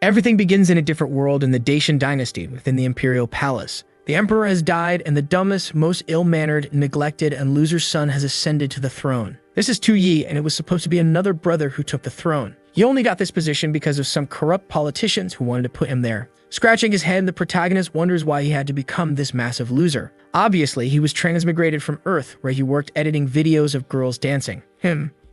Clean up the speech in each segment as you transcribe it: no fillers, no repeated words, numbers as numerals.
Everything begins in a different world in the Dacian dynasty within the imperial palace. The emperor has died, and the dumbest, most ill-mannered, neglected, and loser son has ascended to the throne. This is Tu Yi, and it was supposed to be another brother who took the throne. He only got this position because of some corrupt politicians who wanted to put him there. Scratching his head, the protagonist wonders why he had to become this massive loser. Obviously, he was transmigrated from Earth, where he worked editing videos of girls dancing.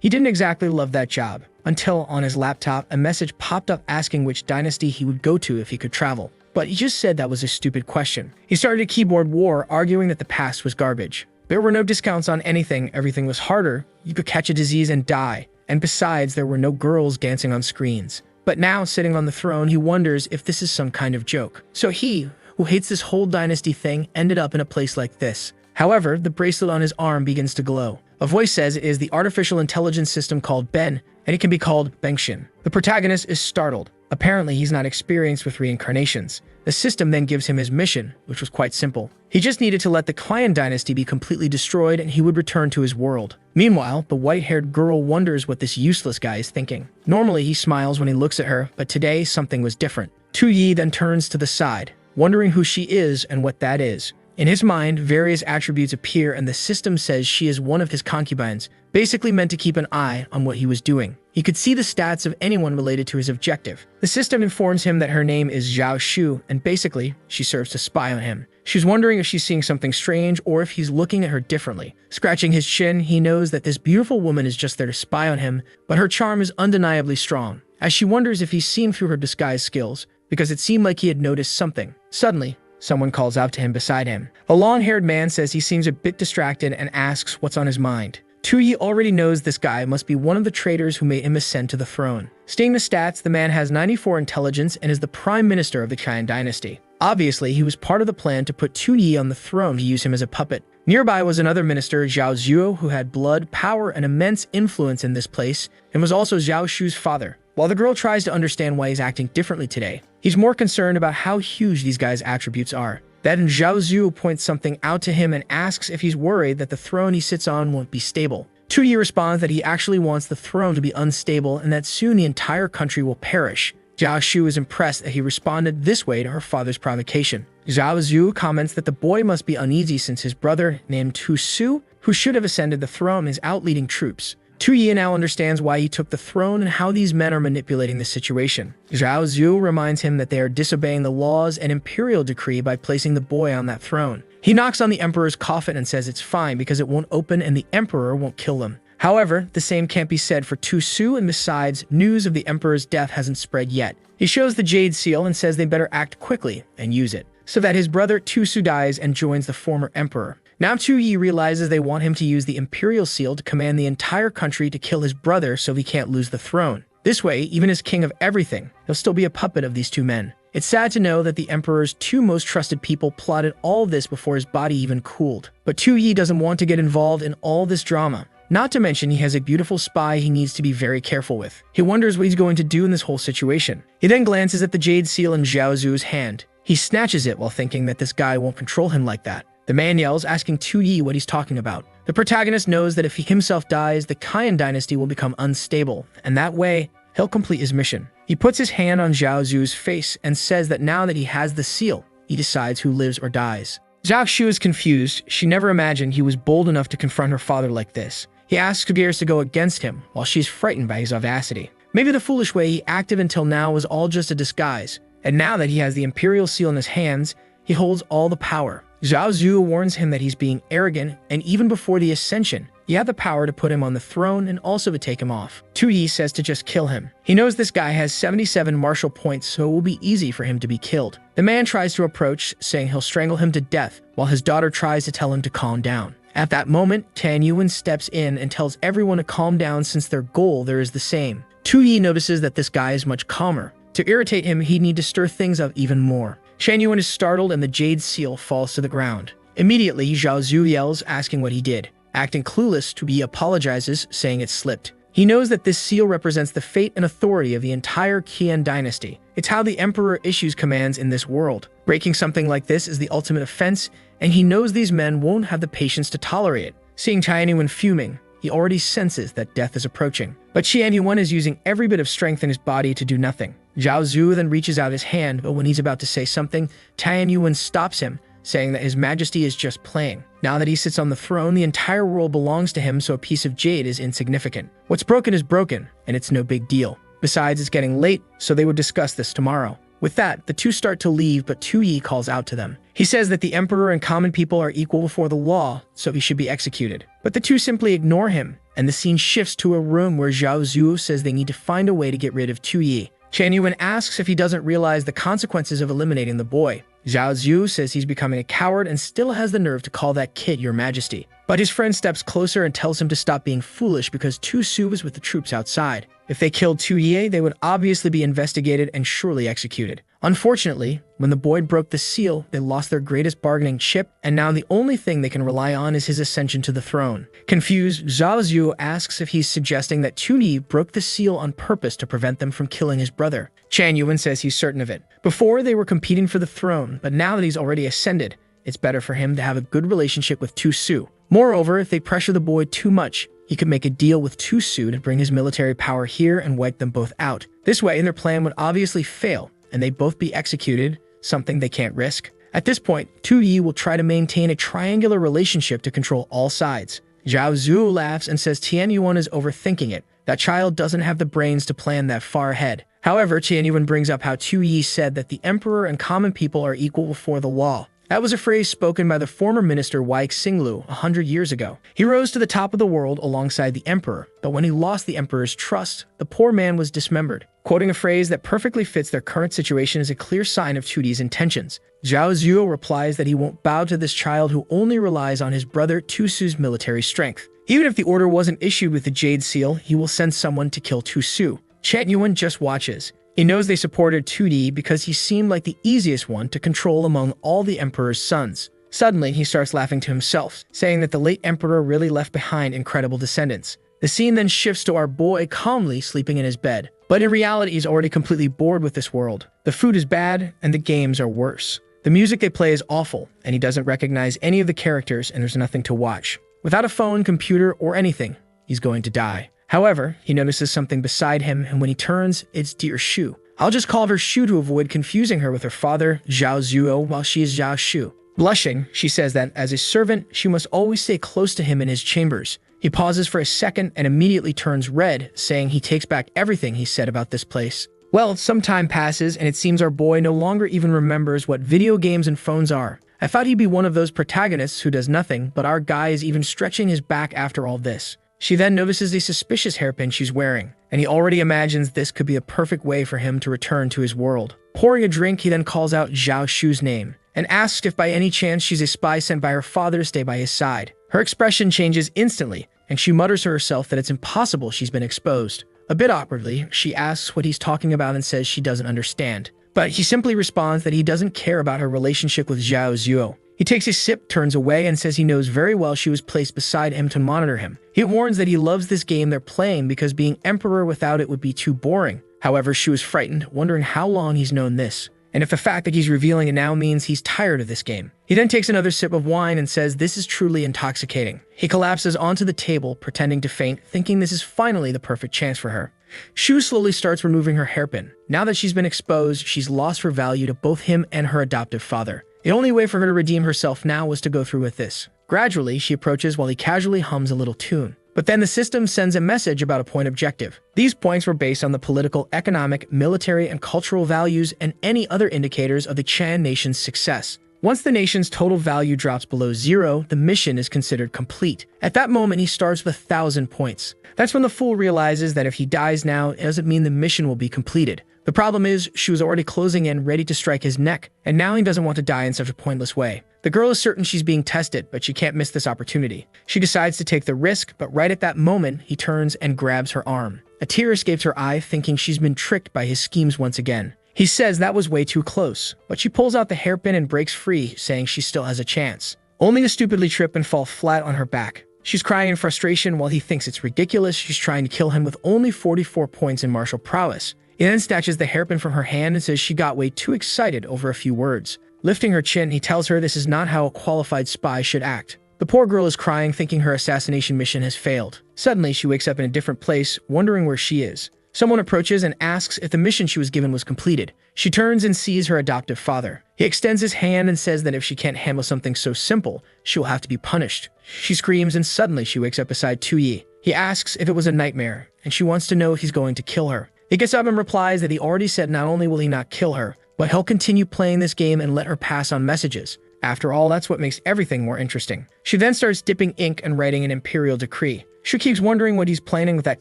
He didn't exactly love that job, until on his laptop, a message popped up asking which dynasty he would go to if he could travel. But he just said that was a stupid question. He started a keyboard war, arguing that the past was garbage. There were no discounts on anything, everything was harder, you could catch a disease and die, and besides, there were no girls dancing on screens. But now, sitting on the throne, he wonders if this is some kind of joke. So he, who hates this whole dynasty thing, ended up in a place like this. However, the bracelet on his arm begins to glow. A voice says it is the artificial intelligence system called Ben, and it can be called Bengshin. The protagonist is startled. Apparently, he's not experienced with reincarnations. The system then gives him his mission, which was quite simple. He just needed to let the Clan dynasty be completely destroyed and he would return to his world. Meanwhile, the white-haired girl wonders what this useless guy is thinking. Normally, he smiles when he looks at her, but today something was different. Tu Yi then turns to the side, wondering who she is and what that is. In his mind, various attributes appear and the system says she is one of his concubines, basically meant to keep an eye on what he was doing. He could see the stats of anyone related to his objective. The system informs him that her name is Zhao Shu, and basically, she serves to spy on him. She's wondering if she's seeing something strange or if he's looking at her differently. Scratching his chin, he knows that this beautiful woman is just there to spy on him, but her charm is undeniably strong. As she wonders if he's seen through her disguise skills, because it seemed like he had noticed something. Suddenly, someone calls out to him beside him. A long-haired man says he seems a bit distracted and asks what's on his mind. Tu Yi already knows this guy must be one of the traitors who made him ascend to the throne. Seeing the stats, the man has 94 intelligence and is the prime minister of the Chan dynasty. Obviously, he was part of the plan to put Tu Yi on the throne to use him as a puppet. Nearby was another minister, Zhao Zuo, who had blood, power, and immense influence in this place, and was also Zhao Shu's father. While the girl tries to understand why he's acting differently today, he's more concerned about how huge these guys' attributes are. Then Zhao Zuo points something out to him and asks if he's worried that the throne he sits on won't be stable. Tu Yi responds that he actually wants the throne to be unstable and that soon the entire country will perish. Zhao Shu is impressed that he responded this way to her father's provocation. Zhao Zuo comments that the boy must be uneasy since his brother, named Tu Su, who should have ascended the throne, is out leading troops. Tu Yi now understands why he took the throne and how these men are manipulating the situation. Zhao Zuo reminds him that they are disobeying the laws and imperial decree by placing the boy on that throne. He knocks on the emperor's coffin and says it's fine because it won't open and the emperor won't kill him. However, the same can't be said for Tu Su, and besides, news of the emperor's death hasn't spread yet. He shows the jade seal and says they better act quickly and use it, so that his brother Tu Su dies and joins the former emperor. Now Tu Yi realizes they want him to use the imperial seal to command the entire country to kill his brother so he can't lose the throne. This way, even as king of everything, he'll still be a puppet of these two men. It's sad to know that the emperor's two most trusted people plotted all of this before his body even cooled. But Tu Yi doesn't want to get involved in all this drama. Not to mention he has a beautiful spy he needs to be very careful with. He wonders what he's going to do in this whole situation. He then glances at the jade seal in Zhao Zuo's hand. He snatches it while thinking that this guy won't control him like that. The man yells, asking Tu Yi what he's talking about. The protagonist knows that if he himself dies, the Qian dynasty will become unstable, and that way, he'll complete his mission. He puts his hand on Zhao Zuo's face and says that now that he has the seal, he decides who lives or dies. Zhao Shu is confused. She never imagined he was bold enough to confront her father like this. He asks Gears to go against him, while she's frightened by his audacity. Maybe the foolish way he acted until now was all just a disguise, and now that he has the imperial seal in his hands, he holds all the power. Zhao Zuo warns him that he's being arrogant, and even before the ascension, he had the power to put him on the throne and also to take him off. Tu Yi says to just kill him. He knows this guy has 77 martial points, so it will be easy for him to be killed. The man tries to approach, saying he'll strangle him to death, while his daughter tries to tell him to calm down. At that moment, Tan Yuan steps in and tells everyone to calm down since their goal there is the same. Tu Yi notices that this guy is much calmer. To irritate him, he'd need to stir things up even more. Shan Yuan is startled and the jade seal falls to the ground. Immediately, Zhao Zuo yells, asking what he did. Acting clueless, Tu Yi apologizes, saying it slipped. He knows that this seal represents the fate and authority of the entire Qian dynasty. It's how the emperor issues commands in this world. Breaking something like this is the ultimate offense, and he knows these men won't have the patience to tolerate it. Seeing Shan Yuan fuming, he already senses that death is approaching. But Shan Yuan is using every bit of strength in his body to do nothing. Zhao Zhu then reaches out his hand, but when he's about to say something, Tian Yuan stops him, saying that His Majesty is just playing. Now that he sits on the throne, the entire world belongs to him, so a piece of jade is insignificant. What's broken is broken, and it's no big deal. Besides, it's getting late, so they would discuss this tomorrow. With that, the two start to leave, but Tu Yi calls out to them. He says that the emperor and common people are equal before the law, so he should be executed. But the two simply ignore him, and the scene shifts to a room where Zhao Zhu says they need to find a way to get rid of Tu Yi. Tian Yuan asks if he doesn't realize the consequences of eliminating the boy. Zhao Zhu says he's becoming a coward and still has the nerve to call that kid Your Majesty. But his friend steps closer and tells him to stop being foolish because Tu Su is with the troops outside. If they killed Tu Yi, they would obviously be investigated and surely executed. Unfortunately, when the boy broke the seal, they lost their greatest bargaining chip, and now the only thing they can rely on is his ascension to the throne. Confused, Zhao Zhu asks if he's suggesting that Tu Yi broke the seal on purpose to prevent them from killing his brother. Tian Yuan says he's certain of it. Before, they were competing for the throne, but now that he's already ascended, it's better for him to have a good relationship with Tu Su. Moreover, if they pressure the boy too much, he could make a deal with Tu Su to bring his military power here and wipe them both out. This way, their plan would obviously fail, and they'd both be executed, something they can't risk. At this point, Tu Yi will try to maintain a triangular relationship to control all sides. Zhao Zhu laughs and says Tian Yuan is overthinking it. That child doesn't have the brains to plan that far ahead. However, Tian Yuan brings up how Tu Yi said that the emperor and common people are equal before the law. That was a phrase spoken by the former minister Wei Xinglu 100 years ago. He rose to the top of the world alongside the emperor, but when he lost the emperor's trust, the poor man was dismembered. Quoting a phrase that perfectly fits their current situation is a clear sign of Tu Yi's intentions. Zhao Zhu replies that he won't bow to this child who only relies on his brother Tu Su's military strength. Even if the order wasn't issued with the Jade Seal, he will send someone to kill Tu Su. Tian Yuan just watches. He knows they supported Tu Yi because he seemed like the easiest one to control among all the emperor's sons. Suddenly, he starts laughing to himself, saying that the late emperor really left behind incredible descendants. The scene then shifts to our boy calmly sleeping in his bed. But in reality, he's already completely bored with this world. The food is bad, and the games are worse. The music they play is awful, and he doesn't recognize any of the characters, and there's nothing to watch. Without a phone, computer, or anything, he's going to die. However, he notices something beside him, and when he turns, it's dear Shu. I'll just call her Shu to avoid confusing her with her father, Zhao Zuo, while she is Zhao Shu. Blushing, she says that as his servant, she must always stay close to him in his chambers. He pauses for a second and immediately turns red, saying he takes back everything he said about this place. Well, some time passes, and it seems our boy no longer even remembers what video games and phones are. I thought he'd be one of those protagonists who does nothing, but our guy is even stretching his back after all this. She then notices the suspicious hairpin she's wearing, and he already imagines this could be a perfect way for him to return to his world. Pouring a drink, he then calls out Zhao Shu's name, and asks if by any chance she's a spy sent by her father to stay by his side. Her expression changes instantly, and she mutters to herself that it's impossible she's been exposed. A bit awkwardly, she asks what he's talking about and says she doesn't understand. But he simply responds that he doesn't care about her relationship with Zhao Zuo. He takes a sip, turns away, and says he knows very well she was placed beside him to monitor him. He warns that he loves this game they're playing because being emperor without it would be too boring. However, Shu is frightened, wondering how long he's known this, and if the fact that he's revealing it now means he's tired of this game. He then takes another sip of wine and says this is truly intoxicating. He collapses onto the table, pretending to faint, thinking this is finally the perfect chance for her. Shu slowly starts removing her hairpin. Now that she's been exposed, she's lost her value to both him and her adoptive father. The only way for her to redeem herself now was to go through with this. Gradually, she approaches while he casually hums a little tune. But then the system sends a message about a point objective. These points were based on the political, economic, military, and cultural values and any other indicators of the Chan nation's success. Once the nation's total value drops below 0, the mission is considered complete. At that moment, he starts with 1,000 points. That's when the fool realizes that if he dies now, it doesn't mean the mission will be completed. The problem is, she was already closing in, ready to strike his neck, and now he doesn't want to die in such a pointless way. The girl is certain she's being tested, but she can't miss this opportunity. She decides to take the risk, but right at that moment, he turns and grabs her arm. A tear escapes her eye, thinking she's been tricked by his schemes once again. He says that was way too close, but she pulls out the hairpin and breaks free, saying she still has a chance. Only to stupidly trip and fall flat on her back. She's crying in frustration while he thinks it's ridiculous she's trying to kill him with only 44 points in martial prowess. He then snatches the hairpin from her hand and says she got way too excited over a few words. Lifting her chin, he tells her this is not how a qualified spy should act. The poor girl is crying, thinking her assassination mission has failed. Suddenly, she wakes up in a different place, wondering where she is. Someone approaches and asks if the mission she was given was completed. She turns and sees her adoptive father. He extends his hand and says that if she can't handle something so simple, she will have to be punished. She screams and suddenly she wakes up beside Tu-Yi. He asks if it was a nightmare, and she wants to know if he's going to kill her. He gets up and replies that he already said not only will he not kill her, but he'll continue playing this game and let her pass on messages. After all, that's what makes everything more interesting. She then starts dipping ink and writing an imperial decree. She keeps wondering what he's planning with that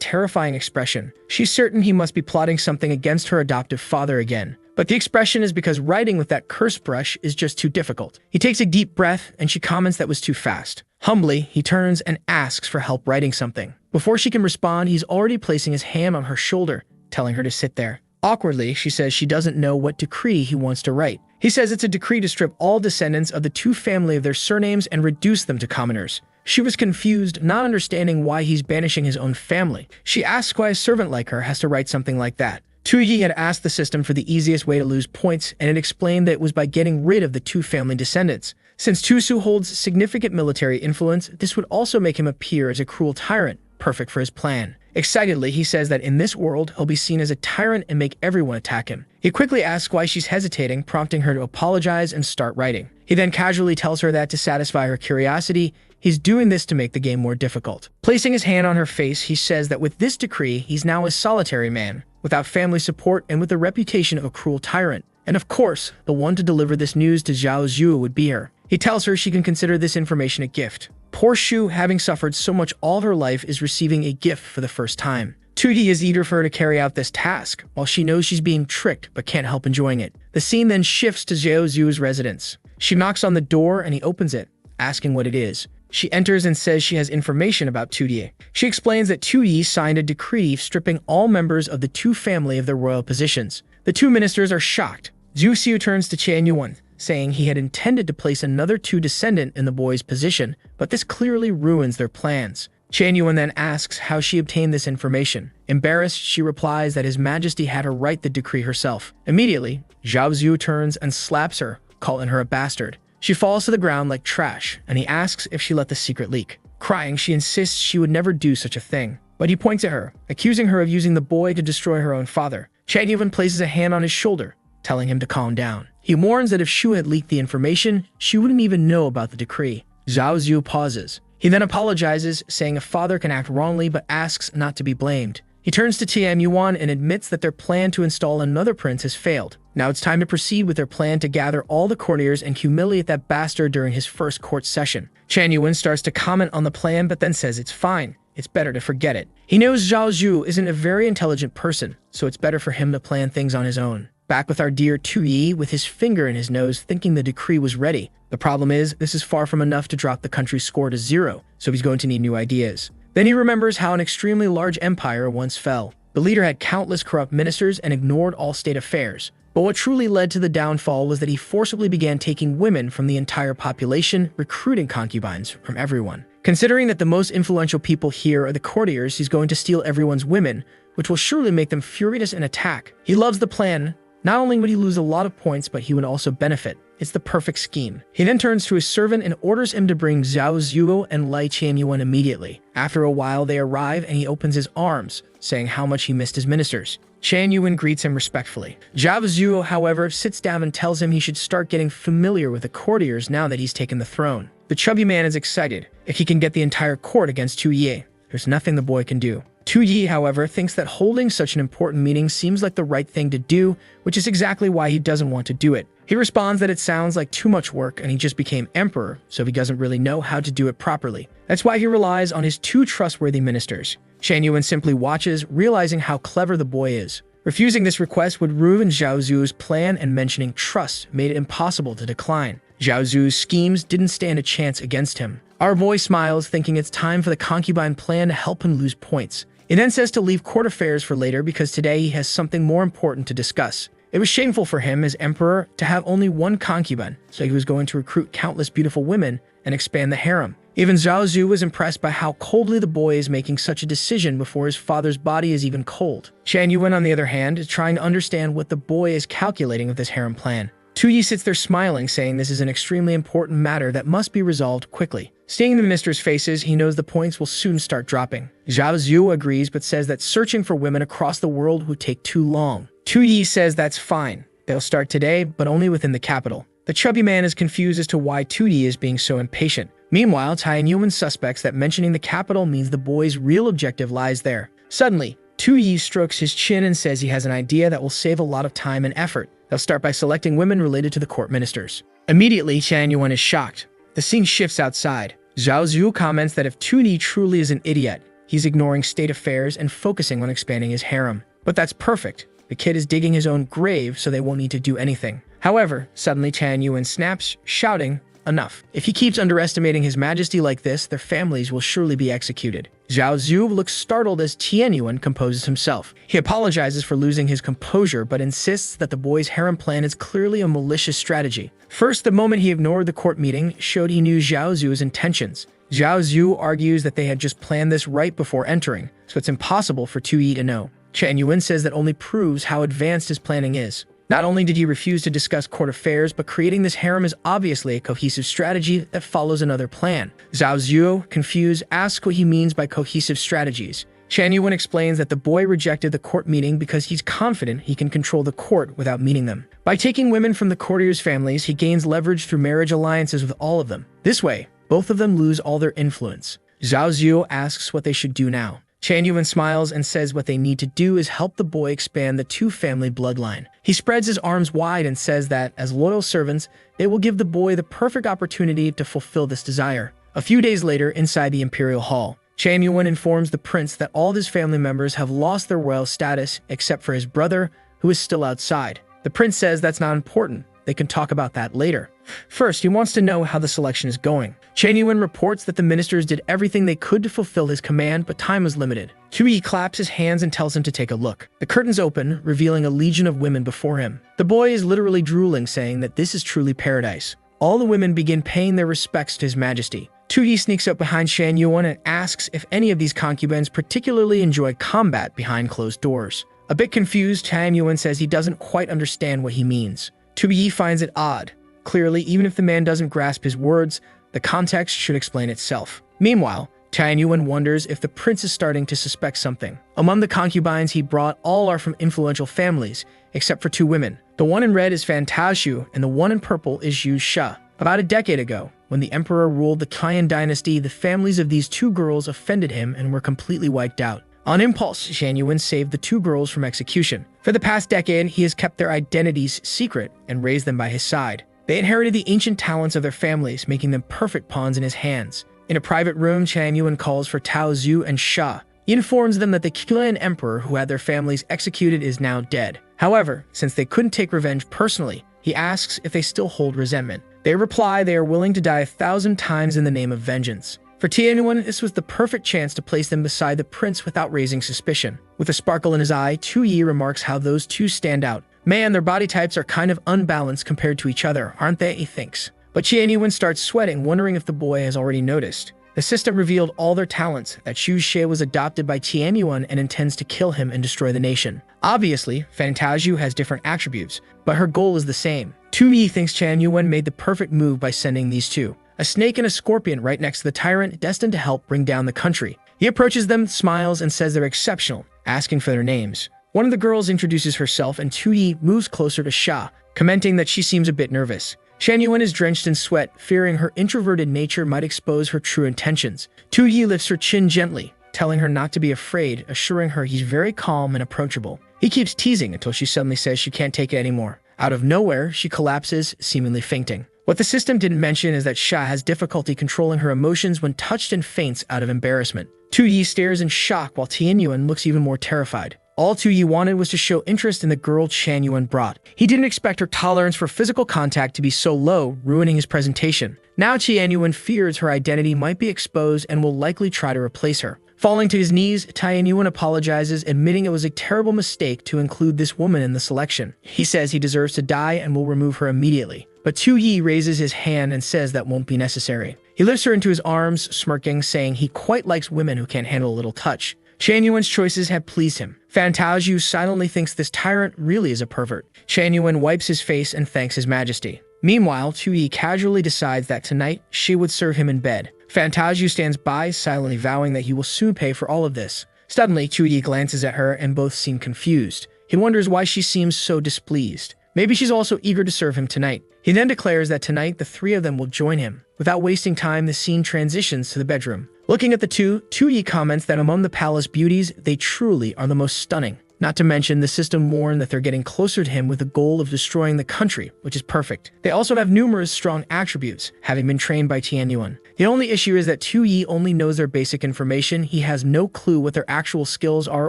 terrifying expression. She's certain he must be plotting something against her adoptive father again. But the expression is because writing with that curse brush is just too difficult. He takes a deep breath and she comments that was too fast. Humbly, he turns and asks for help writing something. Before she can respond, he's already placing his hand on her shoulder, telling her to sit there. Awkwardly, she says she doesn't know what decree he wants to write. He says it's a decree to strip all descendants of the two family of their surnames and reduce them to commoners. She was confused, not understanding why he's banishing his own family. She asks why a servant like her has to write something like that. Tu-Yi had asked the system for the easiest way to lose points, and it explained that it was by getting rid of the two family descendants. Since Tu-Su holds significant military influence, this would also make him appear as a cruel tyrant, perfect for his plan. Excitedly, he says that in this world, he'll be seen as a tyrant and make everyone attack him. He quickly asks why she's hesitating, prompting her to apologize and start writing. He then casually tells her that to satisfy her curiosity, he's doing this to make the game more difficult. Placing his hand on her face, he says that with this decree, he's now a solitary man, without family support and with the reputation of a cruel tyrant. And of course, the one to deliver this news to Zhao Zhu would be her. He tells her she can consider this information a gift. Poor Shu, having suffered so much all her life, is receiving a gift for the first time. Tu-Yi is eager for her to carry out this task, while she knows she's being tricked but can't help enjoying it. The scene then shifts to Zhao Zhu's residence. She knocks on the door and he opens it, asking what it is. She enters and says she has information about Tu-Yi. She explains that Tu-Yi signed a decree stripping all members of the two family of their royal positions. The two ministers are shocked. Zhu Xiu turns to Qian Yuan, saying he had intended to place another two descendant in the boy's position, but this clearly ruins their plans. Qian Yuan then asks how she obtained this information. Embarrassed, she replies that His Majesty had her write the decree herself. Immediately, Zhao Zhu turns and slaps her, calling her a bastard. She falls to the ground like trash, and he asks if she let the secret leak. Crying, she insists she would never do such a thing. But he points at her, accusing her of using the boy to destroy her own father. Qian Yuan places a hand on his shoulder, telling him to calm down. He warns that if Shu had leaked the information, she wouldn't even know about the decree. Zhao Zhu pauses. He then apologizes, saying a father can act wrongly but asks not to be blamed. He turns to Qian Yuan and admits that their plan to install another prince has failed. Now it's time to proceed with their plan to gather all the courtiers and humiliate that bastard during his first court session. Qian Yuan starts to comment on the plan but then says it's fine. It's better to forget it. He knows Zhao Zhu isn't a very intelligent person, so it's better for him to plan things on his own. Back with our dear Tu-Yi with his finger in his nose thinking the decree was ready. The problem is, this is far from enough to drop the country's score to 0, so he's going to need new ideas. Then he remembers how an extremely large empire once fell. The leader had countless corrupt ministers and ignored all state affairs. But what truly led to the downfall was that he forcibly began taking women from the entire population, recruiting concubines from everyone. Considering that the most influential people here are the courtiers, he's going to steal everyone's women, which will surely make them furious and attack. He loves the plan. Not only would he lose a lot of points, but he would also benefit. It's the perfect scheme. He then turns to his servant and orders him to bring Zhao Zhu and Lai Qianyuan immediately. After a while, they arrive and he opens his arms, saying how much he missed his ministers. Qianyuan greets him respectfully. Zhao Zhu, however, sits down and tells him he should start getting familiar with the courtiers now that he's taken the throne. The chubby man is excited. If he can get the entire court against Tu-Yi, there's nothing the boy can do. Tu-Yi, however, thinks that holding such an important meeting seems like the right thing to do, which is exactly why he doesn't want to do it. He responds that it sounds like too much work and he just became emperor, so he doesn't really know how to do it properly. That's why he relies on his two trustworthy ministers. Qianyuan simply watches, realizing how clever the boy is. Refusing this request would ruin Zhao Zhu's plan, and mentioning trust made it impossible to decline. Zhao Zhu's schemes didn't stand a chance against him. Our boy smiles, thinking it's time for the concubine plan to help him lose points. He then says to leave court affairs for later because today he has something more important to discuss. It was shameful for him as emperor to have only one concubine, so he was going to recruit countless beautiful women and expand the harem. Even Zhao Zhu was impressed by how coldly the boy is making such a decision before his father's body is even cold. Qianyuan, on the other hand, is trying to understand what the boy is calculating with this harem plan. Tu-Yi sits there smiling, saying this is an extremely important matter that must be resolved quickly. Seeing the minister's faces, he knows the points will soon start dropping. Zhao Zhu agrees but says that searching for women across the world would take too long. Tu Yi says that's fine. They'll start today, but only within the capital. The chubby man is confused as to why Tu Yi is being so impatient. Meanwhile, Tai and Yuan suspects that mentioning the capital means the boy's real objective lies there. Suddenly, Tu Yi strokes his chin and says he has an idea that will save a lot of time and effort. They'll start by selecting women related to the court ministers. Immediately, Chan Yuan is shocked. The scene shifts outside. Zhao Zhu comments that if Tu Yi truly is an idiot, he's ignoring state affairs and focusing on expanding his harem. But that's perfect. The kid is digging his own grave, so they won't need to do anything. However, suddenly Chan Yuan snaps, shouting, "Enough. If he keeps underestimating his majesty like this, their families will surely be executed." Zhao Zhu looks startled as Tian Yuan composes himself. He apologizes for losing his composure, but insists that the boy's harem plan is clearly a malicious strategy. First, the moment he ignored the court meeting showed he knew Zhao Zhu's intentions. Zhao Zhu argues that they had just planned this right before entering, so it's impossible for Tu Yi to know. Chan Yuan says that only proves how advanced his planning is. Not only did he refuse to discuss court affairs, but creating this harem is obviously a cohesive strategy that follows another plan. Zhao Zhu, confused, asks what he means by cohesive strategies. Chan Yuan explains that the boy rejected the court meeting because he's confident he can control the court without meeting them. By taking women from the courtiers' families, he gains leverage through marriage alliances with all of them. This way, both of them lose all their influence. Zhao Zhu asks what they should do now. Chan Yuan smiles and says what they need to do is help the boy expand the two-family bloodline. He spreads his arms wide and says that, as loyal servants, they will give the boy the perfect opportunity to fulfill this desire. A few days later, inside the imperial hall, Chan Yuan informs the prince that all of his family members have lost their royal status except for his brother, who is still outside. The prince says that's not important. They can talk about that later. First, he wants to know how the selection is going. Chan Yuan reports that the ministers did everything they could to fulfill his command, but time was limited. Tu Yi claps his hands and tells him to take a look. The curtains open, revealing a legion of women before him. The boy is literally drooling, saying that this is truly paradise. All the women begin paying their respects to his majesty. Tu Yi sneaks up behind Chan Yuan and asks if any of these concubines particularly enjoy combat behind closed doors. A bit confused, Chan Yuan says he doesn't quite understand what he means. Tu Yi finds it odd. Clearly, even if the man doesn't grasp his words, the context should explain itself. Meanwhile, Chan Yuan wonders if the prince is starting to suspect something. Among the concubines he brought, all are from influential families, except for two women. The one in red is Fan Taoxiu, and the one in purple is Yu Sha. About a decade ago, when the emperor ruled the Qian dynasty, the families of these two girls offended him and were completely wiped out. On impulse, Chan Yuan saved the two girls from execution. For the past decade, he has kept their identities secret and raised them by his side. They inherited the ancient talents of their families, making them perfect pawns in his hands. In a private room, Chan Yuan calls for Tao Zhu and Sha. He informs them that the Qian emperor who had their families executed is now dead. However, since they couldn't take revenge personally, he asks if they still hold resentment. They reply they are willing to die 1,000 times in the name of vengeance. For Tian Yuan, this was the perfect chance to place them beside the prince without raising suspicion. With a sparkle in his eye, Tu Yi remarks how those two stand out. Man, their body types are kind of unbalanced compared to each other, aren't they, he thinks. But Tian Yuan starts sweating, wondering if the boy has already noticed. The system revealed all their talents, that Xu Xie was adopted by Tian Yuan and intends to kill him and destroy the nation. Obviously, Fan Taoxiu has different attributes, but her goal is the same. Tu Yi thinks Chan Yuan made the perfect move by sending these two. A snake and a scorpion right next to the tyrant, destined to help bring down the country. He approaches them, smiles, and says they're exceptional, asking for their names. One of the girls introduces herself, and Tu Yi moves closer to Sha, commenting that she seems a bit nervous. Chan Yuan is drenched in sweat, fearing her introverted nature might expose her true intentions. Tu Yi lifts her chin gently, telling her not to be afraid, assuring her he's very calm and approachable. He keeps teasing until she suddenly says she can't take it anymore. Out of nowhere, she collapses, seemingly fainting. What the system didn't mention is that Sha has difficulty controlling her emotions when touched and faints out of embarrassment. Tu Yi stares in shock while Tian Yuan looks even more terrified. All Tu Yi wanted was to show interest in the girl Chan Yuan brought. He didn't expect her tolerance for physical contact to be so low, ruining his presentation. Now Tian Yuan fears her identity might be exposed and will likely try to replace her. Falling to his knees, Tian Yuan apologizes, admitting it was a terrible mistake to include this woman in the selection. He says he deserves to die and will remove her immediately. But Tu Yi raises his hand and says that won't be necessary. He lifts her into his arms, smirking, saying he quite likes women who can't handle a little touch. Chan Yuan's choices have pleased him. Fan Taoxiu silently thinks this tyrant really is a pervert. Chan Yuan wipes his face and thanks his majesty. Meanwhile, Tu Yi casually decides that tonight she would serve him in bed. Fantasia stands by, silently vowing that he will soon pay for all of this. Suddenly, Chuyi glances at her and both seem confused. He wonders why she seems so displeased. Maybe she's also eager to serve him tonight. He then declares that tonight the three of them will join him. Without wasting time, the scene transitions to the bedroom. Looking at the two, Chuyi comments that among the palace beauties, they truly are the most stunning. Not to mention, the system warned that they're getting closer to him with the goal of destroying the country, which is perfect. They also have numerous strong attributes, having been trained by Tianyuan. The only issue is that Chuyi only knows their basic information. He has no clue what their actual skills are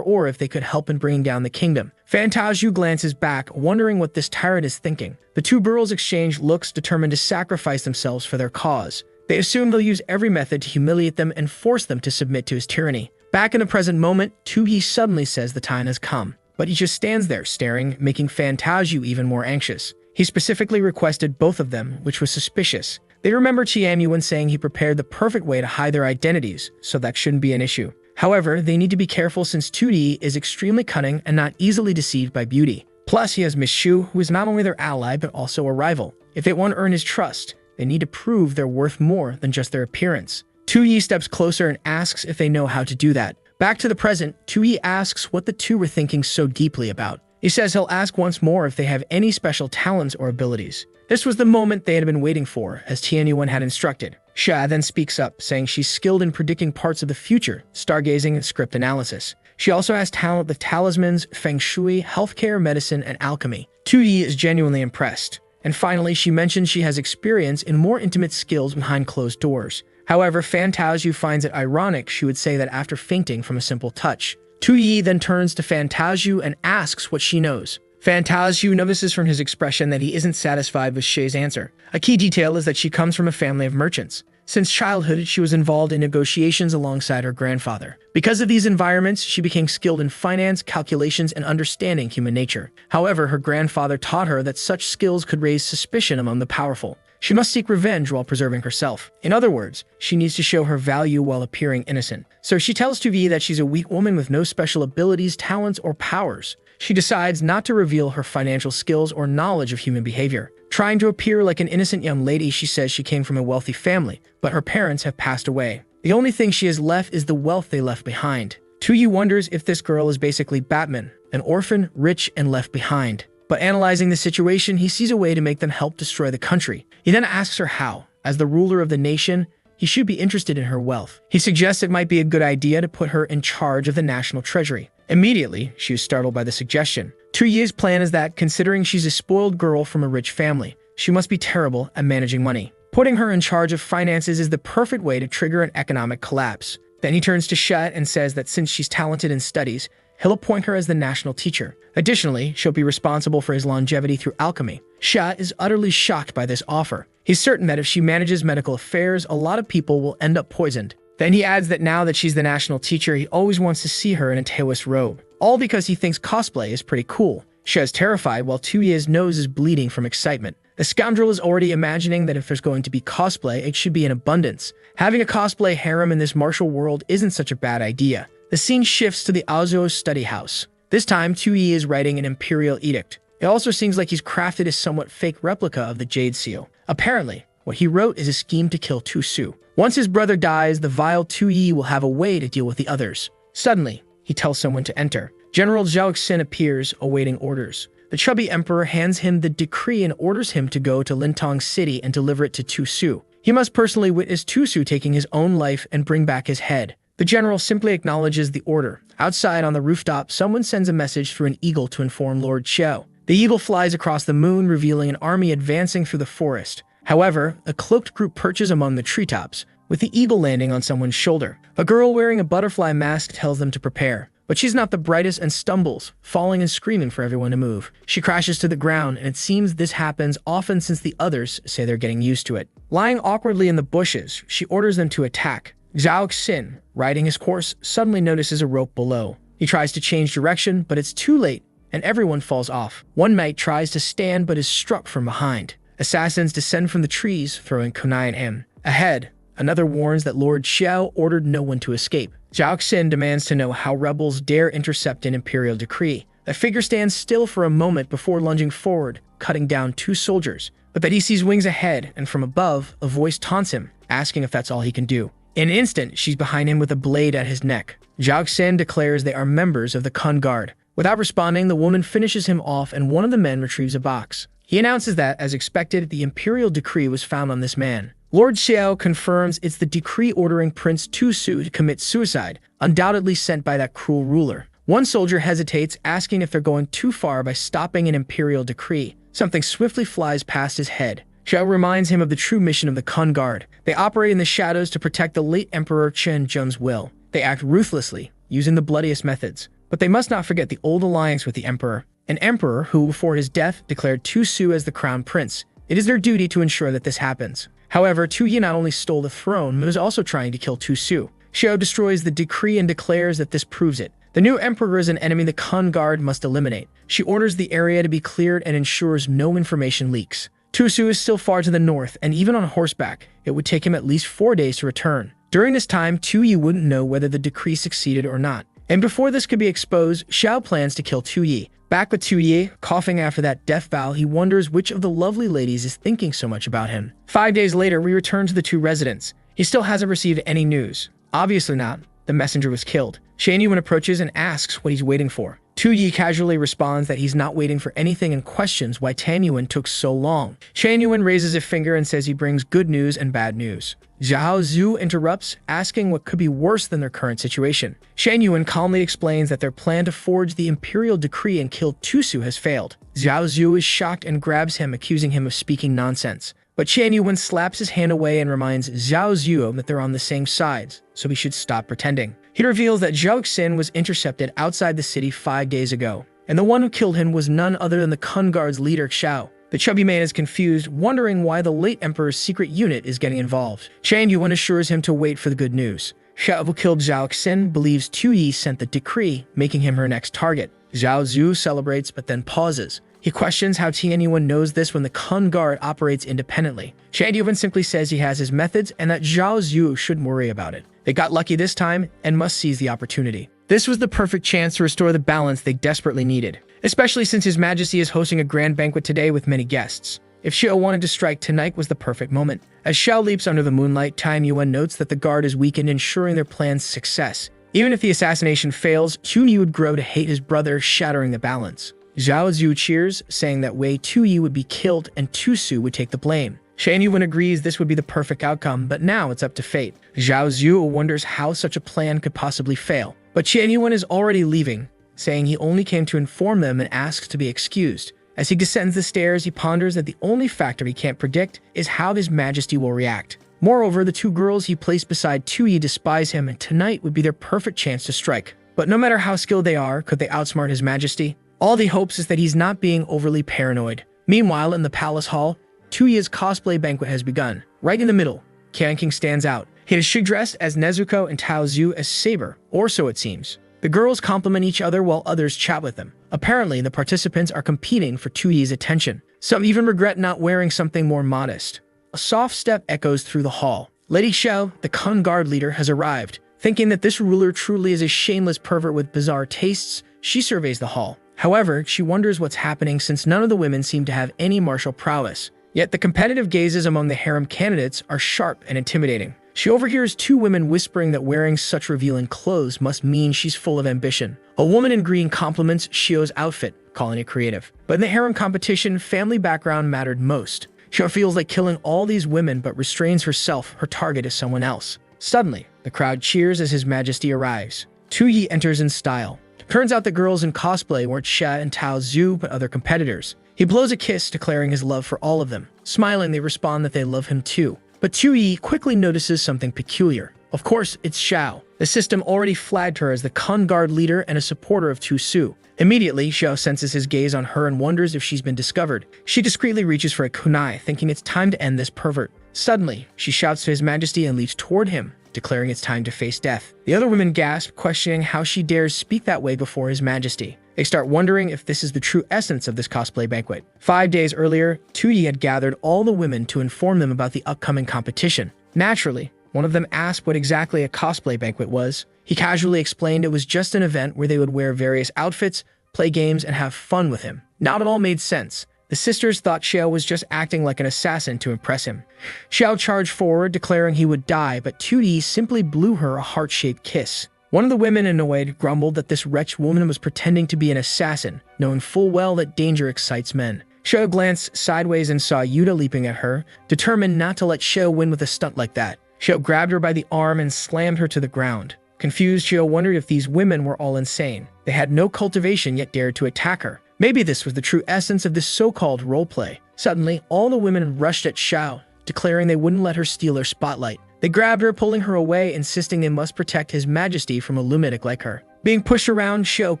or if they could help in bringing down the kingdom. Fantasia glances back, wondering what this tyrant is thinking. The two girls exchange looks, determined to sacrifice themselves for their cause. They assume they'll use every method to humiliate them and force them to submit to his tyranny. Back in the present moment, Chuyi suddenly says the time has come. But he just stands there staring, making Fantasia even more anxious. He specifically requested both of them, which was suspicious. They remember Tianyuan saying he prepared the perfect way to hide their identities, so that shouldn't be an issue. However, they need to be careful since Chuyi is extremely cunning and not easily deceived by beauty. Plus, he has Miss Shu, who is not only their ally but also a rival. If they want to earn his trust, they need to prove they're worth more than just their appearance. Chuyi steps closer and asks if they know how to do that. Back to the present, Chuyi asks what the two were thinking so deeply about. He says he'll ask once more if they have any special talents or abilities. This was the moment they had been waiting for, as Tianyuan had instructed. Xia then speaks up, saying she's skilled in predicting parts of the future, stargazing and script analysis. She also has talent with talismans, feng shui, healthcare, medicine, and alchemy. Chuyi is genuinely impressed. And finally, she mentions she has experience in more intimate skills behind closed doors. However, Fantasia finds it ironic she would say that after fainting from a simple touch. Chuyi then turns to Fantasia and asks what she knows. Fantasia notices from his expression that he isn't satisfied with Shay's answer. A key detail is that she comes from a family of merchants. Since childhood, she was involved in negotiations alongside her grandfather. Because of these environments, she became skilled in finance, calculations, and understanding human nature. However, her grandfather taught her that such skills could raise suspicion among the powerful. She must seek revenge while preserving herself. In other words, she needs to show her value while appearing innocent. So she tells Tuvi that she's a weak woman with no special abilities, talents, or powers. She decides not to reveal her financial skills or knowledge of human behavior. Trying to appear like an innocent young lady, she says she came from a wealthy family, but her parents have passed away. The only thing she has left is the wealth they left behind. Tuyi wonders if this girl is basically Batman, an orphan, rich, and left behind. But analyzing the situation, he sees a way to make them help destroy the country. He then asks her how. As the ruler of the nation, he should be interested in her wealth. He suggests it might be a good idea to put her in charge of the national treasury. Immediately, she is startled by the suggestion. Tuyi's plan is that, considering she's a spoiled girl from a rich family, she must be terrible at managing money. Putting her in charge of finances is the perfect way to trigger an economic collapse. Then he turns to Shet and says that since she's talented in studies, he'll appoint her as the national teacher. Additionally, she'll be responsible for his longevity through alchemy. Shet is utterly shocked by this offer. He's certain that if she manages medical affairs, a lot of people will end up poisoned. Then he adds that now that she's the national teacher, he always wants to see her in a Taoist robe. All because he thinks cosplay is pretty cool. Shet is terrified while Tuyi's nose is bleeding from excitement. The scoundrel is already imagining that if there's going to be cosplay, it should be in abundance. Having a cosplay harem in this martial world isn't such a bad idea. The scene shifts to the Aozo's study house. This time, Tuyi is writing an imperial edict. It also seems like he's crafted a somewhat fake replica of the Jade Seal. Apparently, what he wrote is a scheme to kill Tusu. Once his brother dies, the vile Tuyi will have a way to deal with the others. Suddenly, he tells someone to enter. General Zhao Xin appears, awaiting orders. The chubby emperor hands him the decree and orders him to go to Lintong City and deliver it to Tusu. He must personally witness Tusu taking his own life and bring back his head. The general simply acknowledges the order. Outside on the rooftop, someone sends a message through an eagle to inform Lord Xiao. The eagle flies across the moon, revealing an army advancing through the forest. However, a cloaked group perches among the treetops, with the eagle landing on someone's shoulder. A girl wearing a butterfly mask tells them to prepare. But she's not the brightest and stumbles, falling and screaming for everyone to move. She crashes to the ground, and it seems this happens often since the others say they're getting used to it. Lying awkwardly in the bushes, she orders them to attack. Zhao Xin, riding his horse, suddenly notices a rope below. He tries to change direction, but it's too late, and everyone falls off. One knight tries to stand but is struck from behind. Assassins descend from the trees, throwing kunai at him. Ahead, another warns that Lord Xiao ordered no one to escape. Zhao Xin demands to know how rebels dare intercept an imperial decree. The figure stands still for a moment before lunging forward, cutting down two soldiers. But then he sees wings ahead, and from above, a voice taunts him. asking if that's all he can do. In an instant, she's behind him with a blade at his neck. Zhao Xin declares they are members of the Kun Guard. Without responding, the woman finishes him off and one of the men retrieves a box. He announces that, as expected, the imperial decree was found on this man. Lord Xiao confirms it's the decree ordering Prince Tu Su to commit suicide, undoubtedly sent by that cruel ruler. One soldier hesitates, asking if they're going too far by stopping an imperial decree. Something swiftly flies past his head. Xiao reminds him of the true mission of the Kun Guard. They operate in the shadows to protect the late Emperor Chen Zheng's will. They act ruthlessly, using the bloodiest methods. But they must not forget the old alliance with the Emperor, an emperor who, before his death, declared Tu Su as the crown prince. It is their duty to ensure that this happens. However, Tu Yi not only stole the throne, but was also trying to kill Tu Su. Xiao destroys the decree and declares that this proves it. The new emperor is an enemy the Kun Guard must eliminate. She orders the area to be cleared and ensures no information leaks. Tu Su is still far to the north, and even on horseback, it would take him at least 4 days to return. During this time, Tu Yi wouldn't know whether the decree succeeded or not. And before this could be exposed, Xiao plans to kill Tu Yi. Back with Tu Yi, coughing after that death vow, he wonders which of the lovely ladies is thinking so much about him. 5 days later, we return to the two residents. He still hasn't received any news. Obviously not. The messenger was killed. Shan Yuan approaches and asks what he's waiting for. Tu Yi casually responds that he's not waiting for anything and questions why Tan Yuan took so long. Shan Yuan raises a finger and says he brings good news and bad news. Zhao Zhu interrupts, asking what could be worse than their current situation. Shan Yuan calmly explains that their plan to forge the imperial decree and kill Tu Su has failed. Zhao Zhu is shocked and grabs him, accusing him of speaking nonsense. But Shan Yuan slaps his hand away and reminds Zhao Zhu that they're on the same sides, so he should stop pretending. He reveals that Zhao Xin was intercepted outside the city 5 days ago, and the one who killed him was none other than the Kun Guard's leader, Xiao. The chubby man is confused, wondering why the late emperor's secret unit is getting involved. Shan Yuan assures him to wait for the good news. Xiao, who killed Zhao Xin, believes Tu Yi sent the decree, making him her next target. Zhao Zhu celebrates but then pauses. He questions how Tian Yuan knows this when the Kun Guard operates independently. Shan Yuan simply says he has his methods and that Zhao Zhu shouldn't worry about it. They got lucky this time and must seize the opportunity. This was the perfect chance to restore the balance they desperately needed, especially since His Majesty is hosting a grand banquet today with many guests. If Xiao wanted to strike tonight was the perfect moment. As Xiao leaps under the moonlight, Tian Yuan notes that the guard is weakened, ensuring their plan's success. Even if the assassination fails, Tu Yi would grow to hate his brother, shattering the balance. Zhao Zhu cheers, saying that way Tu Yi would be killed and Tu Su would take the blame. Shan Yuan agrees this would be the perfect outcome, but now it's up to fate. Zhao Zhu wonders how such a plan could possibly fail. But Shan Yuan is already leaving, saying he only came to inform them and asks to be excused. As he descends the stairs, he ponders that the only factor he can't predict is how His Majesty will react. Moreover, the two girls he placed beside Tu Yi despise him, and tonight would be their perfect chance to strike. But no matter how skilled they are, could they outsmart His Majesty? All he hopes is that he's not being overly paranoid. Meanwhile, in the palace hall, Tu Yi's cosplay banquet has begun. Right in the middle, Qian King stands out. He is dressed as Nezuko and Tao Zhu as Saber, or so it seems. The girls compliment each other while others chat with them. Apparently, the participants are competing for Tu Yi's attention. Some even regret not wearing something more modest. A soft step echoes through the hall. Lady Xiao, the Kun Guard leader, has arrived. Thinking that this ruler truly is a shameless pervert with bizarre tastes, she surveys the hall. However, she wonders what's happening since none of the women seem to have any martial prowess. Yet the competitive gazes among the harem candidates are sharp and intimidating. She overhears two women whispering that wearing such revealing clothes must mean she's full of ambition. A woman in green compliments Xiao's outfit, calling it creative. But in the harem competition, family background mattered most. Xiao feels like killing all these women but restrains herself. Her target is someone else. Suddenly, the crowd cheers as His Majesty arrives. Tu Yi enters in style. Turns out the girls in cosplay weren't Xia and Tao Zhu but other competitors. He blows a kiss, declaring his love for all of them. Smiling, they respond that they love him too. But Tu Yi quickly notices something peculiar. Of course, it's Xiao. The system already flagged her as the Kun Guard leader and a supporter of Tu Su. Immediately, Xiao senses his gaze on her and wonders if she's been discovered. She discreetly reaches for a kunai, thinking it's time to end this pervert. Suddenly, she shouts to His Majesty and leaps toward him, declaring it's time to face death. The other women gasp, questioning how she dares speak that way before His Majesty. They start wondering if this is the true essence of this cosplay banquet. 5 days earlier, Tu Yi had gathered all the women to inform them about the upcoming competition. Naturally, one of them asked what exactly a cosplay banquet was. He casually explained it was just an event where they would wear various outfits, play games, and have fun with him. Now it all made sense. The sisters thought Xiao was just acting like an assassin to impress him. Xiao charged forward, declaring he would die, but 2D simply blew her a heart-shaped kiss. One of the women, annoyed, grumbled that this wretched woman was pretending to be an assassin, knowing full well that danger excites men. Xiao glanced sideways and saw Yuta leaping at her, determined not to let Xiao win with a stunt like that. Xiao grabbed her by the arm and slammed her to the ground. Confused, Xiao wondered if these women were all insane. They had no cultivation yet dared to attack her. Maybe this was the true essence of this so-called roleplay. Suddenly, all the women rushed at Xiao, declaring they wouldn't let her steal their spotlight. They grabbed her, pulling her away, insisting they must protect His Majesty from a lunatic like her. Being pushed around, Xiao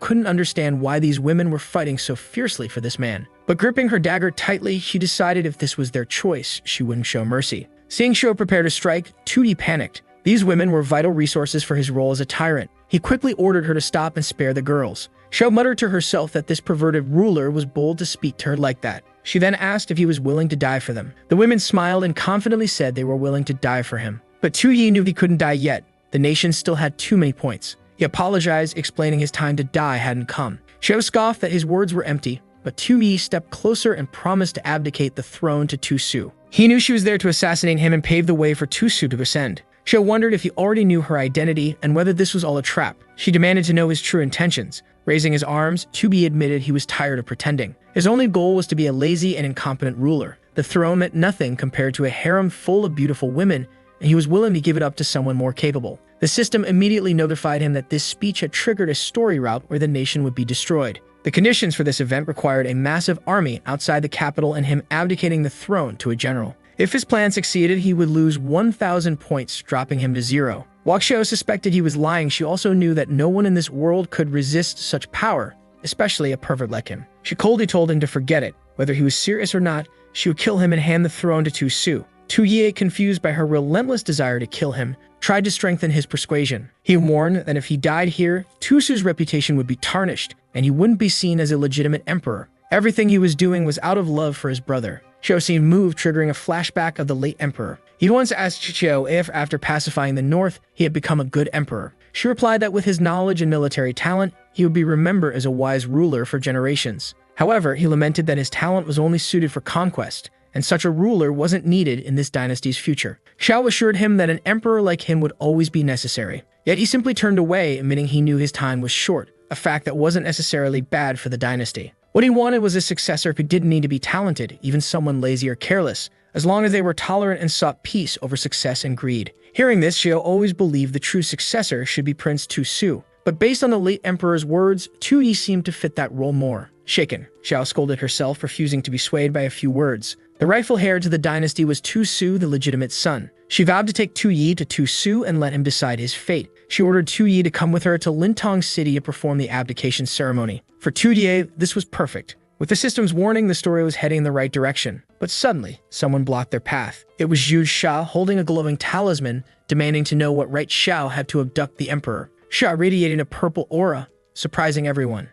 couldn't understand why these women were fighting so fiercely for this man. But gripping her dagger tightly, she decided if this was their choice, she wouldn't show mercy. Seeing Xiao prepare to strike, 2D panicked. These women were vital resources for his role as a tyrant. He quickly ordered her to stop and spare the girls. Xiao muttered to herself that this perverted ruler was bold to speak to her like that. She then asked if he was willing to die for them. The women smiled and confidently said they were willing to die for him. But 2D knew he couldn't die yet. The nation still had too many points. He apologized, explaining his time to die hadn't come. Xiao scoffed that his words were empty, but 2D stepped closer and promised to abdicate the throne to Tusu. He knew she was there to assassinate him and pave the way for Tusu to ascend. Xiao wondered if he already knew her identity and whether this was all a trap. She demanded to know his true intentions. Raising his arms, 2B admitted he was tired of pretending. His only goal was to be a lazy and incompetent ruler. The throne meant nothing compared to a harem full of beautiful women, and he was willing to give it up to someone more capable. The system immediately notified him that this speech had triggered a story route where the nation would be destroyed. The conditions for this event required a massive army outside the capital and him abdicating the throne to a general. If his plan succeeded, he would lose 1,000 points, dropping him to 0. While Xiao suspected he was lying, she also knew that no one in this world could resist such power, especially a pervert like him. She coldly told him to forget it. Whether he was serious or not, she would kill him and hand the throne to Tusu. Tuye, confused by her relentless desire to kill him, tried to strengthen his persuasion. He warned that if he died here, Tusu's reputation would be tarnished, and he wouldn't be seen as a legitimate emperor. Everything he was doing was out of love for his brother. Xiao seemed moved, triggering a flashback of the late emperor. He once asked Xiao if, after pacifying the north, he had become a good emperor. She replied that with his knowledge and military talent, he would be remembered as a wise ruler for generations. However, he lamented that his talent was only suited for conquest, and such a ruler wasn't needed in this dynasty's future. Xiao assured him that an emperor like him would always be necessary. Yet he simply turned away, admitting he knew his time was short, a fact that wasn't necessarily bad for the dynasty. What he wanted was a successor who didn't need to be talented, even someone lazy or careless, as long as they were tolerant and sought peace over success and greed. Hearing this, Xiao always believed the true successor should be Prince Tusu. But based on the late emperor's words, Tuyi seemed to fit that role more. Shaken, Xiao scolded herself, refusing to be swayed by a few words. The rightful heir to the dynasty was Tusu, the legitimate son. She vowed to take Tuyi to Tusu and let him decide his fate. She ordered Tuyi to come with her to Lintong City to perform the abdication ceremony. For Tudie, this was perfect. With the system's warning, the story was heading in the right direction. But suddenly, someone blocked their path. It was Zhu Sha holding a glowing talisman, demanding to know what right Xiao had to abduct the emperor. Sha radiating a purple aura, surprising everyone.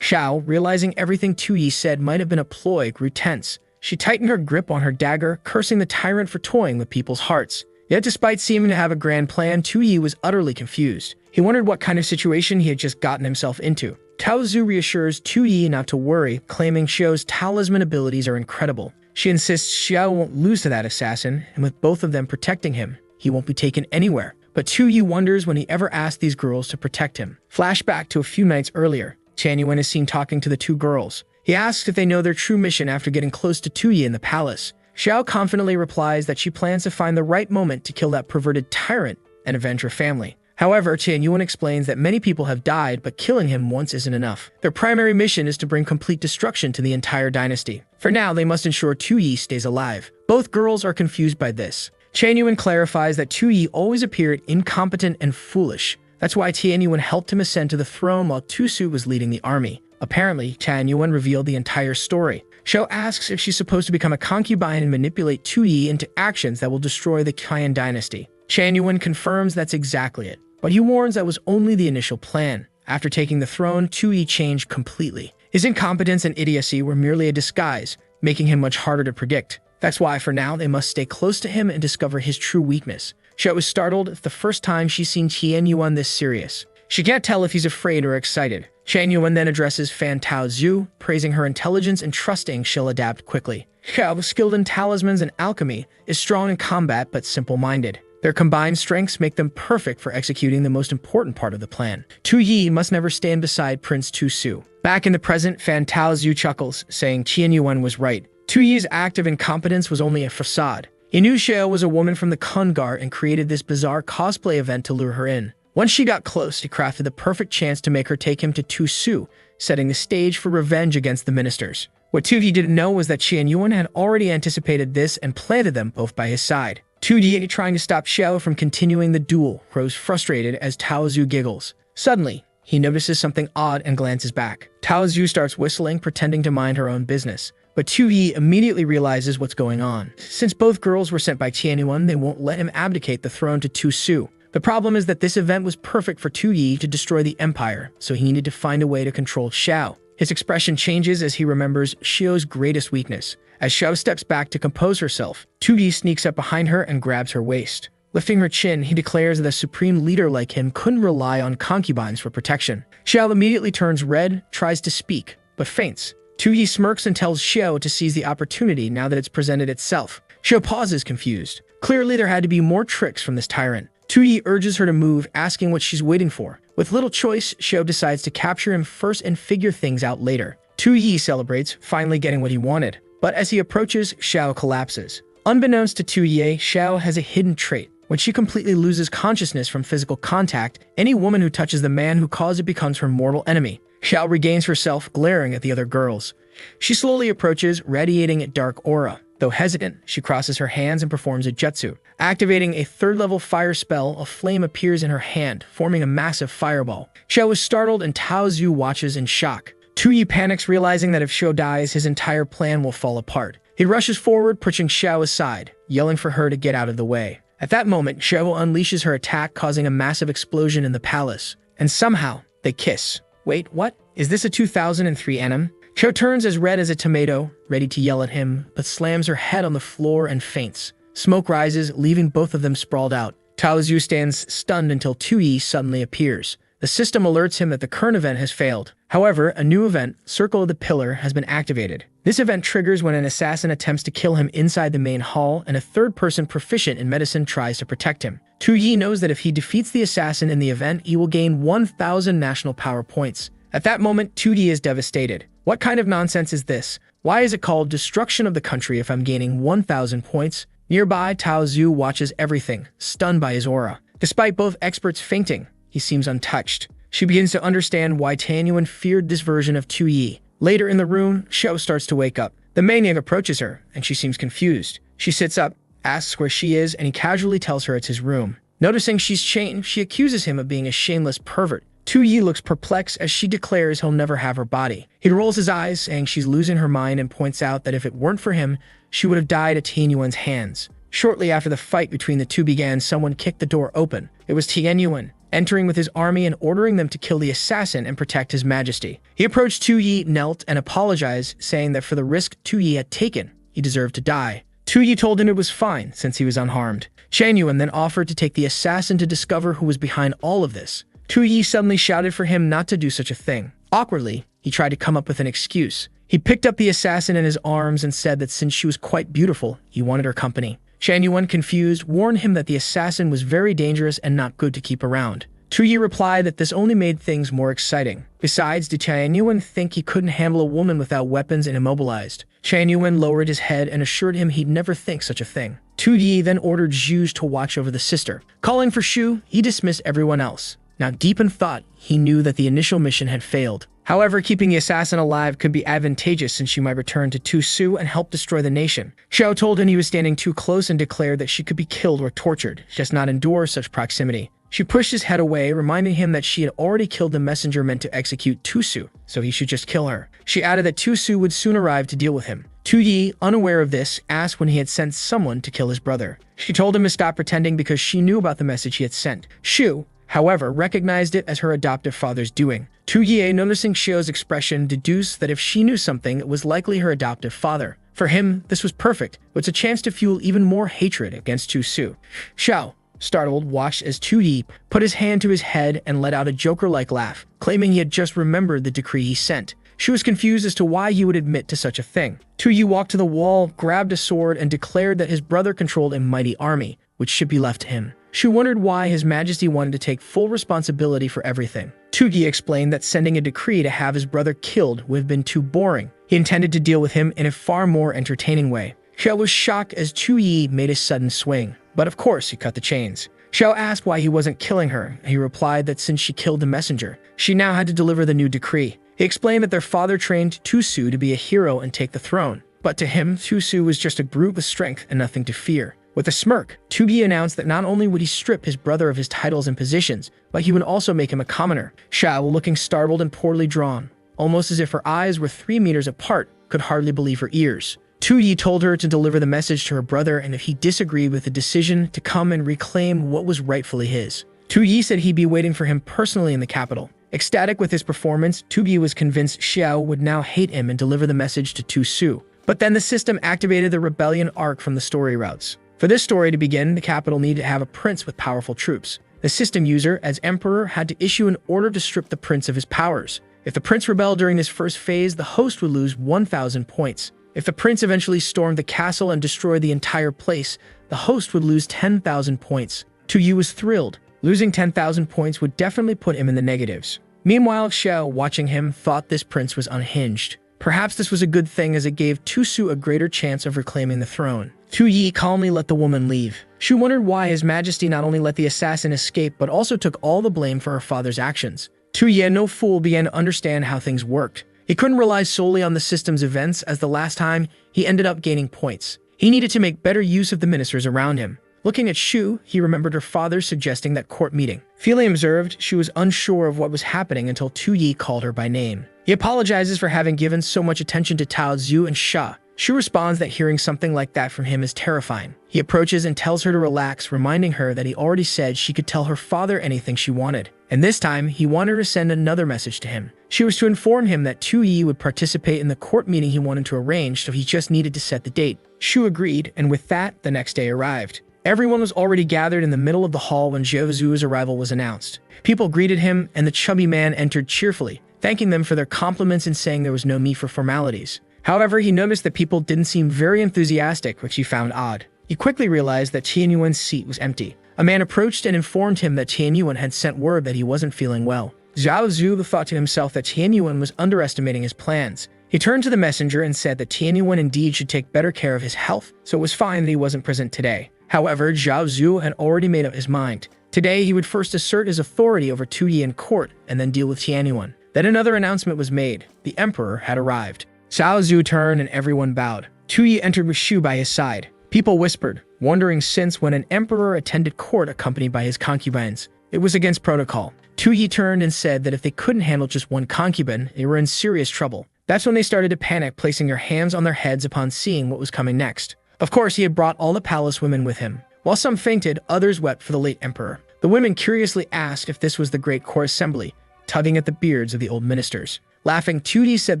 Xiao, realizing everything Tuyi said might have been a ploy, grew tense. She tightened her grip on her dagger, cursing the tyrant for toying with people's hearts. Yet despite seeming to have a grand plan, Tuyi was utterly confused. He wondered what kind of situation he had just gotten himself into. Tao Zhu reassures Tuyi not to worry, claiming Xiao's talisman abilities are incredible. She insists Xiao won't lose to that assassin, and with both of them protecting him, he won't be taken anywhere. But Tuyi wonders when he ever asked these girls to protect him. Flashback to a few nights earlier. Chan Yuan is seen talking to the two girls. He asks if they know their true mission after getting close to Tuyi in the palace. Xiao confidently replies that she plans to find the right moment to kill that perverted tyrant and avenge her family. However, Chan Yuan explains that many people have died, but killing him once isn't enough. Their primary mission is to bring complete destruction to the entire dynasty. For now, they must ensure Tuyi stays alive. Both girls are confused by this. Chan Yuan clarifies that Tuyi always appeared incompetent and foolish. That's why Chan Yuan helped him ascend to the throne while Tusu was leading the army. Apparently, Chan Yuan revealed the entire story. Xiao asks if she's supposed to become a concubine and manipulate Tuyi into actions that will destroy the Qian dynasty. Chan Yuan confirms that's exactly it. But he warns that was only the initial plan. After taking the throne, Tuyi changed completely. His incompetence and idiocy were merely a disguise, making him much harder to predict. That's why, for now, they must stay close to him and discover his true weakness. Xiao was startled the first time she's seen Qian Yuan this serious. She can't tell if he's afraid or excited. Shan Yuan then addresses Fan Tao Zhu, praising her intelligence and trusting she'll adapt quickly. Xiao, skilled in talismans and alchemy, is strong in combat but simple-minded. Their combined strengths make them perfect for executing the most important part of the plan. Tu Yi must never stand beside Prince Tu Su. Back in the present, Fan Tao Zhu chuckles, saying Qian Yuan was right. Tu Yi's act of incompetence was only a facade. He knew Xiao was a woman from the Kungar and created this bizarre cosplay event to lure her in. Once she got close, he crafted the perfect chance to make her take him to Tu Su, setting the stage for revenge against the ministers. What Tu Yi didn't know was that Qian Yuan had already anticipated this and planted them both by his side. Tu Yi, trying to stop Xiao from continuing the duel, grows frustrated as Tao Zhu giggles. Suddenly, he notices something odd and glances back. Tao Zhu starts whistling, pretending to mind her own business. But Tu Yi immediately realizes what's going on. Since both girls were sent by Qian Yuan, they won't let him abdicate the throne to Tu Su. The problem is that this event was perfect for Tu Yi to destroy the empire, so he needed to find a way to control Xiao. His expression changes as he remembers Xiao's greatest weakness. As Xiao steps back to compose herself, Tu Yi sneaks up behind her and grabs her waist. Lifting her chin, he declares that a supreme leader like him couldn't rely on concubines for protection. Xiao immediately turns red, tries to speak, but faints. Tu Yi smirks and tells Xiao to seize the opportunity now that it's presented itself. Xiao pauses, confused. Clearly, there had to be more tricks from this tyrant. Tu Yi urges her to move, asking what she's waiting for. With little choice, Xiao decides to capture him first and figure things out later. Tu Yi celebrates, finally getting what he wanted. But as he approaches, Xiao collapses. Unbeknownst to Tu Yi, Xiao has a hidden trait. When she completely loses consciousness from physical contact, any woman who touches the man who caused it becomes her mortal enemy. Xiao regains herself, glaring at the other girls. She slowly approaches, radiating a dark aura. Though hesitant, she crosses her hands and performs a jutsu. Activating a third-level fire spell, a flame appears in her hand, forming a massive fireball. Xiao is startled and Tao Zhu watches in shock. Tu Yi panics, realizing that if Xiao dies, his entire plan will fall apart. He rushes forward, pushing Xiao aside, yelling for her to get out of the way. At that moment, Xiao unleashes her attack, causing a massive explosion in the palace. And somehow, they kiss. Wait, what? Is this a 2003 anime? Xiao turns as red as a tomato, ready to yell at him, but slams her head on the floor and faints. Smoke rises, leaving both of them sprawled out. Tao Zhu stands stunned until Tu Yi suddenly appears. The system alerts him that the current event has failed. However, a new event, Circle of the Pillar, has been activated. This event triggers when an assassin attempts to kill him inside the main hall and a third person proficient in medicine tries to protect him. Tu Yi knows that if he defeats the assassin in the event, he will gain 1,000 national power points. At that moment, Tu Yi is devastated. What kind of nonsense is this? Why is it called destruction of the country if I'm gaining 1,000 points? Nearby, Tao Zhu watches everything, stunned by his aura. Despite both experts fainting, he seems untouched. She begins to understand why Tan Yuan feared this version of Tu Yi. Later in the room, Xiao starts to wake up. The maniac approaches her, and she seems confused. She sits up, asks where she is, and he casually tells her it's his room. Noticing she's chained, she accuses him of being a shameless pervert. Tu Yi looks perplexed as she declares he'll never have her body. He rolls his eyes, saying she's losing her mind and points out that if it weren't for him, she would have died at Tian Yuan's hands. Shortly after the fight between the two began, someone kicked the door open. It was Tian Yuan, entering with his army and ordering them to kill the assassin and protect his majesty. He approached Tu Yi, knelt, and apologized, saying that for the risk Tu Yi had taken, he deserved to die. Tu Yi told him it was fine, since he was unharmed. Shan Yuan then offered to take the assassin to discover who was behind all of this. Tu Yi suddenly shouted for him not to do such a thing. Awkwardly, he tried to come up with an excuse. He picked up the assassin in his arms and said that since she was quite beautiful, he wanted her company. Shan Yuan, confused, warned him that the assassin was very dangerous and not good to keep around. Tu Yi replied that this only made things more exciting. Besides, did Shan Yuan think he couldn't handle a woman without weapons and immobilized? Shan Yuan lowered his head and assured him he'd never think such a thing. Tu Yi then ordered Zhu to watch over the sister. Calling for Shu, he dismissed everyone else. Now deep in thought, he knew that the initial mission had failed. However, keeping the assassin alive could be advantageous since she might return to Tu Su and help destroy the nation. Xiao told him he was standing too close and declared that she could be killed or tortured, just not endure such proximity. She pushed his head away, reminding him that she had already killed the messenger meant to execute Tu Su, so he should just kill her. She added that Tu Su would soon arrive to deal with him. Tu Yi, unaware of this, asked when he had sent someone to kill his brother. She told him to stop pretending because she knew about the message he had sent. Shu, however, recognized it as her adoptive father's doing. Tu Yi, noticing Xiao's expression, deduced that if she knew something, it was likely her adoptive father. For him, this was perfect, but it's a chance to fuel even more hatred against Tu Su. Xiao, startled, watched as Tu put his hand to his head and let out a Joker-like laugh, claiming he had just remembered the decree he sent. She was confused as to why he would admit to such a thing. Tu walked to the wall, grabbed a sword, and declared that his brother controlled a mighty army, which should be left to him. She wondered why His Majesty wanted to take full responsibility for everything. Tu explained that sending a decree to have his brother killed would have been too boring. He intended to deal with him in a far more entertaining way. Xiao was shocked as Tu made a sudden swing, but of course he cut the chains. Xiao asked why he wasn't killing her, and he replied that since she killed the messenger, she now had to deliver the new decree. He explained that their father trained Tu to be a hero and take the throne, but to him, Tu was just a brute with strength and nothing to fear. With a smirk, Tu announced that not only would he strip his brother of his titles and positions, but he would also make him a commoner. Xiao, looking startled and poorly drawn, almost as if her eyes were 3 meters apart, could hardly believe her ears. Tu told her to deliver the message to her brother, and if he disagreed with the decision, to come and reclaim what was rightfully his. Tu said he'd be waiting for him personally in the capital. Ecstatic with his performance, Tu was convinced Xiao would now hate him and deliver the message to Tu. But then the system activated the rebellion arc from the story routes. For this story to begin, the capital needed to have a prince with powerful troops. The system user, as emperor, had to issue an order to strip the prince of his powers. If the prince rebelled during this first phase, the host would lose 1,000 points. If the prince eventually stormed the castle and destroyed the entire place, the host would lose 10,000 points. Tu was thrilled. Losing 10,000 points would definitely put him in the negatives. Meanwhile, Xiao, watching him, thought this prince was unhinged. Perhaps this was a good thing, as it gave Tu a greater chance of reclaiming the throne. Tu calmly let the woman leave. She wondered why His Majesty not only let the assassin escape, but also took all the blame for her father's actions. Tu, no fool, began to understand how things worked. He couldn't rely solely on the system's events, as the last time, he ended up gaining points. He needed to make better use of the ministers around him. Looking at Shu, he remembered her father suggesting that court meeting. Feeling observed, she was unsure of what was happening until Tu called her by name. He apologizes for having given so much attention to Tao Zhu and Sha. Shu responds that hearing something like that from him is terrifying. He approaches and tells her to relax, reminding her that he already said she could tell her father anything she wanted. And this time, he wanted her to send another message to him. She was to inform him that Tu would participate in the court meeting he wanted to arrange, so he just needed to set the date. Shu agreed, and with that, the next day arrived. Everyone was already gathered in the middle of the hall when Zhou Zu's arrival was announced. People greeted him, and the chubby man entered cheerfully, thanking them for their compliments and saying there was no need for formalities. However, he noticed that people didn't seem very enthusiastic, which he found odd. He quickly realized that Tianyuan's seat was empty. A man approached and informed him that Tianyuan had sent word that he wasn't feeling well. Zhao Zu thought to himself that Tianyuan was underestimating his plans. He turned to the messenger and said that Tianyuan indeed should take better care of his health, so it was fine that he wasn't present today. However, Zhao Zu had already made up his mind. Today, he would first assert his authority over Tu in court and then deal with Tianyuan. Then another announcement was made. The emperor had arrived. Zhao Zu turned and everyone bowed. Tu entered with Shu by his side. People whispered, wondering since when an emperor attended court accompanied by his concubines. It was against protocol. Tu turned and said that if they couldn't handle just one concubine, they were in serious trouble. That's when they started to panic, placing their hands on their heads upon seeing what was coming next. Of course, he had brought all the palace women with him. While some fainted, others wept for the late emperor. The women curiously asked if this was the great court assembly, tugging at the beards of the old ministers. Laughing, Tu said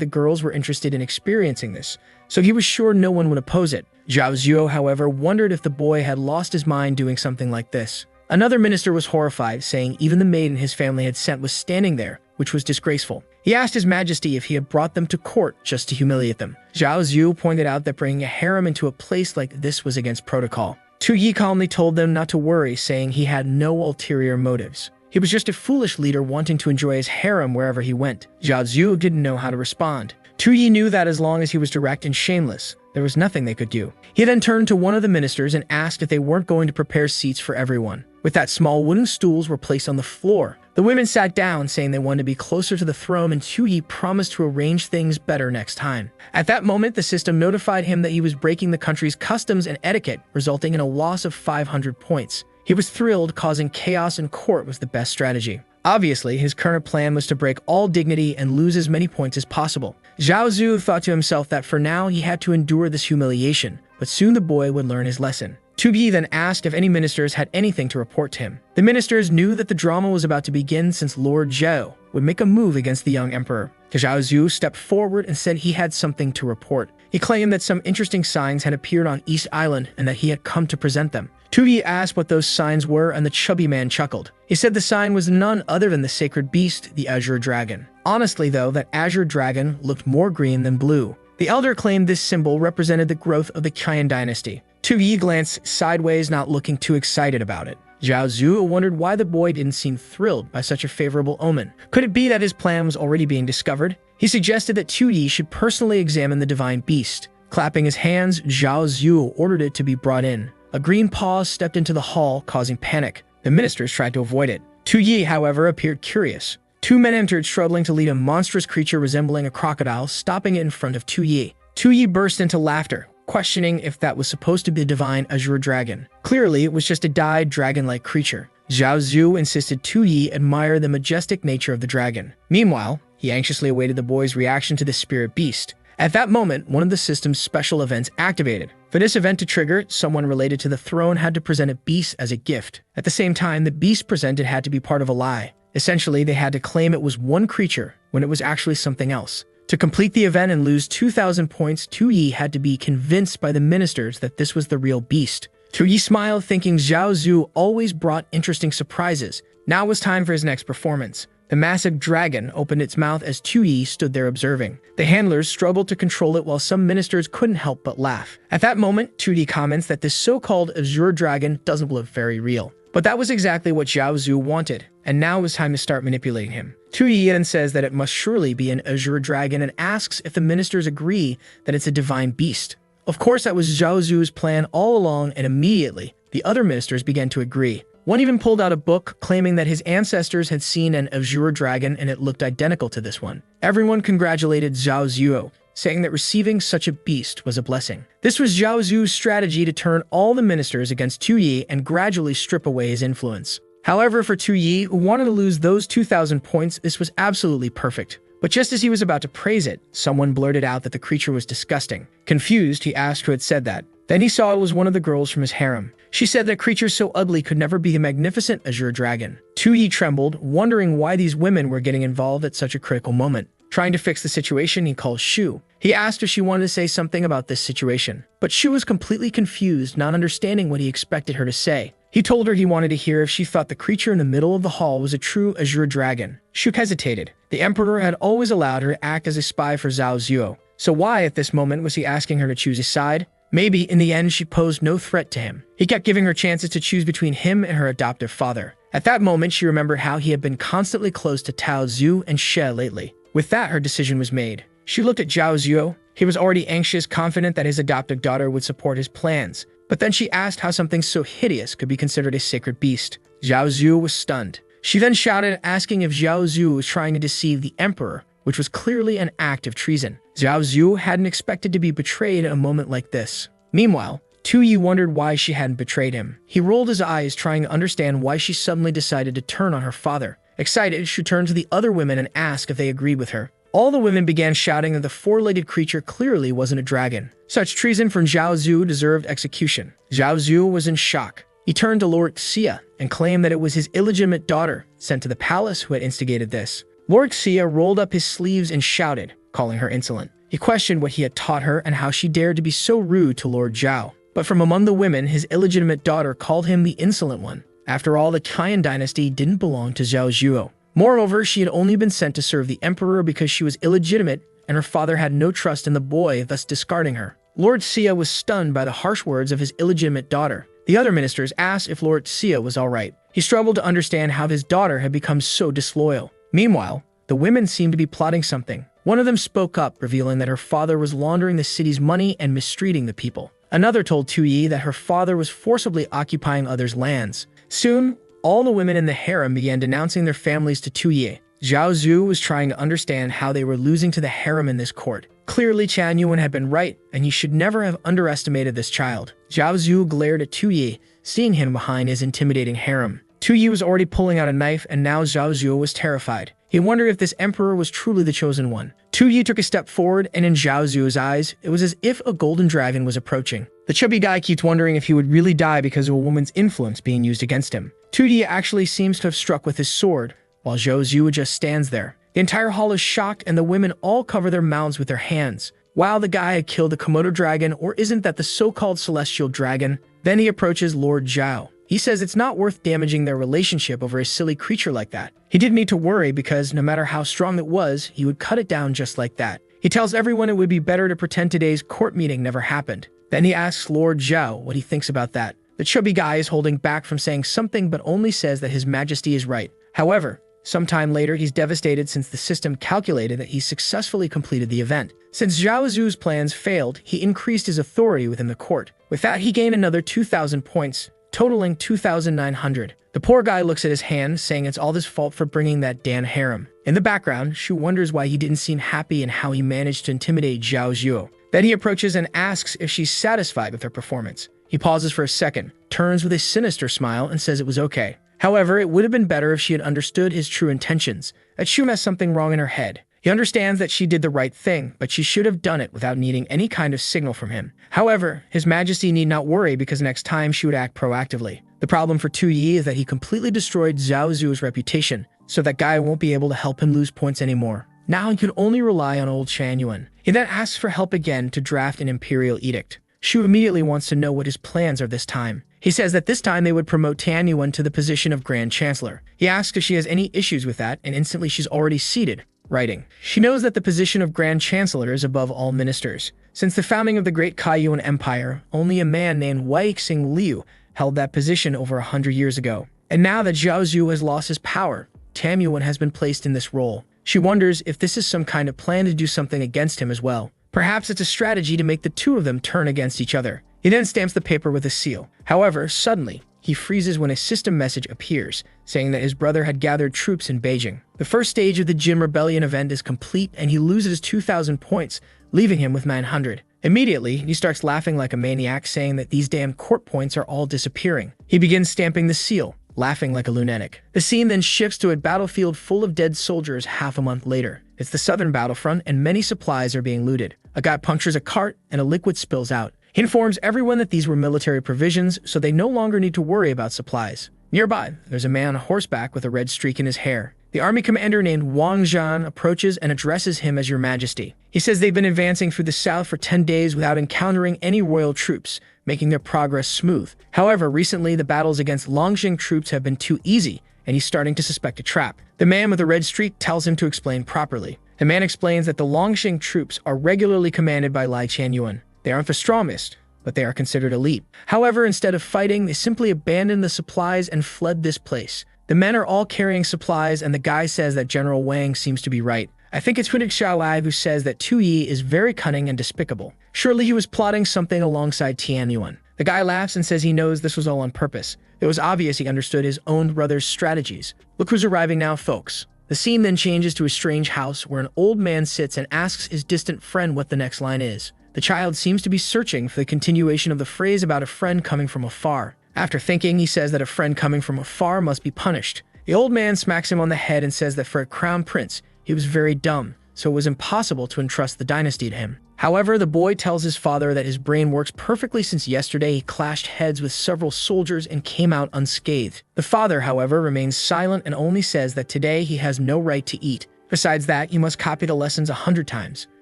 the girls were interested in experiencing this, so he was sure no one would oppose it. Zhao Zuo, however, wondered if the boy had lost his mind doing something like this. Another minister was horrified, saying even the maiden his family had sent was standing there, which was disgraceful. He asked His Majesty if he had brought them to court just to humiliate them. Zhao Zhu pointed out that bringing a harem into a place like this was against protocol. Tu calmly told them not to worry, saying he had no ulterior motives. He was just a foolish leader wanting to enjoy his harem wherever he went. Zhao Zhu didn't know how to respond. Tu knew that as long as he was direct and shameless, there was nothing they could do. He then turned to one of the ministers and asked if they weren't going to prepare seats for everyone. With that, small wooden stools were placed on the floor. The women sat down, saying they wanted to be closer to the throne, and Tu promised to arrange things better next time. At that moment, the system notified him that he was breaking the country's customs and etiquette, resulting in a loss of 500 points. He was thrilled, causing chaos in court was the best strategy. Obviously, his current plan was to break all dignity and lose as many points as possible. Zhao Zhu thought to himself that for now he had to endure this humiliation, but soon the boy would learn his lesson. Tu then asked if any ministers had anything to report to him. The ministers knew that the drama was about to begin since Lord Zhao would make a move against the young emperor. Zhao Zhu stepped forward and said he had something to report. He claimed that some interesting signs had appeared on East Island and that he had come to present them. Tuyi asked what those signs were, and the chubby man chuckled. He said the sign was none other than the sacred beast, the Azure Dragon. Honestly, though, that Azure Dragon looked more green than blue. The elder claimed this symbol represented the growth of the Qian dynasty. Tuyi glanced sideways, not looking too excited about it. Zhao Zhu wondered why the boy didn't seem thrilled by such a favorable omen. Could it be that his plan was already being discovered? He suggested that Tuyi should personally examine the divine beast. Clapping his hands, Zhao Zhu ordered it to be brought in. A green paw stepped into the hall, causing panic. The ministers tried to avoid it. Tuyi, however, appeared curious. Two men entered, struggling to lead a monstrous creature resembling a crocodile, stopping it in front of Tuyi. Tuyi burst into laughter, questioning if that was supposed to be the divine Azure Dragon. Clearly, it was just a dyed dragon-like creature. Zhao Zhu insisted Tuyi admire the majestic nature of the dragon. Meanwhile, he anxiously awaited the boy's reaction to the spirit beast. At that moment, one of the system's special events activated. For this event to trigger, someone related to the throne had to present a beast as a gift. At the same time, the beast presented had to be part of a lie. Essentially, they had to claim it was one creature when it was actually something else. To complete the event and lose 2,000 points, Tuyi had to be convinced by the ministers that this was the real beast. Tuyi smiled, thinking Zhao Zhu always brought interesting surprises. Now it was time for his next performance. The massive dragon opened its mouth as Tuyi stood there observing. The handlers struggled to control it while some ministers couldn't help but laugh. At that moment, Tuyi comments that this so-called Azure Dragon doesn't look very real. But that was exactly what Zhao Zhu wanted, and now it was time to start manipulating him. Tuyi then says that it must surely be an Azure Dragon and asks if the ministers agree that it's a divine beast. Of course, that was Zhao Zhu's plan all along, and immediately, the other ministers began to agree. One even pulled out a book claiming that his ancestors had seen an Azure Dragon and it looked identical to this one. Everyone congratulated Zhao Zhu, saying that receiving such a beast was a blessing. This was Zhao Zhu's strategy to turn all the ministers against Tuyi and gradually strip away his influence. However, for Tuyi, who wanted to lose those 2,000 points, this was absolutely perfect. But just as he was about to praise it, someone blurted out that the creature was disgusting. Confused, he asked who had said that. Then he saw it was one of the girls from his harem. She said that creatures so ugly could never be a magnificent Azure Dragon. Tuyi trembled, wondering why these women were getting involved at such a critical moment. Trying to fix the situation, he called Shu. He asked if she wanted to say something about this situation. But Shu was completely confused, not understanding what he expected her to say. He told her he wanted to hear if she thought the creature in the middle of the hall was a true Azure Dragon. Shu hesitated. The Emperor had always allowed her to act as a spy for Zhao Zhu. So why, at this moment, was he asking her to choose a side? Maybe, in the end, she posed no threat to him. He kept giving her chances to choose between him and her adoptive father. At that moment, she remembered how he had been constantly close to Tao Zhu and Xie lately. With that, her decision was made. She looked at Zhao Zhu. He was already anxious, confident that his adoptive daughter would support his plans. But then she asked how something so hideous could be considered a sacred beast. Zhao Zhu was stunned. She then shouted, asking if Zhao Zhu was trying to deceive the Emperor, which was clearly an act of treason. Zhao Zhu hadn't expected to be betrayed in a moment like this. Meanwhile, Tuyi wondered why she hadn't betrayed him. He rolled his eyes, trying to understand why she suddenly decided to turn on her father. Excited, she turned to the other women and asked if they agreed with her. All the women began shouting that the four-legged creature clearly wasn't a dragon. Such treason from Zhao Zhu deserved execution. Zhao Zhu was in shock. He turned to Lord Xia and claimed that it was his illegitimate daughter, sent to the palace, who had instigated this. Lord Xia rolled up his sleeves and shouted, calling her insolent. He questioned what he had taught her and how she dared to be so rude to Lord Zhao. But from among the women, his illegitimate daughter called him the insolent one. After all, the Qian dynasty didn't belong to Zhao Zhu. Moreover, she had only been sent to serve the emperor because she was illegitimate and her father had no trust in the boy, thus discarding her. Lord Xia was stunned by the harsh words of his illegitimate daughter. The other ministers asked if Lord Xia was all right. He struggled to understand how his daughter had become so disloyal. Meanwhile, the women seemed to be plotting something. One of them spoke up, revealing that her father was laundering the city's money and mistreating the people. Another told Tuyi that her father was forcibly occupying others' lands. Soon, all the women in the harem began denouncing their families to Tuyi. Zhao Zhu was trying to understand how they were losing to the harem in this court. Clearly, Chan Yuan had been right, and he should never have underestimated this child. Zhao Zhu glared at Tuyi, seeing him behind his intimidating harem. Tuyi was already pulling out a knife, and now Zhao Zhu was terrified. He wondered if this emperor was truly the chosen one. Tuyi took a step forward, and in Zhao Zhu's eyes, it was as if a golden dragon was approaching. The chubby guy keeps wondering if he would really die because of a woman's influence being used against him. Tuyi actually seems to have struck with his sword, while Zhao Zhu just stands there. The entire hall is shocked, and the women all cover their mouths with their hands. Wow, the guy had killed the Komodo dragon, or isn't that the so-called celestial dragon? Then he approaches Lord Zhao. He says it's not worth damaging their relationship over a silly creature like that. He didn't need to worry because no matter how strong it was, he would cut it down just like that. He tells everyone it would be better to pretend today's court meeting never happened. Then he asks Lord Zhao what he thinks about that. The chubby guy is holding back from saying something but only says that His Majesty is right. However, sometime later he's devastated since the system calculated that he successfully completed the event. Since Zhao Zu's plans failed, he increased his authority within the court. With that, he gained another 2,000 points, totaling 2,900. The poor guy looks at his hand, saying it's all his fault for bringing that Dan harem. In the background, Shu wonders why he didn't seem happy and how he managed to intimidate Zhao Zhuo. Then he approaches and asks if she's satisfied with her performance. He pauses for a second, turns with a sinister smile, and says it was okay. However, it would have been better if she had understood his true intentions, that Shu has something wrong in her head. He understands that she did the right thing, but she should have done it without needing any kind of signal from him. However, His Majesty need not worry because next time she would act proactively. The problem for Tu Yi is that he completely destroyed Zhao Zu's reputation, so that guy won't be able to help him lose points anymore. Now he can only rely on old Shan Yuan. He then asks for help again to draft an imperial edict. Shu immediately wants to know what his plans are this time. He says that this time they would promote Tian Yuan to the position of Grand Chancellor. He asks if she has any issues with that, and instantly she's already seated, writing. She knows that the position of Grand Chancellor is above all ministers. Since the founding of the Great Kaiyuan Empire, only a man named Wei Xing Liu held that position over 100 years ago. And now that Zhao Zhu has lost his power, Tian Yuan has been placed in this role. She wonders if this is some kind of plan to do something against him as well. Perhaps it's a strategy to make the two of them turn against each other. He then stamps the paper with a seal. However, suddenly, he freezes when a system message appears, saying that his brother had gathered troops in Beijing. The first stage of the Jin Rebellion event is complete, and he loses 2,000 points, leaving him with 900. Immediately, he starts laughing like a maniac, saying that these damn court points are all disappearing. He begins stamping the seal, laughing like a lunatic. The scene then shifts to a battlefield full of dead soldiers half a month later. It's the southern battlefront, and many supplies are being looted. A guy punctures a cart, and a liquid spills out. He informs everyone that these were military provisions, so they no longer need to worry about supplies. Nearby, there's a man on horseback with a red streak in his hair. The army commander named Wang Zhan approaches and addresses him as Your Majesty. He says they've been advancing through the south for 10 days without encountering any royal troops, making their progress smooth. However, recently the battles against Longxing troops have been too easy, and he's starting to suspect a trap. The man with the red streak tells him to explain properly. The man explains that the Longxing troops are regularly commanded by Lai Qianyuan. They aren't the strongest, but they are considered elite. However, instead of fighting, they simply abandoned the supplies and fled this place. The men are all carrying supplies, and the guy says that General Wang seems to be right. I think it's Hudik Xiaolai who says that Tu Yi is very cunning and despicable. Surely he was plotting something alongside Tian Yuan. The guy laughs and says he knows this was all on purpose. It was obvious he understood his own brother's strategies. Look who's arriving now, folks. The scene then changes to a strange house where an old man sits and asks his distant friend what the next line is. The child seems to be searching for the continuation of the phrase about a friend coming from afar. After thinking, he says that a friend coming from afar must be punished. The old man smacks him on the head and says that for a crown prince, he was very dumb, so it was impossible to entrust the dynasty to him. However, the boy tells his father that his brain works perfectly since yesterday he clashed heads with several soldiers and came out unscathed. The father, however, remains silent and only says that today he has no right to eat. Besides that, he must copy the lessons 100 times.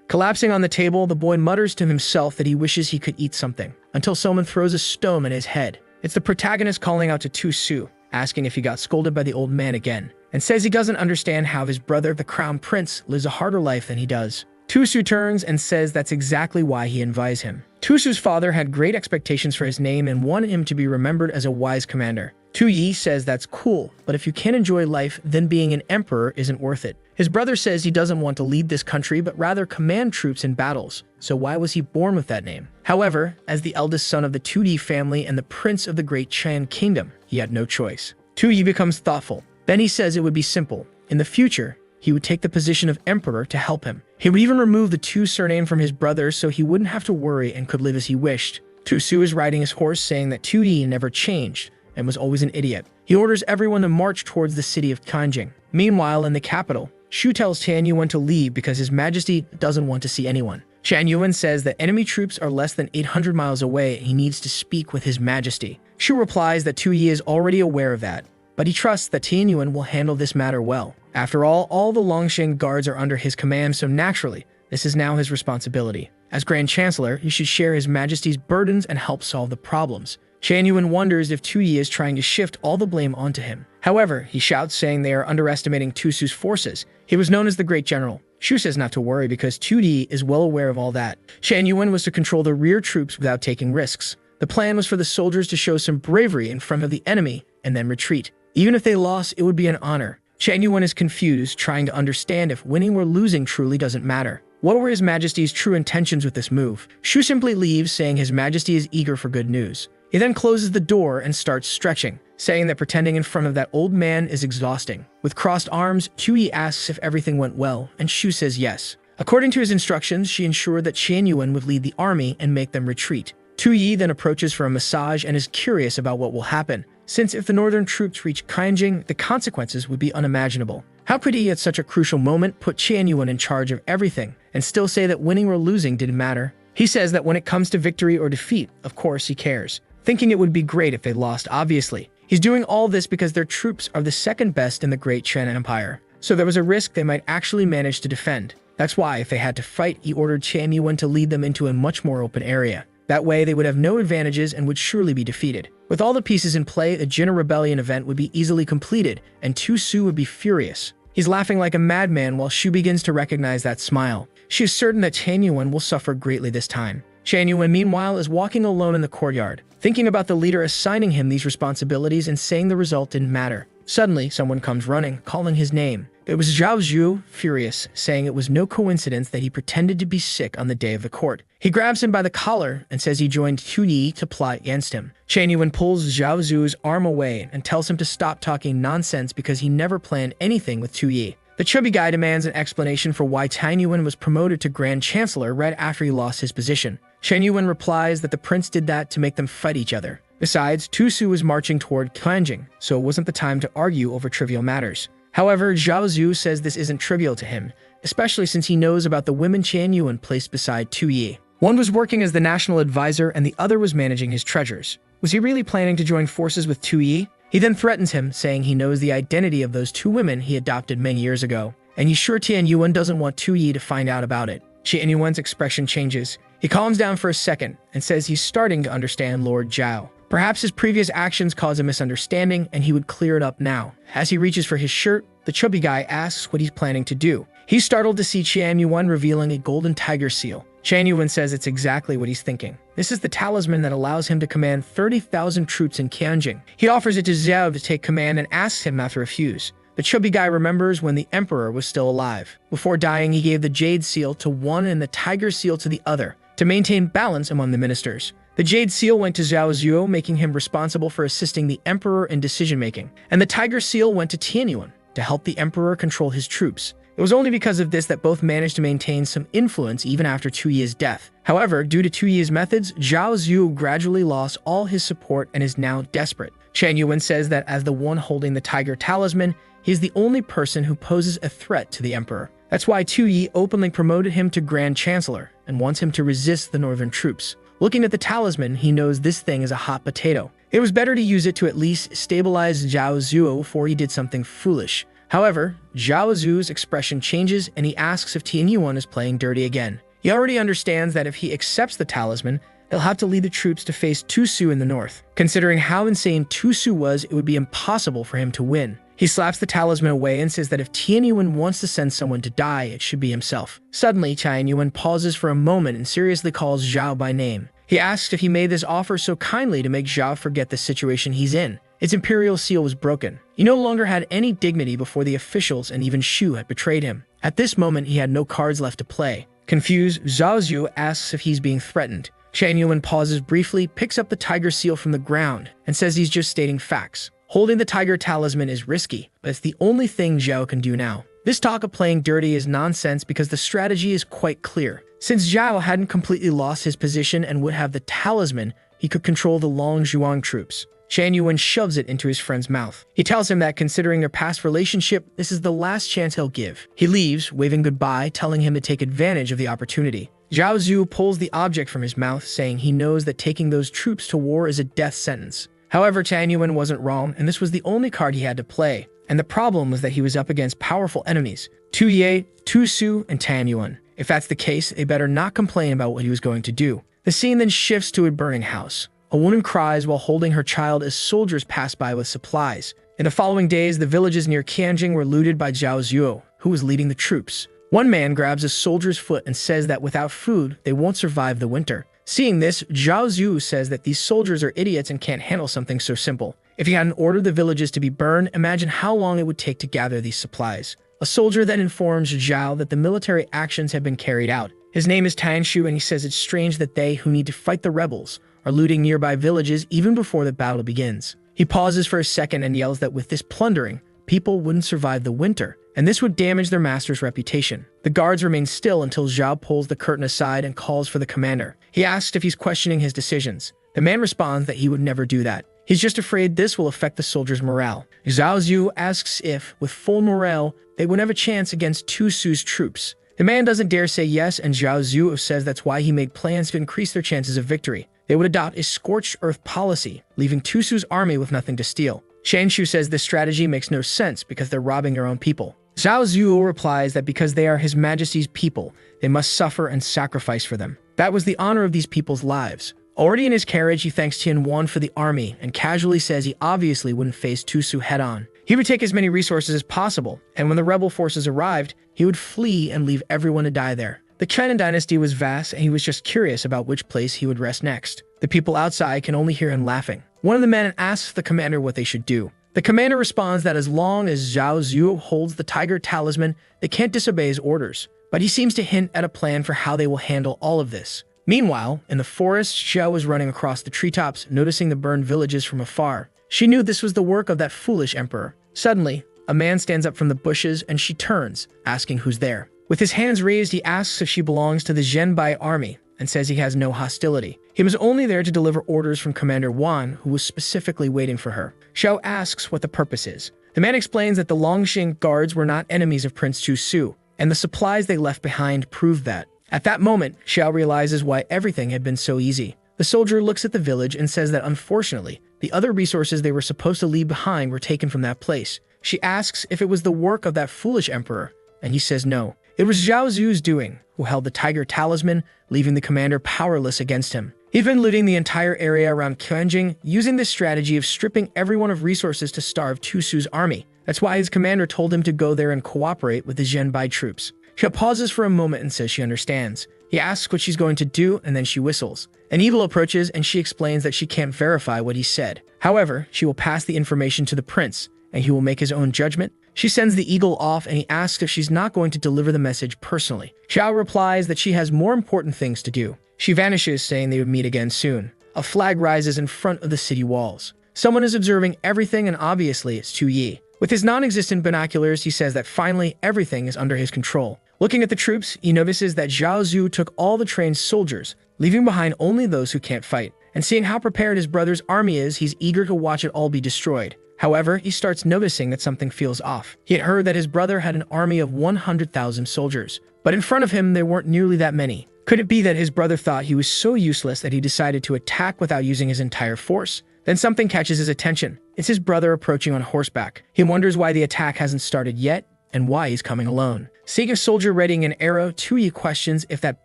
Collapsing on the table, the boy mutters to himself that he wishes he could eat something, until someone throws a stone at his head. It's the protagonist calling out to Tu Su, asking if he got scolded by the old man again, and says he doesn't understand how his brother, the crown prince, lives a harder life than he does. Tu Su turns and says that's exactly why he invites him. Tu Su's father had great expectations for his name and wanted him to be remembered as a wise commander. Tu Yi says that's cool, but if you can't enjoy life, then being an emperor isn't worth it. His brother says he doesn't want to lead this country, but rather command troops in battles. So why was he born with that name? However, as the eldest son of the Tu Yi family and the prince of the Great Chan Kingdom, he had no choice. Tu Yi becomes thoughtful. Then he says it would be simple. In the future, he would take the position of emperor to help him. He would even remove the Tu surname from his brother so he wouldn't have to worry and could live as he wished. Tu Su is riding his horse, saying that Tu Yi never changed and was always an idiot. He orders everyone to march towards the city of Kanjing. Meanwhile, in the capital, Shu tells Tian Yuan to leave because His Majesty doesn't want to see anyone. Tian Yuan says that enemy troops are less than 800 miles away and he needs to speak with His Majesty. Shu replies that Tu Yi is already aware of that, but he trusts that Tian Yuan will handle this matter well. After all the Longxing guards are under his command, so naturally, This is now his responsibility. As Grand Chancellor, he should share His Majesty's burdens and help solve the problems. Shan Yuan wonders if Tu Yi is trying to shift all the blame onto him. However, he shouts saying they are underestimating Tu Su's forces. He was known as the Great General. Shu says not to worry because Tu Yi is well aware of all that. Shan Yuan was to control the rear troops without taking risks. The plan was for the soldiers to show some bravery in front of the enemy and then retreat. Even if they lost, it would be an honor. Shan Yuan is confused, trying to understand if winning or losing truly doesn't matter. What were His Majesty's true intentions with this move? Shu simply leaves, saying His Majesty is eager for good news. He then closes the door and starts stretching, saying that pretending in front of that old man is exhausting. With crossed arms, Tu Yi asks if everything went well, and Shu says yes. According to his instructions, she ensured that Shan Yuan would lead the army and make them retreat. Tu Yi then approaches for a massage and is curious about what will happen, since if the northern troops reach Kainjing, the consequences would be unimaginable. How could he at such a crucial moment put Shan Yuan in charge of everything and still say that winning or losing didn't matter? He says that when it comes to victory or defeat, of course he cares, thinking it would be great if they lost, obviously. He's doing all this because their troops are the second best in the Great Chen Empire, so there was a risk they might actually manage to defend. That's why, if they had to fight, he ordered Shan Yuan to lead them into a much more open area. That way, they would have no advantages and would surely be defeated. With all the pieces in play, the Jinna Rebellion event would be easily completed, and Tu Su would be furious. He's laughing like a madman while Shu begins to recognize that smile. She is certain that Shan Yuan will suffer greatly this time. Shan Yuan, meanwhile, is walking alone in the courtyard, thinking about the leader assigning him these responsibilities and saying the result didn't matter. Suddenly, someone comes running, calling his name. It was Zhao Zhu, furious, saying it was no coincidence that he pretended to be sick on the day of the court. He grabs him by the collar and says he joined Tu Yi to plot against him. Shan Yuan pulls Zhao Zhu's arm away and tells him to stop talking nonsense because he never planned anything with Tu Yi. The chubby guy demands an explanation for why Tan Yuan was promoted to Grand Chancellor right after he lost his position. Shan Yuan replies that the prince did that to make them fight each other. Besides, Tu Su was marching toward Kainjing, so it wasn't the time to argue over trivial matters. However, Zhao Zhu says this isn't trivial to him, especially since he knows about the women Shan Yuan placed beside Tu Yi. One was working as the national advisor and the other was managing his treasures. Was he really planning to join forces with Tu Yi? He then threatens him, saying he knows the identity of those two women he adopted many years ago, and he's sure Tian Yuan doesn't want Tu Yi to find out about it. Tian Yuan's expression changes. He calms down for a second and says he's starting to understand Lord Zhao. Perhaps his previous actions caused a misunderstanding and he would clear it up now. As he reaches for his shirt, the chubby guy asks what he's planning to do. He's startled to see Tian Yuan revealing a golden tiger seal. Tian Yuan says it's exactly what he's thinking. This is the talisman that allows him to command 30,000 troops in Kainjing. He offers it to Zhao to take command and asks him not to refuse. The chubby guy remembers when the emperor was still alive. Before dying, he gave the jade seal to one and the tiger seal to the other, to maintain balance among the ministers. The jade seal went to Zhao Zhuo, making him responsible for assisting the emperor in decision-making, and the tiger seal went to Tian Yuan to help the emperor control his troops. It was only because of this that both managed to maintain some influence even after Tu Yi's death. However, due to Tu Yi's methods, Zhao Zhu gradually lost all his support and is now desperate. Shan Yuan says that as the one holding the tiger talisman, he is the only person who poses a threat to the emperor. That's why Tu Yi openly promoted him to Grand Chancellor and wants him to resist the northern troops. Looking at the talisman, he knows this thing is a hot potato. It was better to use it to at least stabilize Zhao Zhuo before he did something foolish. However, Zhao Zhu's expression changes and he asks if Tian Yuan is playing dirty again. He already understands that if he accepts the talisman, he'll have to lead the troops to face Tu Su in the north. Considering how insane Tu Su was, it would be impossible for him to win. He slaps the talisman away and says that if Tian Yuan wants to send someone to die, it should be himself. Suddenly, Tian Yuan pauses for a moment and seriously calls Zhao by name. He asks if he made this offer so kindly to make Zhao forget the situation he's in. Its imperial seal was broken. He no longer had any dignity before the officials and even Shu had betrayed him. At this moment, he had no cards left to play. Confused, Zhao Zhu asks if he's being threatened. Shan Yuan pauses briefly, picks up the tiger seal from the ground, and says he's just stating facts. Holding the tiger talisman is risky, but it's the only thing Zhao can do now. This talk of playing dirty is nonsense because the strategy is quite clear. Since Zhao hadn't completely lost his position and would have the talisman, he could control the Longzhuang troops. Shan Yuan shoves it into his friend's mouth. He tells him that considering their past relationship, this is the last chance he'll give. He leaves, waving goodbye, telling him to take advantage of the opportunity. Zhao Zhu pulls the object from his mouth, saying he knows that taking those troops to war is a death sentence. However, Tian Yuan wasn't wrong, and this was the only card he had to play. And the problem was that he was up against powerful enemies, Tu Yi, Tu Su, and Tian Yuan. If that's the case, they better not complain about what he was going to do. The scene then shifts to a burning house. A woman cries while holding her child as soldiers pass by with supplies. In the following days, the villages near Qianjing were looted by Zhao Zuo, who was leading the troops. One man grabs a soldier's foot and says that without food, they won't survive the winter. Seeing this, Zhao Zuo says that these soldiers are idiots and can't handle something so simple. If he hadn't ordered the villages to be burned, imagine how long it would take to gather these supplies. A soldier then informs Zhao that the military actions have been carried out. His name is Tanshu, and he says it's strange that they, who need to fight the rebels, are looting nearby villages even before the battle begins. He pauses for a second and yells that with this plundering, people wouldn't survive the winter, and this would damage their master's reputation. The guards remain still until Zhao pulls the curtain aside and calls for the commander. He asks if he's questioning his decisions. The man responds that he would never do that. He's just afraid this will affect the soldiers' morale. Zhao Zuo asks if, with full morale, they would have a chance against Tu Su's troops. The man doesn't dare say yes, and Zhao Zuo says that's why he made plans to increase their chances of victory. They would adopt a scorched earth policy, leaving Tu Su's army with nothing to steal. Shanshu says this strategy makes no sense because they're robbing their own people. Zhao Zuo replies that because they are His Majesty's people, they must suffer and sacrifice for them. That was the honor of these people's lives. Already in his carriage, he thanks Tianwan for the army and casually says he obviously wouldn't face Tu Su head-on. He would take as many resources as possible, and when the rebel forces arrived, he would flee and leave everyone to die there. The China dynasty was vast, and he was just curious about which place he would rest next. The people outside can only hear him laughing. One of the men asks the commander what they should do. The commander responds that as long as Zhao Zuo holds the tiger talisman, they can't disobey his orders. But he seems to hint at a plan for how they will handle all of this. Meanwhile, in the forest, Xiao was running across the treetops, noticing the burned villages from afar. She knew this was the work of that foolish emperor. Suddenly, a man stands up from the bushes and she turns, asking who's there. With his hands raised, he asks if she belongs to the Zhenbai army and says he has no hostility. He was only there to deliver orders from Commander Wan, who was specifically waiting for her. Xiao asks what the purpose is. The man explains that the Longxing guards were not enemies of Prince Tu Su, and the supplies they left behind proved that. At that moment, Xiao realizes why everything had been so easy. The soldier looks at the village and says that unfortunately, the other resources they were supposed to leave behind were taken from that place. She asks if it was the work of that foolish emperor, and he says no. It was Zhao Zuo's doing, who held the tiger talisman, leaving the commander powerless against him. He'd been looting the entire area around Qianjing, using this strategy of stripping everyone of resources to starve Tu Su's army. That's why his commander told him to go there and cooperate with the Zhenbai troops. She pauses for a moment and says she understands. He asks what she's going to do, and then she whistles. An evil approaches, and she explains that she can't verify what he said. However, she will pass the information to the prince, and he will make his own judgment. She sends the eagle off, and he asks if she's not going to deliver the message personally. Xiao replies that she has more important things to do. She vanishes, saying they would meet again soon. A flag rises in front of the city walls. Someone is observing everything, and obviously it's Tu Yi. With his non-existent binoculars, he says that finally everything is under his control. Looking at the troops, he notices that Zhao Zuo took all the trained soldiers, leaving behind only those who can't fight. And seeing how prepared his brother's army is, he's eager to watch it all be destroyed. However, he starts noticing that something feels off. He had heard that his brother had an army of 100,000 soldiers, but in front of him there weren't nearly that many. Could it be that his brother thought he was so useless that he decided to attack without using his entire force? Then something catches his attention. It's his brother approaching on horseback. He wonders why the attack hasn't started yet, and why he's coming alone. Seeing a soldier readying an arrow, Tu Yi questions if that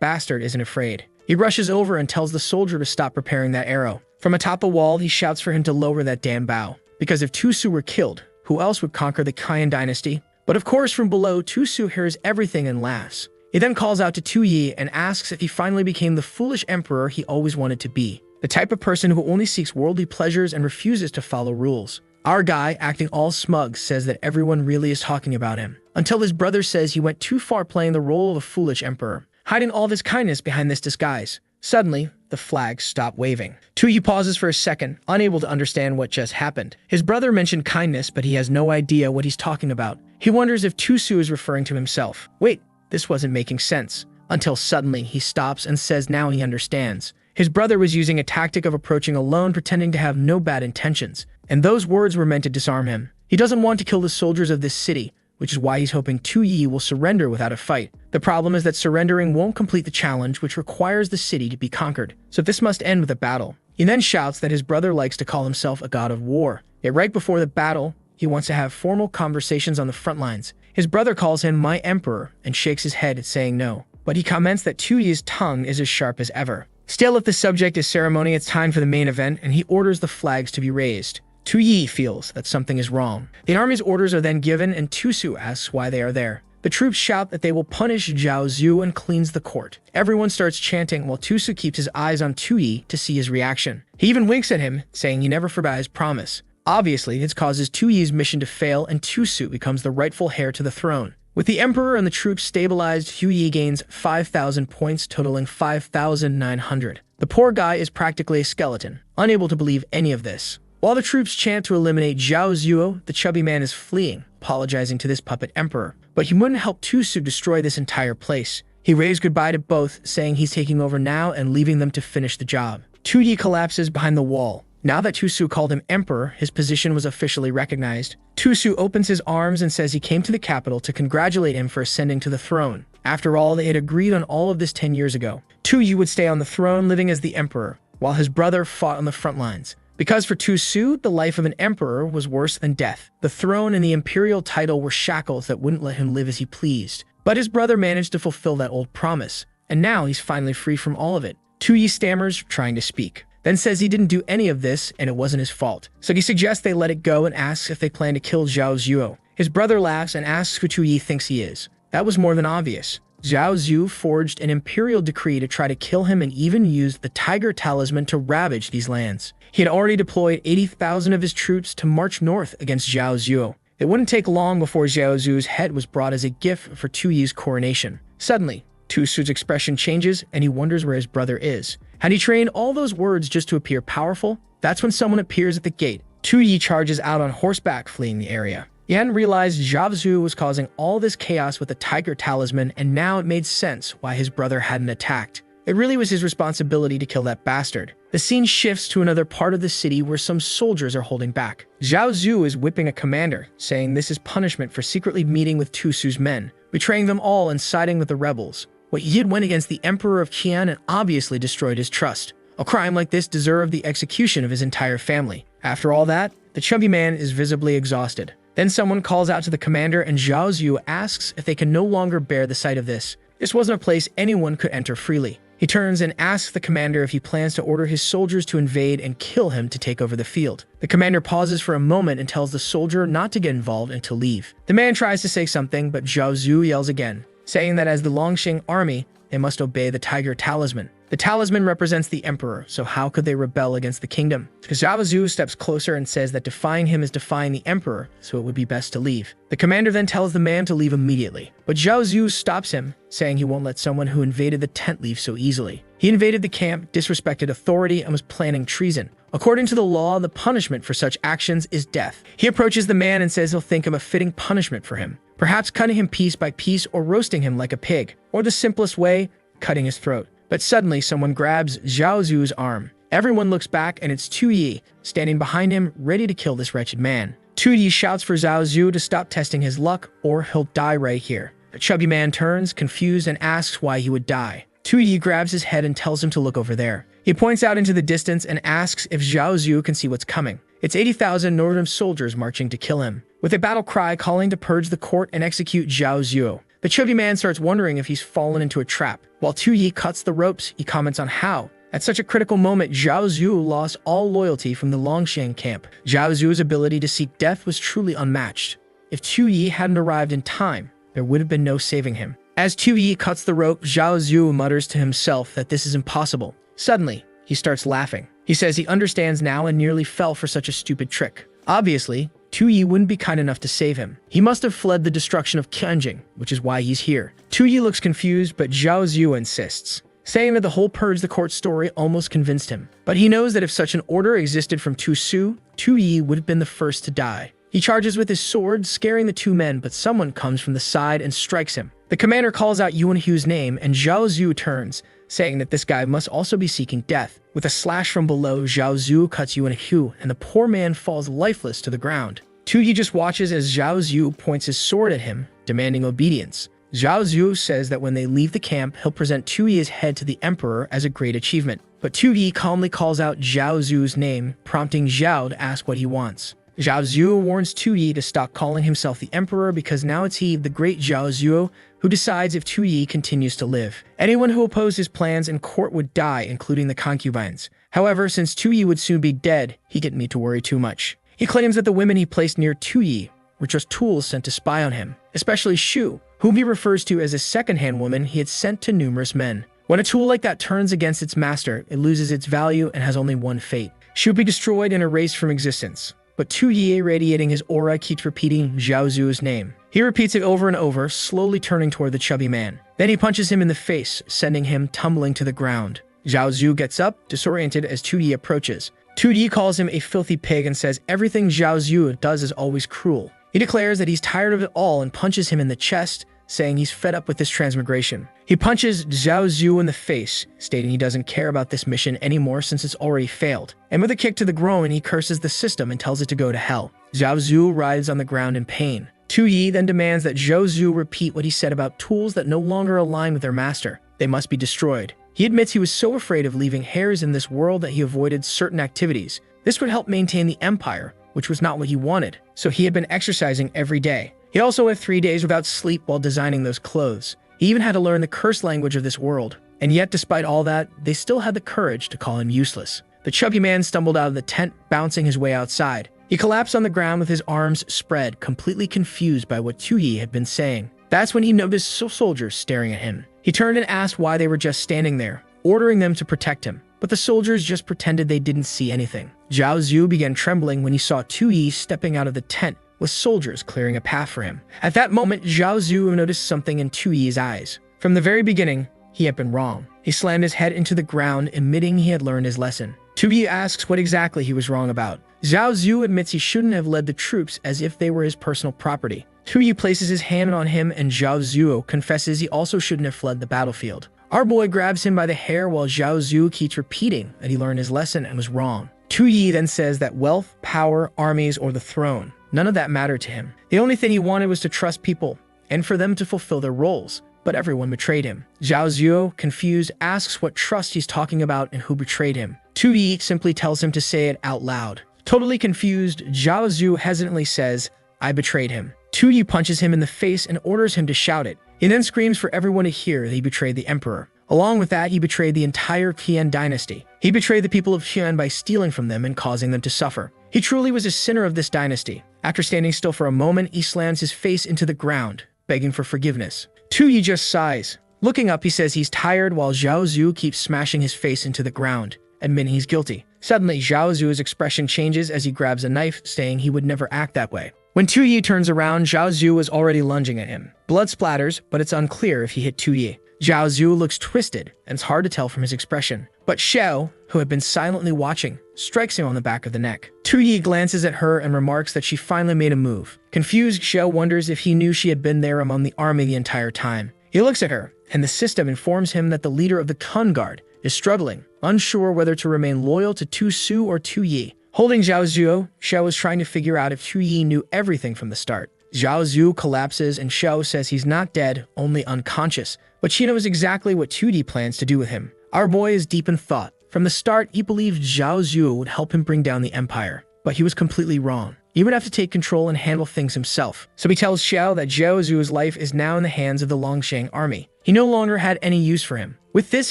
bastard isn't afraid. He rushes over and tells the soldier to stop preparing that arrow. From atop a wall, he shouts for him to lower that damn bow. Because if Tu Su were killed, who else would conquer the Qian dynasty? But of course, from below, Tu Su hears everything and laughs. He then calls out to Tu Yi and asks if he finally became the foolish emperor he always wanted to be. The type of person who only seeks worldly pleasures and refuses to follow rules. Our guy, acting all smug, says that everyone really is talking about him. Until his brother says he went too far playing the role of a foolish emperor, hiding all this kindness behind this disguise. Suddenly, the flags stop waving. Tu Yi pauses for a second, unable to understand what just happened. His brother mentioned kindness, but he has no idea what he's talking about. He wonders if Tu Su is referring to himself. Wait, this wasn't making sense. Until suddenly, he stops and says now he understands. His brother was using a tactic of approaching alone, pretending to have no bad intentions. And those words were meant to disarm him. He doesn't want to kill the soldiers of this city, which is why he's hoping Tu Yi will surrender without a fight. The problem is that surrendering won't complete the challenge, which requires the city to be conquered. So this must end with a battle. He then shouts that his brother likes to call himself a god of war. Yet right before the battle, he wants to have formal conversations on the front lines. His brother calls him my emperor and shakes his head, saying no. but he comments that Tu Yi's tongue is as sharp as ever. Still, if the subject is ceremony, it's time for the main event, and he orders the flags to be raised. Tu Yi feels that something is wrong. The army's orders are then given, and Tusu asks why they are there. The troops shout that they will punish Zhao Zhu and cleanse the court. Everyone starts chanting while Tusu keeps his eyes on Tu Yi to see his reaction. He even winks at him, saying he never forgot his promise. Obviously, this causes Tu Yi's mission to fail, and Tusu becomes the rightful heir to the throne. With the emperor and the troops stabilized, Tu Yi gains 5,000 points, totaling 5,900. The poor guy is practically a skeleton, unable to believe any of this. While the troops chant to eliminate Zhao Zuo, the chubby man is fleeing, apologizing to this puppet emperor. But he wouldn't help Tusu destroy this entire place. He waves goodbye to both, saying he's taking over now and leaving them to finish the job. Tu Yi collapses behind the wall. Now that Tusu called him emperor, his position was officially recognized. Tusu opens his arms and says he came to the capital to congratulate him for ascending to the throne. After all, they had agreed on all of this 10 years ago. Tu Yi would stay on the throne, living as the emperor, while his brother fought on the front lines. Because for Tusu, the life of an emperor was worse than death. The throne and the imperial title were shackles that wouldn't let him live as he pleased. But his brother managed to fulfill that old promise, and now he's finally free from all of it. Tu Yi stammers, trying to speak, then says he didn't do any of this and it wasn't his fault. So he suggests they let it go and asks if they plan to kill Zhao Zuo. His brother laughs and asks who Tu Yi thinks he is. That was more than obvious. Zhao Zhu forged an imperial decree to try to kill him and even used the tiger talisman to ravage these lands. He had already deployed 80,000 of his troops to march north against Zhao Zhu. It wouldn't take long before Zhao Zhu's head was brought as a gift for Tu Yi's coronation. Suddenly, Tusu's expression changes and he wonders where his brother is. Had he trained all those words just to appear powerful? That's when someone appears at the gate. Tu Yi charges out on horseback, fleeing the area. He hadn't realized Zhao Zhu was causing all this chaos with the tiger talisman, and now it made sense why his brother hadn't attacked. It really was his responsibility to kill that bastard. The scene shifts to another part of the city where some soldiers are holding back. Zhao Zhu is whipping a commander, saying this is punishment for secretly meeting with Tusu's men, betraying them all and siding with the rebels. What he did went against the Emperor of Qian and obviously destroyed his trust. A crime like this deserved the execution of his entire family. After all that, the chubby man is visibly exhausted. Then someone calls out to the commander and Zhao Zhu asks if they can no longer bear the sight of this. This wasn't a place anyone could enter freely. He turns and asks the commander if he plans to order his soldiers to invade and kill him to take over the field. The commander pauses for a moment and tells the soldier not to get involved and to leave. The man tries to say something, but Zhao Zhu yells again, saying that as the Longxing army, they must obey the tiger talisman. The talisman represents the emperor, so how could they rebel against the kingdom? Zhao Zhu steps closer and says that defying him is defying the emperor, so it would be best to leave. The commander then tells the man to leave immediately, but Zhao Zhu stops him, saying he won't let someone who invaded the tent leave so easily. He invaded the camp, disrespected authority, and was planning treason. According to the law, the punishment for such actions is death. He approaches the man and says he'll think of a fitting punishment for him, perhaps cutting him piece by piece or roasting him like a pig, or the simplest way, cutting his throat. But suddenly, someone grabs Zhao Zhu's arm. Everyone looks back, and it's Tu Yi, standing behind him, ready to kill this wretched man. Tu Yi shouts for Zhao Zhu to stop testing his luck, or he'll die right here. The chubby man turns, confused, and asks why he would die. Tu Yi grabs his head and tells him to look over there. He points out into the distance and asks if Zhao Zhu can see what's coming. It's 80,000 northern soldiers marching to kill him, with a battle cry calling to purge the court and execute Zhao Zhu. The chubby man starts wondering if he's fallen into a trap. While Tu Yi cuts the ropes, he comments on how, at such a critical moment, Zhao Zhu lost all loyalty from the Longxing camp. Zhao Zhu's ability to seek death was truly unmatched. If Tu Yi hadn't arrived in time, there would have been no saving him. As Tu Yi cuts the rope, Zhao Zhu mutters to himself that this is impossible. Suddenly, he starts laughing. He says he understands now and nearly fell for such a stupid trick. Obviously, Tu Yi wouldn't be kind enough to save him. He must have fled the destruction of Qianjing, which is why he's here. Tu Yi looks confused, but Zhao Zhu insists, saying that the whole Purge the Court story almost convinced him. But he knows that if such an order existed from Tu Su, Tu Yi would have been the first to die. He charges with his sword, scaring the two men, but someone comes from the side and strikes him. The commander calls out Yuan Hu's name, and Zhao Zhu turns, saying that this guy must also be seeking death. With a slash from below, Zhao Zhu cuts Yuan Hu, and the poor man falls lifeless to the ground. Tu Yi just watches as Zhao Zhu points his sword at him, demanding obedience. Zhao Zhu says that when they leave the camp, he'll present Tu Yi's head to the emperor as a great achievement. But Tu Yi calmly calls out Zhao Zhu's name, prompting Zhao to ask what he wants. Zhao Zuo warns Tu Yi to stop calling himself the emperor because now it's he, the great Zhao Zuo, who decides if Tu Yi continues to live. Anyone who opposed his plans in court would die, including the concubines. However, since Tu Yi would soon be dead, he didn't need to worry too much. He claims that the women he placed near Tu Yi were just tools sent to spy on him, especially Shu, whom he refers to as a second-hand woman he had sent to numerous men. When a tool like that turns against its master, it loses its value and has only one fate. She will be destroyed and erased from existence. But Tu Yi, radiating his aura, keeps repeating Zhao Zuo's name. He repeats it over and over, slowly turning toward the chubby man. Then he punches him in the face, sending him tumbling to the ground. Zhao Zuo gets up, disoriented as Tu Yi approaches. Tu Yi calls him a filthy pig and says everything Zhao Zuo does is always cruel. He declares that he's tired of it all and punches him in the chest, saying he's fed up with this transmigration. He punches Zhao Zuo in the face, stating he doesn't care about this mission anymore since it's already failed. And with a kick to the groin, he curses the system and tells it to go to hell. Zhao Zuo writhes on the ground in pain. Tu Yi then demands that Zhao Zuo repeat what he said about tools that no longer align with their master. They must be destroyed. He admits he was so afraid of leaving heirs in this world that he avoided certain activities. This would help maintain the empire, which was not what he wanted, so he had been exercising every day. He also had 3 days without sleep while designing those clothes. He even had to learn the curse language of this world. And yet, despite all that, they still had the courage to call him useless. The chubby man stumbled out of the tent, bouncing his way outside. He collapsed on the ground with his arms spread, completely confused by what Tu Yi had been saying. That's when he noticed soldiers staring at him. He turned and asked why they were just standing there, ordering them to protect him. But the soldiers just pretended they didn't see anything. Zhao Zuo began trembling when he saw Tu Yi stepping out of the tent, with soldiers clearing a path for him. At that moment, Zhao Zuo noticed something in Tu Yi's eyes. From the very beginning, he had been wrong. He slammed his head into the ground, admitting he had learned his lesson. Tu Yi asks what exactly he was wrong about. Zhao Zuo admits he shouldn't have led the troops as if they were his personal property. Tu Yi places his hand on him and Zhao Zuo confesses he also shouldn't have fled the battlefield. Our boy grabs him by the hair while Zhao Zuo keeps repeating that he learned his lesson and was wrong. Tu Yi then says that wealth, power, armies, or the throne, none of that mattered to him. The only thing he wanted was to trust people and for them to fulfill their roles, but everyone betrayed him. Zhao Zuo, confused, asks what trust he's talking about and who betrayed him. Tu Yi simply tells him to say it out loud. Totally confused, Zhao Zuo hesitantly says, "I betrayed him." Tu Yi punches him in the face and orders him to shout it. He then screams for everyone to hear that he betrayed the emperor. Along with that, he betrayed the entire Qian dynasty. He betrayed the people of Qian by stealing from them and causing them to suffer. He truly was a sinner of this dynasty. After standing still for a moment, he slams his face into the ground, begging for forgiveness. Tu Yi just sighs. Looking up, he says he's tired while Zhao Zuo keeps smashing his face into the ground, admitting he's guilty. Suddenly, Zhao Zuo's expression changes as he grabs a knife, saying he would never act that way. When Tu Yi turns around, Zhao Zuo is already lunging at him. Blood splatters, but it's unclear if he hit Tu Yi. Zhao Zuo looks twisted, and it's hard to tell from his expression. But Xiao, who had been silently watching, strikes him on the back of the neck. Tu Yi glances at her and remarks that she finally made a move. Confused, Xiao wonders if he knew she had been there among the army the entire time. He looks at her, and the system informs him that the leader of the Kun Guard is struggling, unsure whether to remain loyal to Tu Su or Tu Yi. Holding Zhao Zuo, Xiao is trying to figure out if Tu Yi knew everything from the start. Zhao Zuo collapses and Xiao says he's not dead, only unconscious, but she knows exactly what Tu Yi plans to do with him. Our boy is deep in thought. From the start, he believed Zhao Zuo would help him bring down the empire, but he was completely wrong. He would have to take control and handle things himself. So he tells Xiao that Zhao Zuo's life is now in the hands of the Longsheng army. He no longer had any use for him. With this,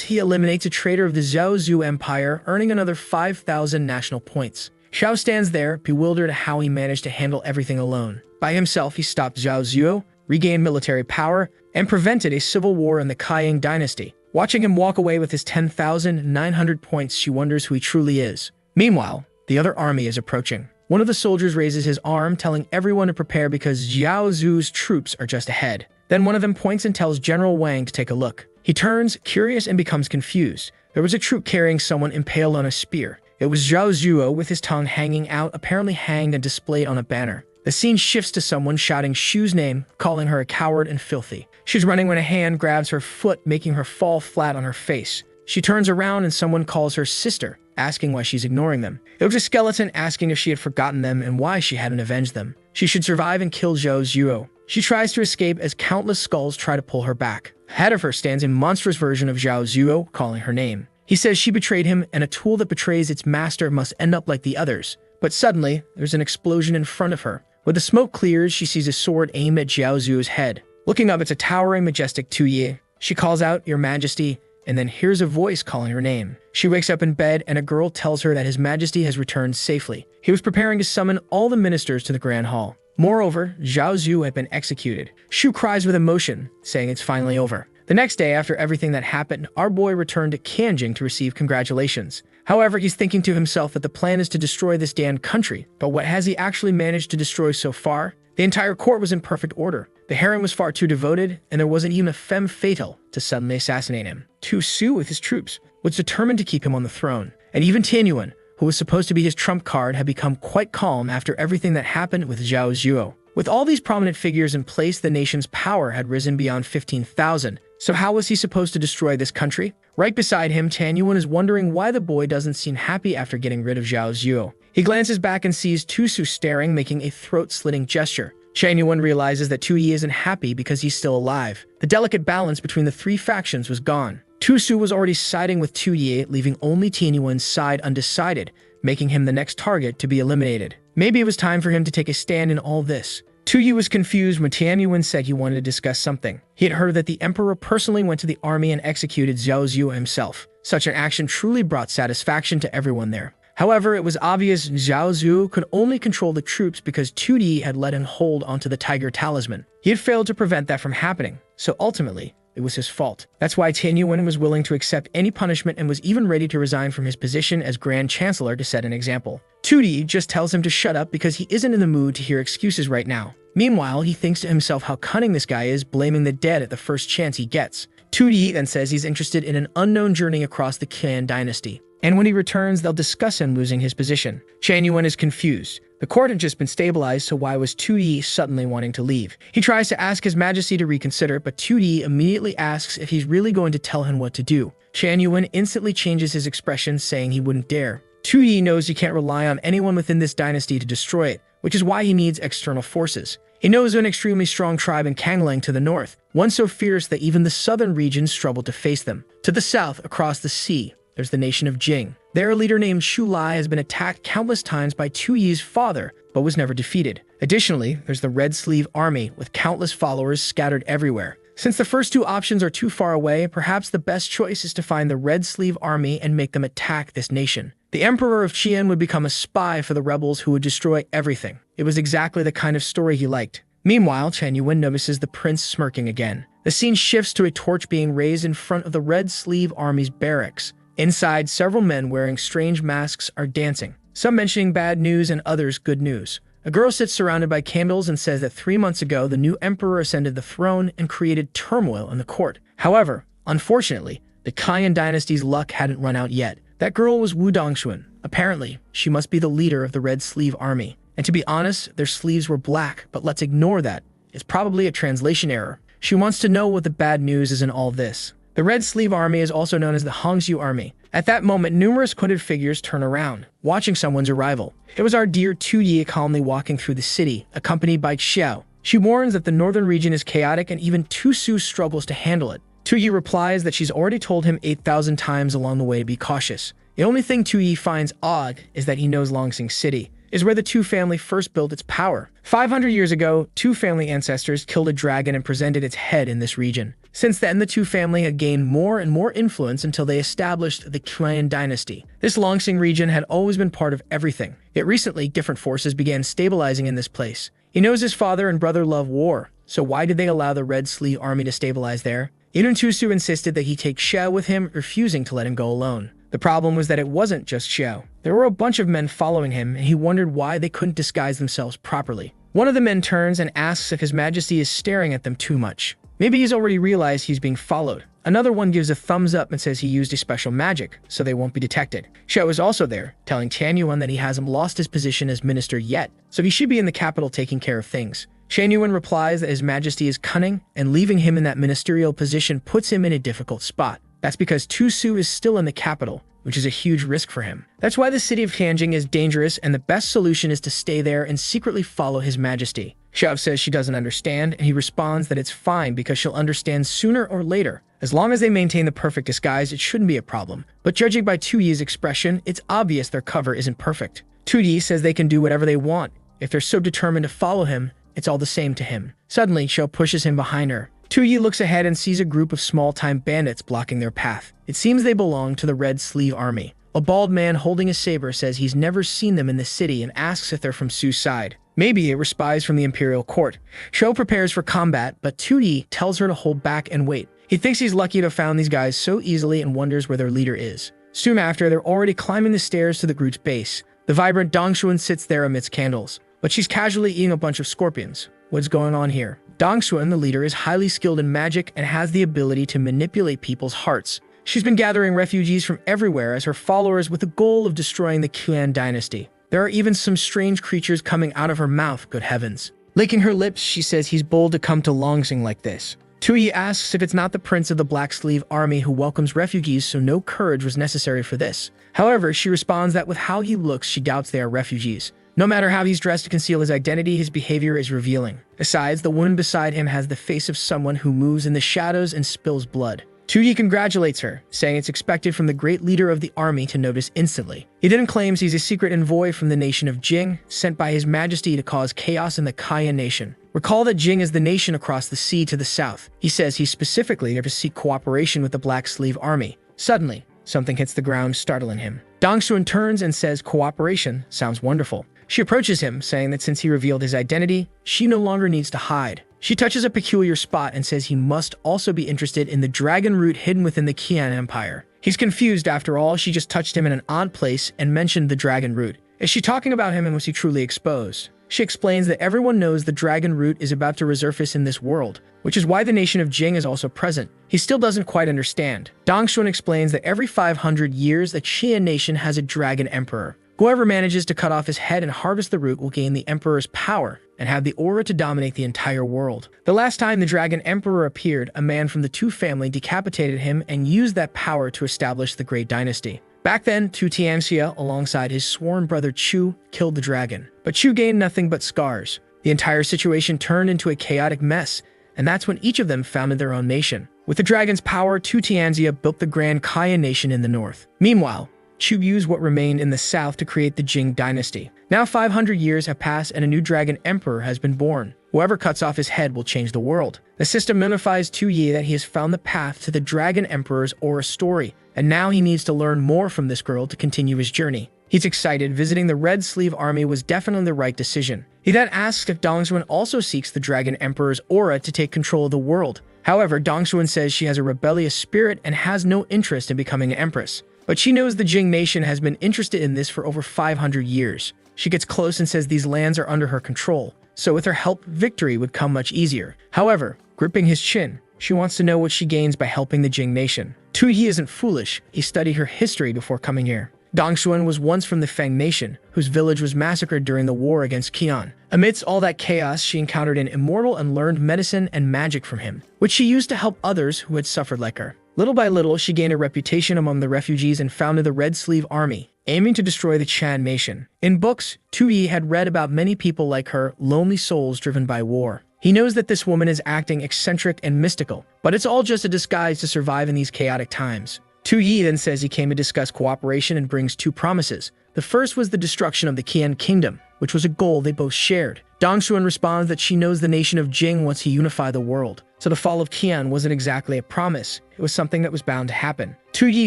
he eliminates a traitor of the Zhao Zuo empire, earning another 5,000 national points. Xiao stands there, bewildered at how he managed to handle everything alone. By himself, he stopped Zhao Zuo, regained military power, and prevented a civil war in the Kaiying dynasty. Watching him walk away with his 10,900 points, she wonders who he truly is. Meanwhile, the other army is approaching. One of the soldiers raises his arm, telling everyone to prepare because Zhao Zuo's troops are just ahead. Then one of them points and tells General Wang to take a look. He turns, curious, and becomes confused. There was a troop carrying someone impaled on a spear. It was Zhao Zuo with his tongue hanging out, apparently hanged and displayed on a banner. The scene shifts to someone shouting Shu's name, calling her a coward and filthy. She's running when a hand grabs her foot, making her fall flat on her face. She turns around and someone calls her sister, asking why she's ignoring them. It was a skeleton asking if she had forgotten them and why she hadn't avenged them. She should survive and kill Zhao Zuo. She tries to escape as countless skulls try to pull her back. Ahead of her stands a monstrous version of Zhao Zuo, calling her name. He says she betrayed him, and a tool that betrays its master must end up like the others. But suddenly, there's an explosion in front of her. When the smoke clears, she sees a sword aimed at Zhao Zuo's head. Looking up, it's a towering, majestic Tu-Yi. She calls out, "Your Majesty," and then hears a voice calling her name. She wakes up in bed, and a girl tells her that His Majesty has returned safely. He was preparing to summon all the ministers to the Grand Hall. Moreover, Zhao Zuo had been executed. Shu cries with emotion, saying it's finally over. The next day, after everything that happened, our boy returned to Kanjing to receive congratulations. However, he's thinking to himself that the plan is to destroy this damned country. But what has he actually managed to destroy so far? The entire court was in perfect order. The harem was far too devoted, and there wasn't even a femme fatale to suddenly assassinate him. Tu Su, with his troops, was determined to keep him on the throne. And even Tianyuan, who was supposed to be his trump card, had become quite calm after everything that happened with Zhao Zuo. With all these prominent figures in place, the nation's power had risen beyond 15,000. So how was he supposed to destroy this country? Right beside him, Tianyuan is wondering why the boy doesn't seem happy after getting rid of Zhao Zuo. He glances back and sees Tu Su staring, making a throat-slitting gesture. Tianyuan realizes that Tu-Yi isn't happy because he's still alive. The delicate balance between the three factions was gone. Tu Su was already siding with Tu-Yi, leaving only Tianyuan's side undecided, making him the next target to be eliminated. Maybe it was time for him to take a stand in all this. Tu-Yi was confused when Tianyuan said he wanted to discuss something. He had heard that the emperor personally went to the army and executed Zhao Zuo himself. Such an action truly brought satisfaction to everyone there. However, it was obvious Zhao Zuo could only control the troops because Tu-Yi had let him hold onto the tiger talisman. He had failed to prevent that from happening, so ultimately, it was his fault. That's why Tianyuan was willing to accept any punishment and was even ready to resign from his position as Grand Chancellor to set an example. Tu-Yi just tells him to shut up because he isn't in the mood to hear excuses right now. Meanwhile, he thinks to himself how cunning this guy is, blaming the dead at the first chance he gets. Tu-Yi then says he's interested in an unknown journey across the Qian dynasty. And when he returns, they'll discuss him losing his position. Tianyuan is confused. The court had just been stabilized, so why was Tu-Yi suddenly wanting to leave? He tries to ask His Majesty to reconsider, but Tu-Yi immediately asks if he's really going to tell him what to do. Tianyuan instantly changes his expression, saying he wouldn't dare. Tu-Yi knows he can't rely on anyone within this dynasty to destroy it, which is why he needs external forces. He knows of an extremely strong tribe in Kanglang to the north, one so fierce that even the southern regions struggle to face them. To the south, across the sea, there's the nation of Jing. Their leader named Shu Lai has been attacked countless times by Tu-Yi's father, but was never defeated. Additionally, there's the Red Sleeve Army, with countless followers scattered everywhere. Since the first two options are too far away, perhaps the best choice is to find the Red Sleeve Army and make them attack this nation. The Emperor of Qian would become a spy for the rebels who would destroy everything. It was exactly the kind of story he liked. Meanwhile, Tianyuan notices the prince smirking again. The scene shifts to a torch being raised in front of the Red Sleeve Army's barracks. Inside, several men wearing strange masks are dancing, some mentioning bad news and others good news. A girl sits surrounded by candles and says that 3 months ago, the new emperor ascended the throne and created turmoil in the court. However, unfortunately, the Qian dynasty's luck hadn't run out yet. That girl was Wu Dongxuan. Apparently, she must be the leader of the Red Sleeve Army. And to be honest, their sleeves were black, but let's ignore that. It's probably a translation error. She wants to know what the bad news is in all this. The Red Sleeve Army is also known as the Hongxiu Army. At that moment, numerous hooded figures turn around, watching someone's arrival. It was our dear Tu-Yi calmly walking through the city, accompanied by Xiao. She warns that the northern region is chaotic and even Tu Su struggles to handle it. Tu-Yi replies that she's already told him 8,000 times along the way to be cautious. The only thing Tu-Yi finds odd is that he knows Longsing City is where the Tu family first built its power. 500 years ago, Tu family ancestors killed a dragon and presented its head in this region. Since then, the Tu family had gained more and more influence until they established the Qian dynasty. This Longsing region had always been part of everything. Yet recently, different forces began stabilizing in this place. He knows his father and brother love war, so why did they allow the Red Sleeve Army to stabilize there? Even Tu Su insisted that he take Xiao with him, refusing to let him go alone. The problem was that it wasn't just Xiao. There were a bunch of men following him, and he wondered why they couldn't disguise themselves properly. One of the men turns and asks if His Majesty is staring at them too much. Maybe he's already realized he's being followed. Another one gives a thumbs up and says he used a special magic, so they won't be detected. Xiao is also there, telling Tianyuan that he hasn't lost his position as minister yet, so he should be in the capital taking care of things. Tianyuan replies that His Majesty is cunning, and leaving him in that ministerial position puts him in a difficult spot. That's because Tu Su is still in the capital, which is a huge risk for him. That's why the city of Kanjing is dangerous, and the best solution is to stay there and secretly follow His Majesty. Xiao says she doesn't understand, and he responds that it's fine because she'll understand sooner or later. As long as they maintain the perfect disguise, it shouldn't be a problem. But judging by Tu-Yi's expression, it's obvious their cover isn't perfect. 2D says they can do whatever they want. If they're so determined to follow him, it's all the same to him. Suddenly, Cho pushes him behind her. 2D looks ahead and sees a group of small-time bandits blocking their path. It seems they belong to the Red Sleeve Army. A bald man holding a saber says he's never seen them in the city and asks if they're from Su's side. Maybe it were spies from the Imperial Court. Cho prepares for combat, but 2D tells her to hold back and wait. He thinks he's lucky to have found these guys so easily and wonders where their leader is. Soon after, they're already climbing the stairs to the group's base. The vibrant Dongxuan sits there amidst candles, but she's casually eating a bunch of scorpions. What's going on here? Dongxuan, the leader, is highly skilled in magic and has the ability to manipulate people's hearts. She's been gathering refugees from everywhere as her followers with the goal of destroying the Qian dynasty. There are even some strange creatures coming out of her mouth, good heavens. Licking her lips, she says he's bold to come to Longsing like this. Tui asks if it's not the prince of the Black Sleeve Army who welcomes refugees, so no courage was necessary for this. However, she responds that with how he looks, she doubts they are refugees. No matter how he's dressed to conceal his identity, his behavior is revealing. Besides, the woman beside him has the face of someone who moves in the shadows and spills blood. Tui congratulates her, saying it's expected from the great leader of the army to notice instantly. He then claims he's a secret envoy from the nation of Jing, sent by his majesty to cause chaos in the Qian nation. Recall that Jing is the nation across the sea to the south. He says he's specifically there to seek cooperation with the Black Sleeve Army. Suddenly, something hits the ground, startling him. Dongxuan turns and says cooperation sounds wonderful. She approaches him, saying that since he revealed his identity, she no longer needs to hide. She touches a peculiar spot and says he must also be interested in the dragon root hidden within the Qian Empire. He's confused. After all, she just touched him in an odd place and mentioned the dragon root. Is she talking about him and was he truly exposed? She explains that everyone knows the dragon root is about to resurface in this world, which is why the nation of Jing is also present. He still doesn't quite understand. Dongxuan explains that every 500 years, the Qian nation has a dragon emperor. Whoever manages to cut off his head and harvest the root will gain the emperor's power and have the aura to dominate the entire world. The last time the dragon emperor appeared, a man from the Tu family decapitated him and used that power to establish the great dynasty. Back then, Tu Tianxia, alongside his sworn brother Chu, killed the dragon. But Chu gained nothing but scars. The entire situation turned into a chaotic mess, and that's when each of them founded their own nation. With the dragon's power, Tu Tianxia built the Grand Qian nation in the north. Meanwhile, Chu used what remained in the south to create the Jing dynasty. Now 500 years have passed and a new dragon emperor has been born. Whoever cuts off his head will change the world. The system notifies Tu Yi that he has found the path to the dragon emperor's aura story, and now he needs to learn more from this girl to continue his journey. He's excited. Visiting the Red Sleeve Army was definitely the right decision. He then asks if Dongxuan also seeks the dragon emperor's aura to take control of the world. However, Dongxuan says she has a rebellious spirit and has no interest in becoming an empress. But she knows the Jing nation has been interested in this for over 500 years. She gets close and says these lands are under her control, so with her help, victory would come much easier. However, gripping his chin, she wants to know what she gains by helping the Jing nation. Tu Yi isn't foolish. He studied her history before coming here. Dongxuan was once from the Feng nation, whose village was massacred during the war against Qian. Amidst all that chaos, she encountered an immortal and learned medicine and magic from him, which she used to help others who had suffered like her. Little by little, she gained a reputation among the refugees and founded the Red Sleeve Army, aiming to destroy the Qian nation. In books, Tu Yi had read about many people like her, lonely souls driven by war. He knows that this woman is acting eccentric and mystical, but it's all just a disguise to survive in these chaotic times. Tu Yi then says he came to discuss cooperation and brings two promises. The first was the destruction of the Qian kingdom, which was a goal they both shared. Dongxuan responds that she knows the nation of Jing wants to unify the world. So the fall of Qian wasn't exactly a promise. It was something that was bound to happen. Tu Yi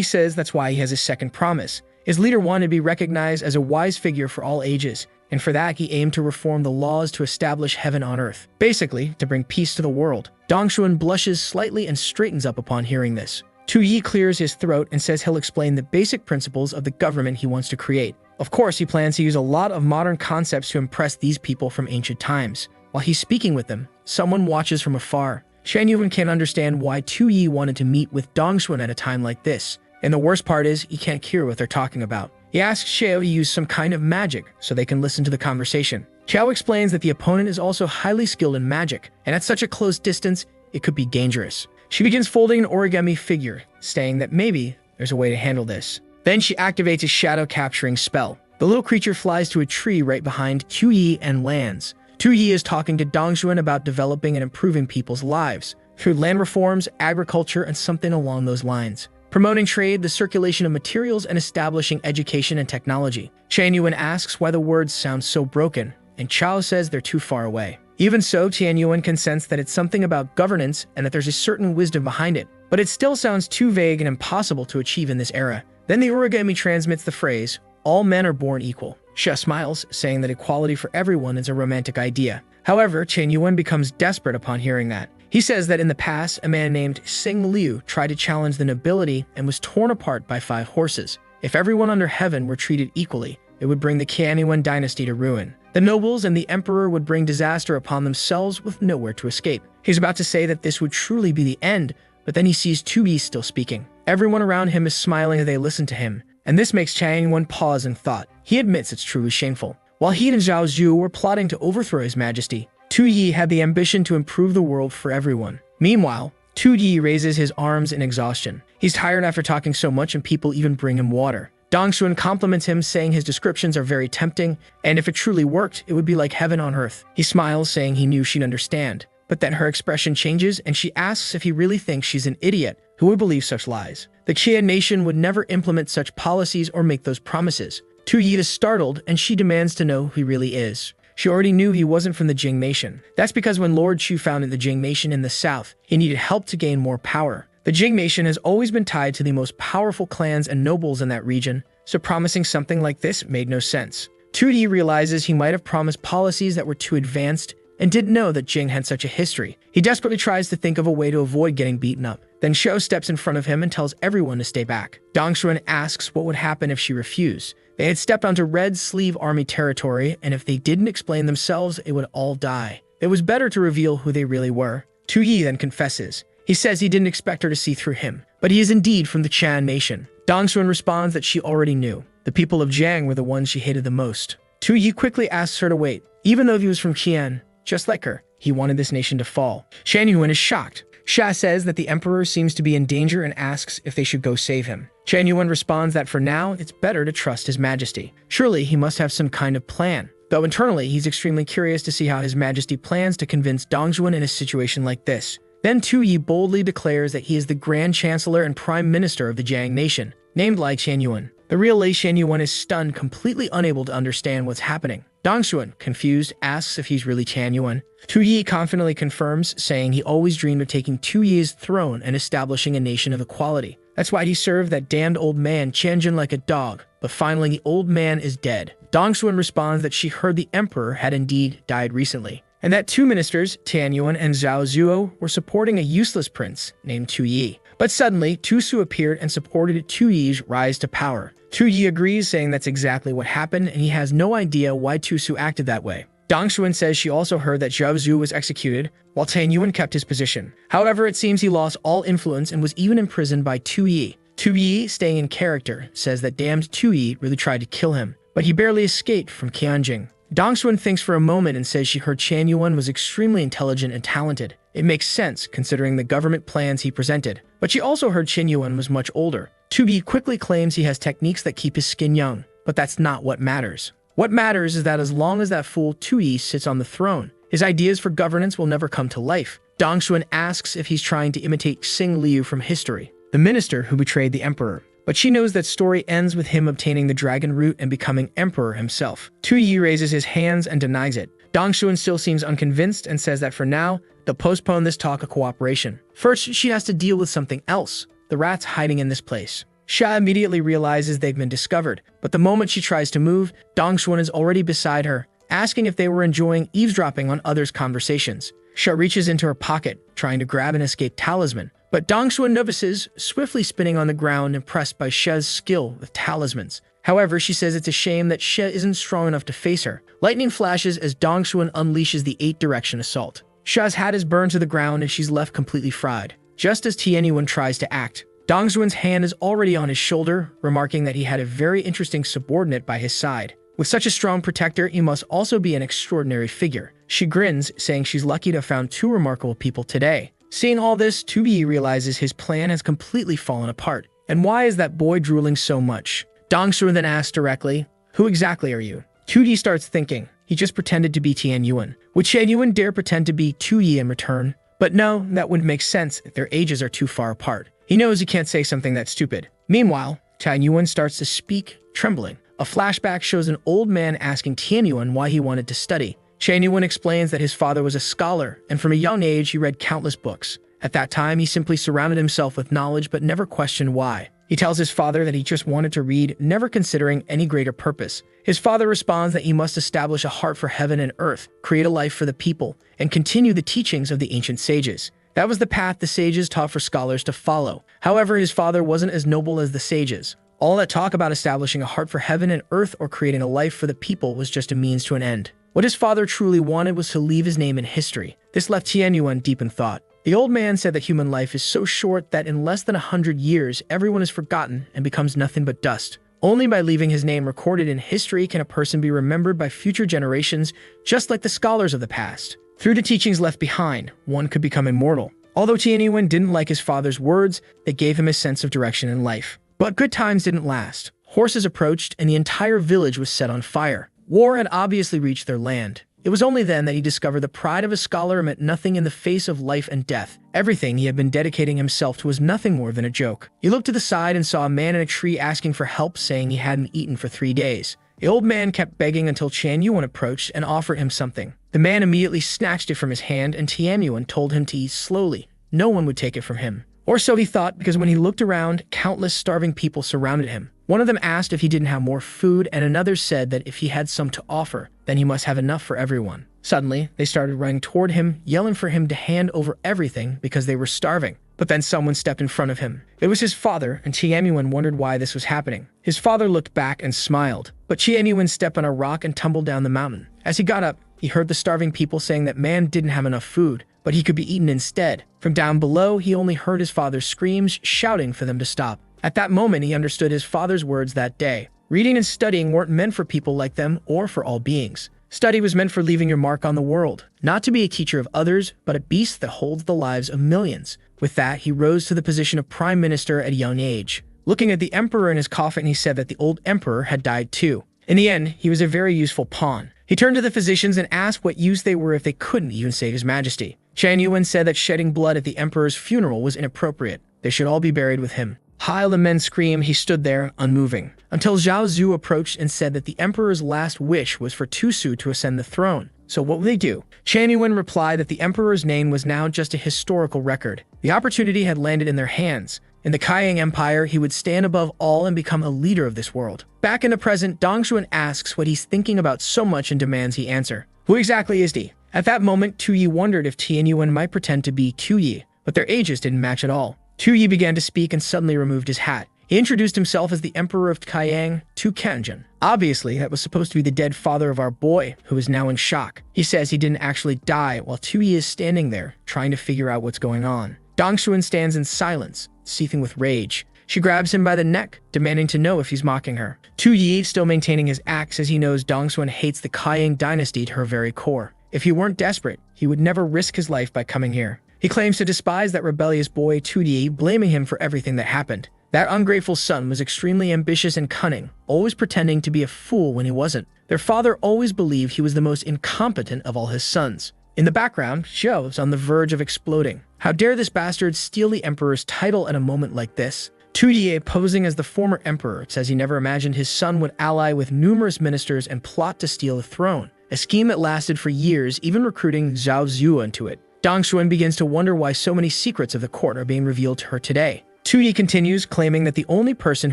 says that's why he has his second promise. His leader wanted to be recognized as a wise figure for all ages, and for that he aimed to reform the laws to establish heaven on earth. Basically, to bring peace to the world. Dongxuan blushes slightly and straightens up upon hearing this. Tu Yi clears his throat and says he'll explain the basic principles of the government he wants to create. Of course, he plans to use a lot of modern concepts to impress these people from ancient times. While he's speaking with them, someone watches from afar. Shan Yuan can't understand why Tu Yi wanted to meet with Dongxuan at a time like this. And the worst part is, he can't hear what they're talking about. He asks Xiao to use some kind of magic so they can listen to the conversation. Xiao explains that the opponent is also highly skilled in magic, and at such a close distance, it could be dangerous. She begins folding an origami figure, saying that maybe there's a way to handle this. Then she activates a shadow capturing spell. The little creature flies to a tree right behind Tu Yi and lands. Tu Yi is talking to Dongxuan about developing and improving people's lives through land reforms, agriculture, and something along those lines. promoting trade, the circulation of materials, and establishing education and technology. Tianyuan asks why the words sound so broken, and Chao says they're too far away. Even so, Tianyuan can sense that it's something about governance and that there's a certain wisdom behind it, but it still sounds too vague and impossible to achieve in this era. Then the origami transmits the phrase, "All men are born equal." Xia smiles, saying that equality for everyone is a romantic idea. However, Tianyuan becomes desperate upon hearing that. He says that in the past, a man named Xing Liu tried to challenge the nobility and was torn apart by 5 horses. If everyone under heaven were treated equally, it would bring the Qianyuan dynasty to ruin. The nobles and the emperor would bring disaster upon themselves with nowhere to escape. He's about to say that this would truly be the end, but then he sees Yi still speaking. Everyone around him is smiling as they listen to him, and this makes Tianyuan pause in thought. He admits it's truly shameful. While he and Zhao Zhu were plotting to overthrow his majesty, Yi had the ambition to improve the world for everyone. Meanwhile, Yi raises his arms in exhaustion. He's tired after talking so much and people even bring him water. Dongxuan compliments him, saying his descriptions are very tempting, and if it truly worked, it would be like heaven on earth. He smiles, saying he knew she'd understand. But then her expression changes, and she asks if he really thinks she's an idiot who would believe such lies. The Qian nation would never implement such policies or make those promises. Yi is startled, and she demands to know who he really is. She already knew he wasn't from the Jing nation. That's because when Lord Shu founded the Jing nation in the south, he needed help to gain more power. The Jing nation has always been tied to the most powerful clans and nobles in that region, so promising something like this made no sense. Yi realizes he might have promised policies that were too advanced and didn't know that Jing had such a history. He desperately tries to think of a way to avoid getting beaten up. Then Shou steps in front of him and tells everyone to stay back. Dongxuan asks what would happen if she refused. They had stepped onto Red Sleeve Army territory, and if they didn't explain themselves, it would all die. It was better to reveal who they really were. Yi then confesses. He says he didn't expect her to see through him, but he is indeed from the Chan nation. Dongxuan responds that she already knew. The people of Jiang were the ones she hated the most. Yi quickly asks her to wait. Even though he was from Qian, just like her, he wanted this nation to fall. Tianyuan is shocked. Xia says that the emperor seems to be in danger and asks if they should go save him. Tianyuan responds that for now, it's better to trust his majesty. Surely he must have some kind of plan. Though internally, he's extremely curious to see how his majesty plans to convince Dongxuan in a situation like this. Then Yi boldly declares that he is the Grand Chancellor and Prime Minister of the Jiang nation, named like Tianyuan. The real Lei Tianyuan is stunned, completely unable to understand what's happening. Dongxuan, confused, asks if he's really Tianyuan. Yi confidently confirms, saying he always dreamed of taking Yi's throne and establishing a nation of equality. That's why he served that damned old man Qianjun like a dog, but finally the old man is dead. Dongxuan responds that she heard the emperor had indeed died recently, and that 2 ministers, Tianyuan and Zhao Zuo, were supporting a useless prince named Yi. But suddenly, Tu Su appeared and supported Yi's rise to power. Yi agrees, saying that's exactly what happened, and he has no idea why Tu Su acted that way. Dongxuan says she also heard that Zhao Zhu was executed, while Tianyuan kept his position. However, it seems he lost all influence and was even imprisoned by Yi. Yi, staying in character, says that damned Yi really tried to kill him, but he barely escaped from Qianjing. Dongxuan thinks for a moment and says she heard Tianyuan was extremely intelligent and talented. It makes sense, considering the government plans he presented. But she also heard Tianyuan was much older. Yi quickly claims he has techniques that keep his skin young, but that's not what matters. What matters is that as long as that fool Yi sits on the throne, his ideas for governance will never come to life. Dongxuan asks if he's trying to imitate Xing Liu from history, the minister who betrayed the emperor. But she knows that story ends with him obtaining the dragon root and becoming emperor himself. Yi raises his hands and denies it. Dongxuan still seems unconvinced and says that for now, they'll postpone this talk of cooperation. First, she has to deal with something else, the rats hiding in this place. Xia immediately realizes they've been discovered, but the moment she tries to move, Dongxuan is already beside her, asking if they were enjoying eavesdropping on others' conversations. Xia reaches into her pocket, trying to grab an escaped talisman, but Dongxuan notices, swiftly spinning on the ground, impressed by Xia's skill with talismans. However, she says it's a shame that Xia isn't strong enough to face her. Lightning flashes as Dongxuan unleashes the 8-direction assault. Xia's hat is burned to the ground and she's left completely fried. Just as Tianyuan tries to act, Dongxuan's hand is already on his shoulder, remarking that he had a very interesting subordinate by his side. With such a strong protector, he must also be an extraordinary figure. She grins, saying she's lucky to have found 2 remarkable people today. Seeing all this, Yi realizes his plan has completely fallen apart. And why is that boy drooling so much? Dongxuan then asks directly, "Who exactly are you?" Yi starts thinking. He just pretended to be Tianyuan. Would Tianyuan dare pretend to be Yi in return? But no, that wouldn't make sense if their ages are too far apart. He knows he can't say something that's stupid. Meanwhile, Tianyuan starts to speak, trembling. A flashback shows an old man asking Tianyuan why he wanted to study. Tianyuan explains that his father was a scholar, and from a young age he read countless books. At that time, he simply surrounded himself with knowledge but never questioned why. He tells his father that he just wanted to read, never considering any greater purpose. His father responds that he must establish a heart for heaven and earth, create a life for the people, and continue the teachings of the ancient sages. That was the path the sages taught for scholars to follow. However, his father wasn't as noble as the sages. All that talk about establishing a heart for heaven and earth or creating a life for the people was just a means to an end. What his father truly wanted was to leave his name in history. This left Tianyuan deep in thought. The old man said that human life is so short that in less than 100 years, everyone is forgotten and becomes nothing but dust. Only by leaving his name recorded in history can a person be remembered by future generations, just like the scholars of the past. Through the teachings left behind, one could become immortal. Although Tianyuan didn't like his father's words, they gave him a sense of direction in life. But good times didn't last. Horses approached, and the entire village was set on fire. War had obviously reached their land. It was only then that he discovered the pride of a scholar meant nothing in the face of life and death. Everything he had been dedicating himself to was nothing more than a joke. He looked to the side and saw a man in a tree asking for help, saying he hadn't eaten for 3 days. The old man kept begging until Tianyuan approached and offered him something. The man immediately snatched it from his hand, and Tianyuan told him to eat slowly. No one would take it from him. Or so he thought, because when he looked around, countless starving people surrounded him. One of them asked if he didn't have more food, and another said that if he had some to offer, then he must have enough for everyone. Suddenly, they started running toward him, yelling for him to hand over everything because they were starving. But then someone stepped in front of him. It was his father, and Tianyuan wondered why this was happening. His father looked back and smiled, but Tianyuan stepped on a rock and tumbled down the mountain. As he got up, he heard the starving people saying that man didn't have enough food, but he could be eaten instead. From down below, he only heard his father's screams, shouting for them to stop. At that moment, he understood his father's words that day. Reading and studying weren't meant for people like them or for all beings. Study was meant for leaving your mark on the world, not to be a teacher of others, but a beast that holds the lives of millions. With that, he rose to the position of prime minister at a young age. Looking at the emperor in his coffin, he said that the old emperor had died too. In the end, he was a very useful pawn. He turned to the physicians and asked what use they were if they couldn't even save his majesty. Tianyuan said that shedding blood at the emperor's funeral was inappropriate. They should all be buried with him. While the men screamed, he stood there, unmoving, until Zhao Zhu approached and said that the emperor's last wish was for Tusu to ascend the throne. So what would they do? Tianyuan replied that the emperor's name was now just a historical record. The opportunity had landed in their hands. In the Kaiyang Empire, he would stand above all and become a leader of this world. Back in the present, Dongshuan asks what he's thinking about so much and demands he answer. Who exactly is he? At that moment, Tu Yi wondered if Tianyuan might pretend to be Tu Yi, but their ages didn't match at all. Tu Yi began to speak and suddenly removed his hat. He introduced himself as the Emperor of Kaiyang, Tu Kanjin. Obviously, that was supposed to be the dead father of our boy, who is now in shock. He says he didn't actually die, while Tu Yi is standing there, trying to figure out what's going on. Dongshuan stands in silence, seething with rage. She grabs him by the neck, demanding to know if he's mocking her. Tu Yi, still maintaining his axe as he knows Dongshuan hates the Kaiyang dynasty to her very core. If he weren't desperate, he would never risk his life by coming here. He claims to despise that rebellious boy Tu Yi, blaming him for everything that happened. That ungrateful son was extremely ambitious and cunning, always pretending to be a fool when he wasn't. Their father always believed he was the most incompetent of all his sons. In the background, Xiao is on the verge of exploding. How dare this bastard steal the emperor's title at a moment like this? Tu Yi, posing as the former emperor, says he never imagined his son would ally with numerous ministers and plot to steal the throne. A scheme that lasted for years, even recruiting Zhao Zhu into it. Dongshuan begins to wonder why so many secrets of the court are being revealed to her today. Tu Yi continues, claiming that the only person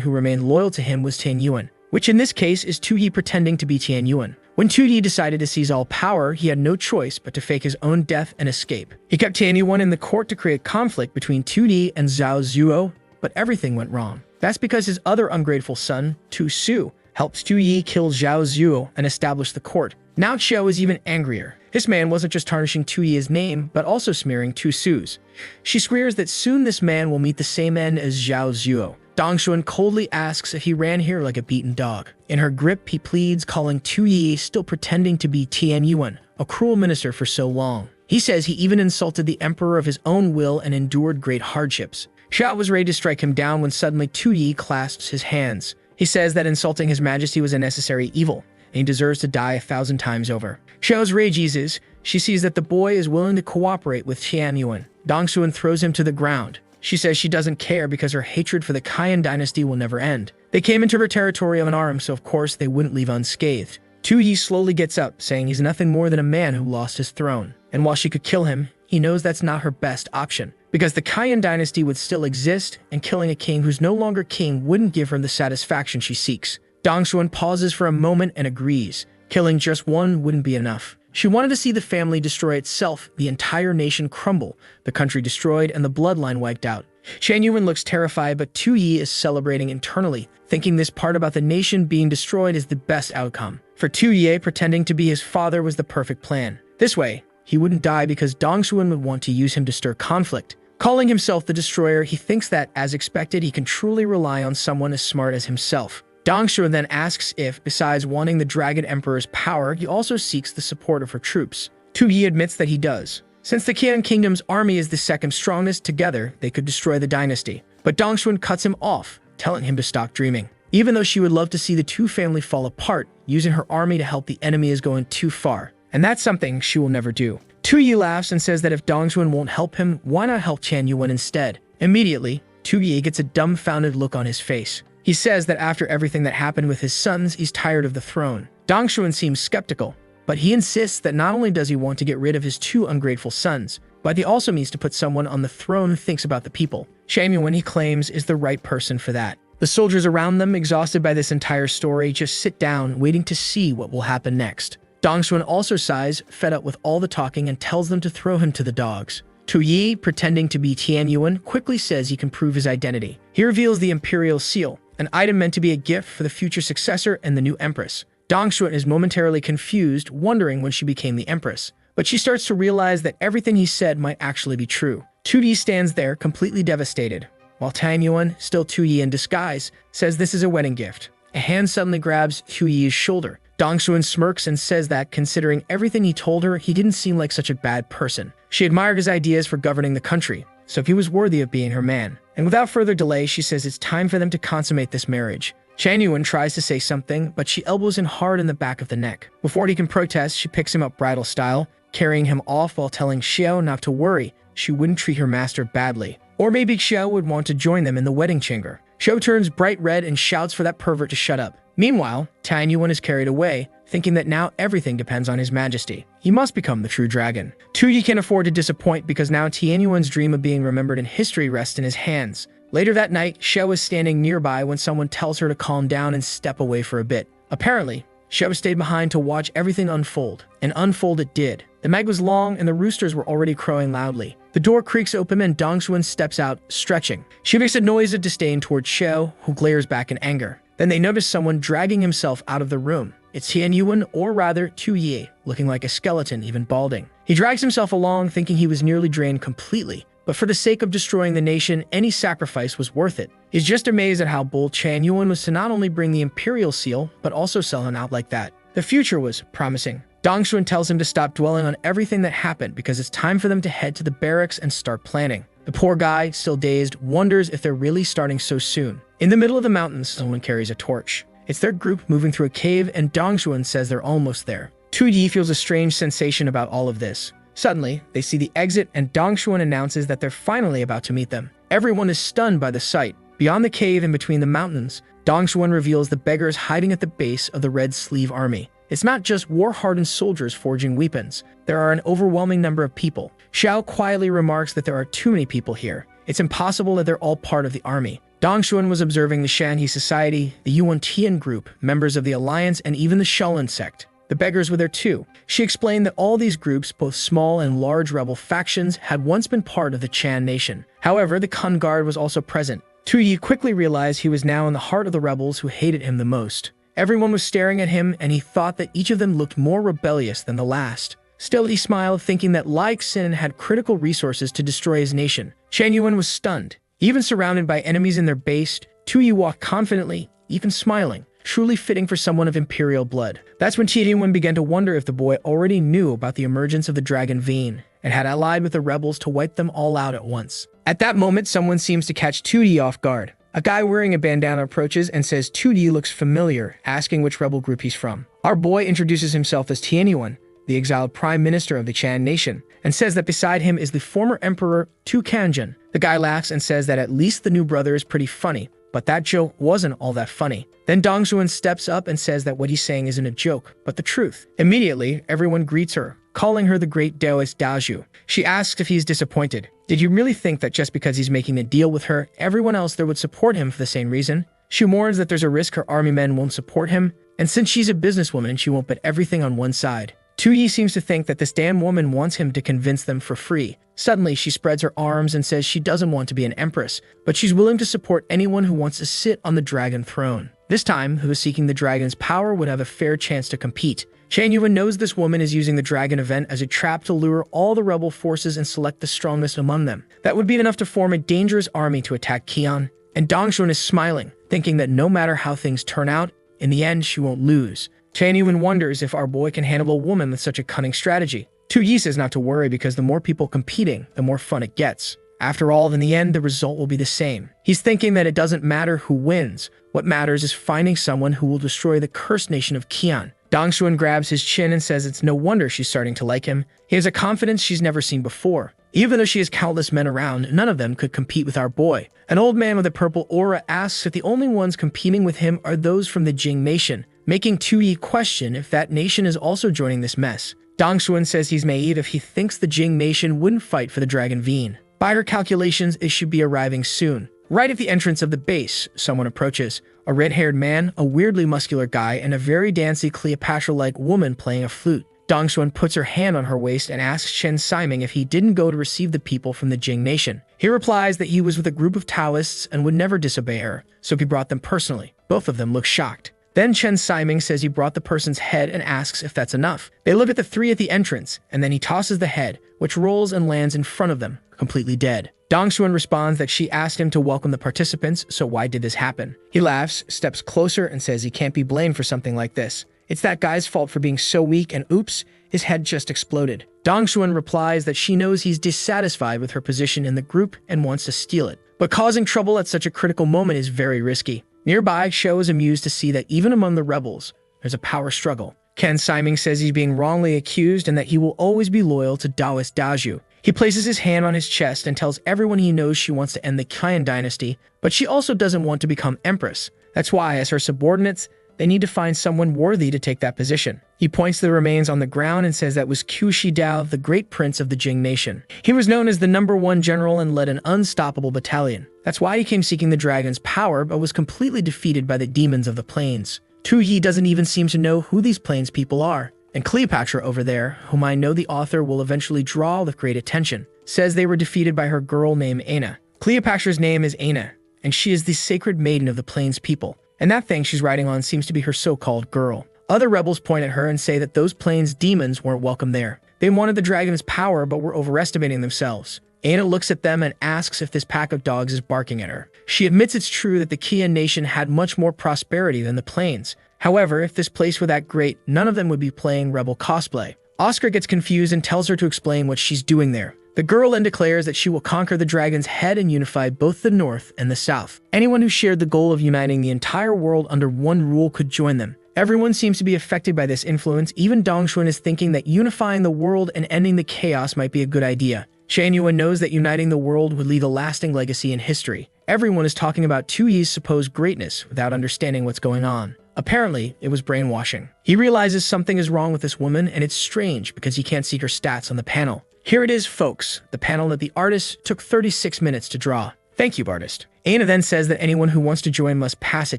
who remained loyal to him was Tianyuan, which in this case is Tu Yi pretending to be Tianyuan. When Tu Yi decided to seize all power, he had no choice but to fake his own death and escape. He kept Tianyuan in the court to create conflict between Tu Yi and Zhao Zhuo, but everything went wrong. That's because his other ungrateful son, Tu Su, helped Tu Yi kill Zhao Zhuo and establish the court. Now Xiao is even angrier. This man wasn't just tarnishing Tu Yi's name, but also smearing Tu Su's. She swears that soon this man will meet the same end as Zhao Zhuo. Dongshuan coldly asks if he ran here like a beaten dog. In her grip, he pleads, calling Tu Yi still pretending to be Tianyuan, a cruel minister for so long. He says he even insulted the emperor of his own will and endured great hardships. Xiao was ready to strike him down when suddenly Tu Yi clasps his hands. He says that insulting his majesty was a necessary evil, and he deserves to die 1,000 times over. Xiao's rage eases. She sees that the boy is willing to cooperate with Tianyuan. Dongshuan throws him to the ground. She says she doesn't care because her hatred for the Kayan dynasty will never end. They came into her territory unarmed, so of course they wouldn't leave unscathed. Tu-yi slowly gets up, saying he's nothing more than a man who lost his throne. And while she could kill him, he knows that's not her best option, because the Kayan dynasty would still exist, and killing a king who's no longer king wouldn't give her the satisfaction she seeks. Dongsuan pauses for a moment and agrees. Killing just one wouldn't be enough. She wanted to see the family destroy itself, the entire nation crumble, the country destroyed, and the bloodline wiped out. Shan Yuan looks terrified, but Tu-yi is celebrating internally, thinking this part about the nation being destroyed is the best outcome. For Tu-yi, pretending to be his father was the perfect plan. This way, he wouldn't die because Dongsuan would want to use him to stir conflict. Calling himself the Destroyer, he thinks that, as expected, he can truly rely on someone as smart as himself. Dongsuan then asks if, besides wanting the Dragon Emperor's power, he also seeks the support of her troops. Tu-yi admits that he does. Since the Qian Kingdom's army is the second strongest, together they could destroy the dynasty. But Dongsuan cuts him off, telling him to stop dreaming. Even though she would love to see the two families fall apart, using her army to help the enemy is going too far. And that's something she will never do. Tu-yi laughs and says that if Dongsuan won't help him, why not help Chan Yuan instead? Immediately, Tu-yi gets a dumbfounded look on his face. He says that after everything that happened with his sons, he's tired of the throne. Dongsuan seems skeptical, but he insists that not only does he want to get rid of his two ungrateful sons, but he also means to put someone on the throne who thinks about the people. Shan Yuan, he claims, is the right person for that. The soldiers around them, exhausted by this entire story, just sit down, waiting to see what will happen next. Dongsuan also sighs, fed up with all the talking, and tells them to throw him to the dogs. Tu-yi, pretending to be Tian Yuan, quickly says he can prove his identity. He reveals the Imperial Seal, an item meant to be a gift for the future successor and the new Empress. Dongsuan is momentarily confused, wondering when she became the Empress. But she starts to realize that everything he said might actually be true. Tu-yi stands there, completely devastated, while Tian Yuan, still Tu-yi in disguise, says this is a wedding gift. A hand suddenly grabs Tu-yi's shoulder. Dongsuan smirks and says that, considering everything he told her, he didn't seem like such a bad person. She admired his ideas for governing the country, so if he was worthy of being her man. And without further delay, she says it's time for them to consummate this marriage. Chan Yuan tries to say something, but she elbows him hard in the back of the neck. Before he can protest, she picks him up bridal style, carrying him off while telling Xiao not to worry, she wouldn't treat her master badly. Or maybe Xiao would want to join them in the wedding chamber. Xiao turns bright red and shouts for that pervert to shut up. Meanwhile, Tian Yuan is carried away, thinking that now everything depends on his majesty. He must become the true dragon. Tu-yi can't afford to disappoint because now Tian Yuan's dream of being remembered in history rests in his hands. Later that night, Xiao is standing nearby when someone tells her to calm down and step away for a bit. Apparently, Xiao stayed behind to watch everything unfold, and unfold it did. The night was long and the roosters were already crowing loudly. The door creaks open and Dongsuan steps out, stretching. She makes a noise of disdain towards Xiao, who glares back in anger. Then they notice someone dragging himself out of the room. It's Tian Yuan, or rather Tu-yi, looking like a skeleton, even balding. He drags himself along, thinking he was nearly drained completely, but for the sake of destroying the nation, any sacrifice was worth it. He's just amazed at how bold Chan Yuan was to not only bring the Imperial Seal, but also sell him out like that. The future was promising. Dongsuan tells him to stop dwelling on everything that happened because it's time for them to head to the barracks and start planning. The poor guy, still dazed, wonders if they're really starting so soon. In the middle of the mountains, someone carries a torch. It's their group moving through a cave, and Dongsuan says they're almost there. Tu-yi feels a strange sensation about all of this. Suddenly, they see the exit, and Dongsuan announces that they're finally about to meet them. Everyone is stunned by the sight. Beyond the cave and between the mountains, Dongsuan reveals the beggars hiding at the base of the Red Sleeve Army. It's not just war-hardened soldiers forging weapons. There are an overwhelming number of people. Xiao quietly remarks that there are too many people here. It's impossible that they're all part of the army. Dongsuan was observing the Shanhe Society, the Yuan Tian group, members of the Alliance, and even the Shaolin sect. The beggars were there too. She explained that all these groups, both small and large rebel factions, had once been part of the Chan nation. However, the Kun Guard was also present. Tu-yi quickly realized he was now in the heart of the rebels who hated him the most. Everyone was staring at him, and he thought that each of them looked more rebellious than the last. Still, he smiled, thinking that like Sin had critical resources to destroy his nation. Chan Yuan was stunned. Even surrounded by enemies in their base, Tu-yi walked confidently, even smiling, truly fitting for someone of imperial blood. That's when Tian Yuan began to wonder if the boy already knew about the emergence of the dragon vein, and had allied with the rebels to wipe them all out at once. At that moment, someone seems to catch Tu-yi off guard. A guy wearing a bandana approaches and says Tu-yi looks familiar, asking which rebel group he's from. Our boy introduces himself as Tian Yuan. the exiled prime minister of the Chan nation, and says that beside him is the former emperor Tu Kanjin. The guy laughs and says that at least the new brother is pretty funny, but that joke wasn't all that funny. Then Dong Xuan steps up and says that what he's saying isn't a joke, but the truth. Immediately, everyone greets her, calling her the great Taoist Dazhu. She asks if he's disappointed. Did you really think that just because he's making a deal with her, everyone else there would support him for the same reason? She warns that there's a risk her army men won't support him, and since she's a businesswoman, she won't bet everything on one side. Tu Yi seems to think that this damn woman wants him to convince them for free. Suddenly, she spreads her arms and says she doesn't want to be an empress, but she's willing to support anyone who wants to sit on the dragon throne. This time, who is seeking the dragon's power would have a fair chance to compete. Shan Yuan knows this woman is using the dragon event as a trap to lure all the rebel forces and select the strongest among them. That would be enough to form a dangerous army to attack Qian. And Dong Xuan is smiling, thinking that no matter how things turn out, in the end she won't lose. Shan Yuan wonders if our boy can handle a woman with such a cunning strategy. Tu Yi says not to worry because the more people competing, the more fun it gets. After all, in the end, the result will be the same. He's thinking that it doesn't matter who wins. What matters is finding someone who will destroy the cursed nation of Qian. Dong Xuan grabs his chin and says it's no wonder she's starting to like him. He has a confidence she's never seen before. Even though she has countless men around, none of them could compete with our boy. An old man with a purple aura asks if the only ones competing with him are those from the Jing nation, making Tu Yi question if that nation is also joining this mess. Dong Xuan says he's naive if he thinks the Jing nation wouldn't fight for the Dragon Veen. By her calculations, it should be arriving soon. Right at the entrance of the base, someone approaches. A red-haired man, a weirdly muscular guy, and a very dancey Cleopatra-like woman playing a flute. Dong Xuan puts her hand on her waist and asks Chen Siming if he didn't go to receive the people from the Jing nation. He replies that he was with a group of Taoists and would never disobey her, so he brought them personally. Both of them look shocked. Then Chen Siming says he brought the person's head and asks if that's enough. They look at the three at the entrance, and then he tosses the head, which rolls and lands in front of them, completely dead. Dong Xuan responds that she asked him to welcome the participants, so why did this happen? He laughs, steps closer, and says he can't be blamed for something like this. It's that guy's fault for being so weak, and oops, his head just exploded. Dong Xuan replies that she knows he's dissatisfied with her position in the group and wants to steal it. But causing trouble at such a critical moment is very risky. Nearby, Shou is amused to see that even among the rebels, there's a power struggle. Ken Siming says he's being wrongly accused and that he will always be loyal to Taoist Dazhu. He places his hand on his chest and tells everyone he knows she wants to end the Qian dynasty, but she also doesn't want to become empress. That's why, as her subordinates, they need to find someone worthy to take that position. He points to the remains on the ground and says that was Qu Shidao, the great prince of the Jing nation. He was known as the #1 general and led an unstoppable battalion. That's why he came seeking the dragon's power, but was completely defeated by the demons of the plains. Tu Yi doesn't even seem to know who these plains people are. And Cleopatra over there, whom I know the author will eventually draw with great attention, says they were defeated by her girl named Aina. Cleopatra's name is Aina, and she is the sacred maiden of the plains people. And that thing she's riding on seems to be her so-called girl. Other rebels point at her and say that those plains demons weren't welcome there. They wanted the dragon's power but were overestimating themselves. Aina looks at them and asks if this pack of dogs is barking at her. She admits it's true that the Qian nation had much more prosperity than the plains. However, if this place were that great, none of them would be playing rebel cosplay. Oscar gets confused and tells her to explain what she's doing there. The girl then declares that she will conquer the dragon's head and unify both the North and the South. Anyone who shared the goal of uniting the entire world under one rule could join them. Everyone seems to be affected by this influence. Even Dong Xuan is thinking that unifying the world and ending the chaos might be a good idea. Shan Yuan knows that uniting the world would leave a lasting legacy in history. Everyone is talking about Tu Yi's supposed greatness without understanding what's going on. Apparently, it was brainwashing. He realizes something is wrong with this woman, and it's strange because he can't see her stats on the panel. Here it is, folks, the panel that the artist took 36 minutes to draw. Thank you, artist. Aina then says that anyone who wants to join must pass a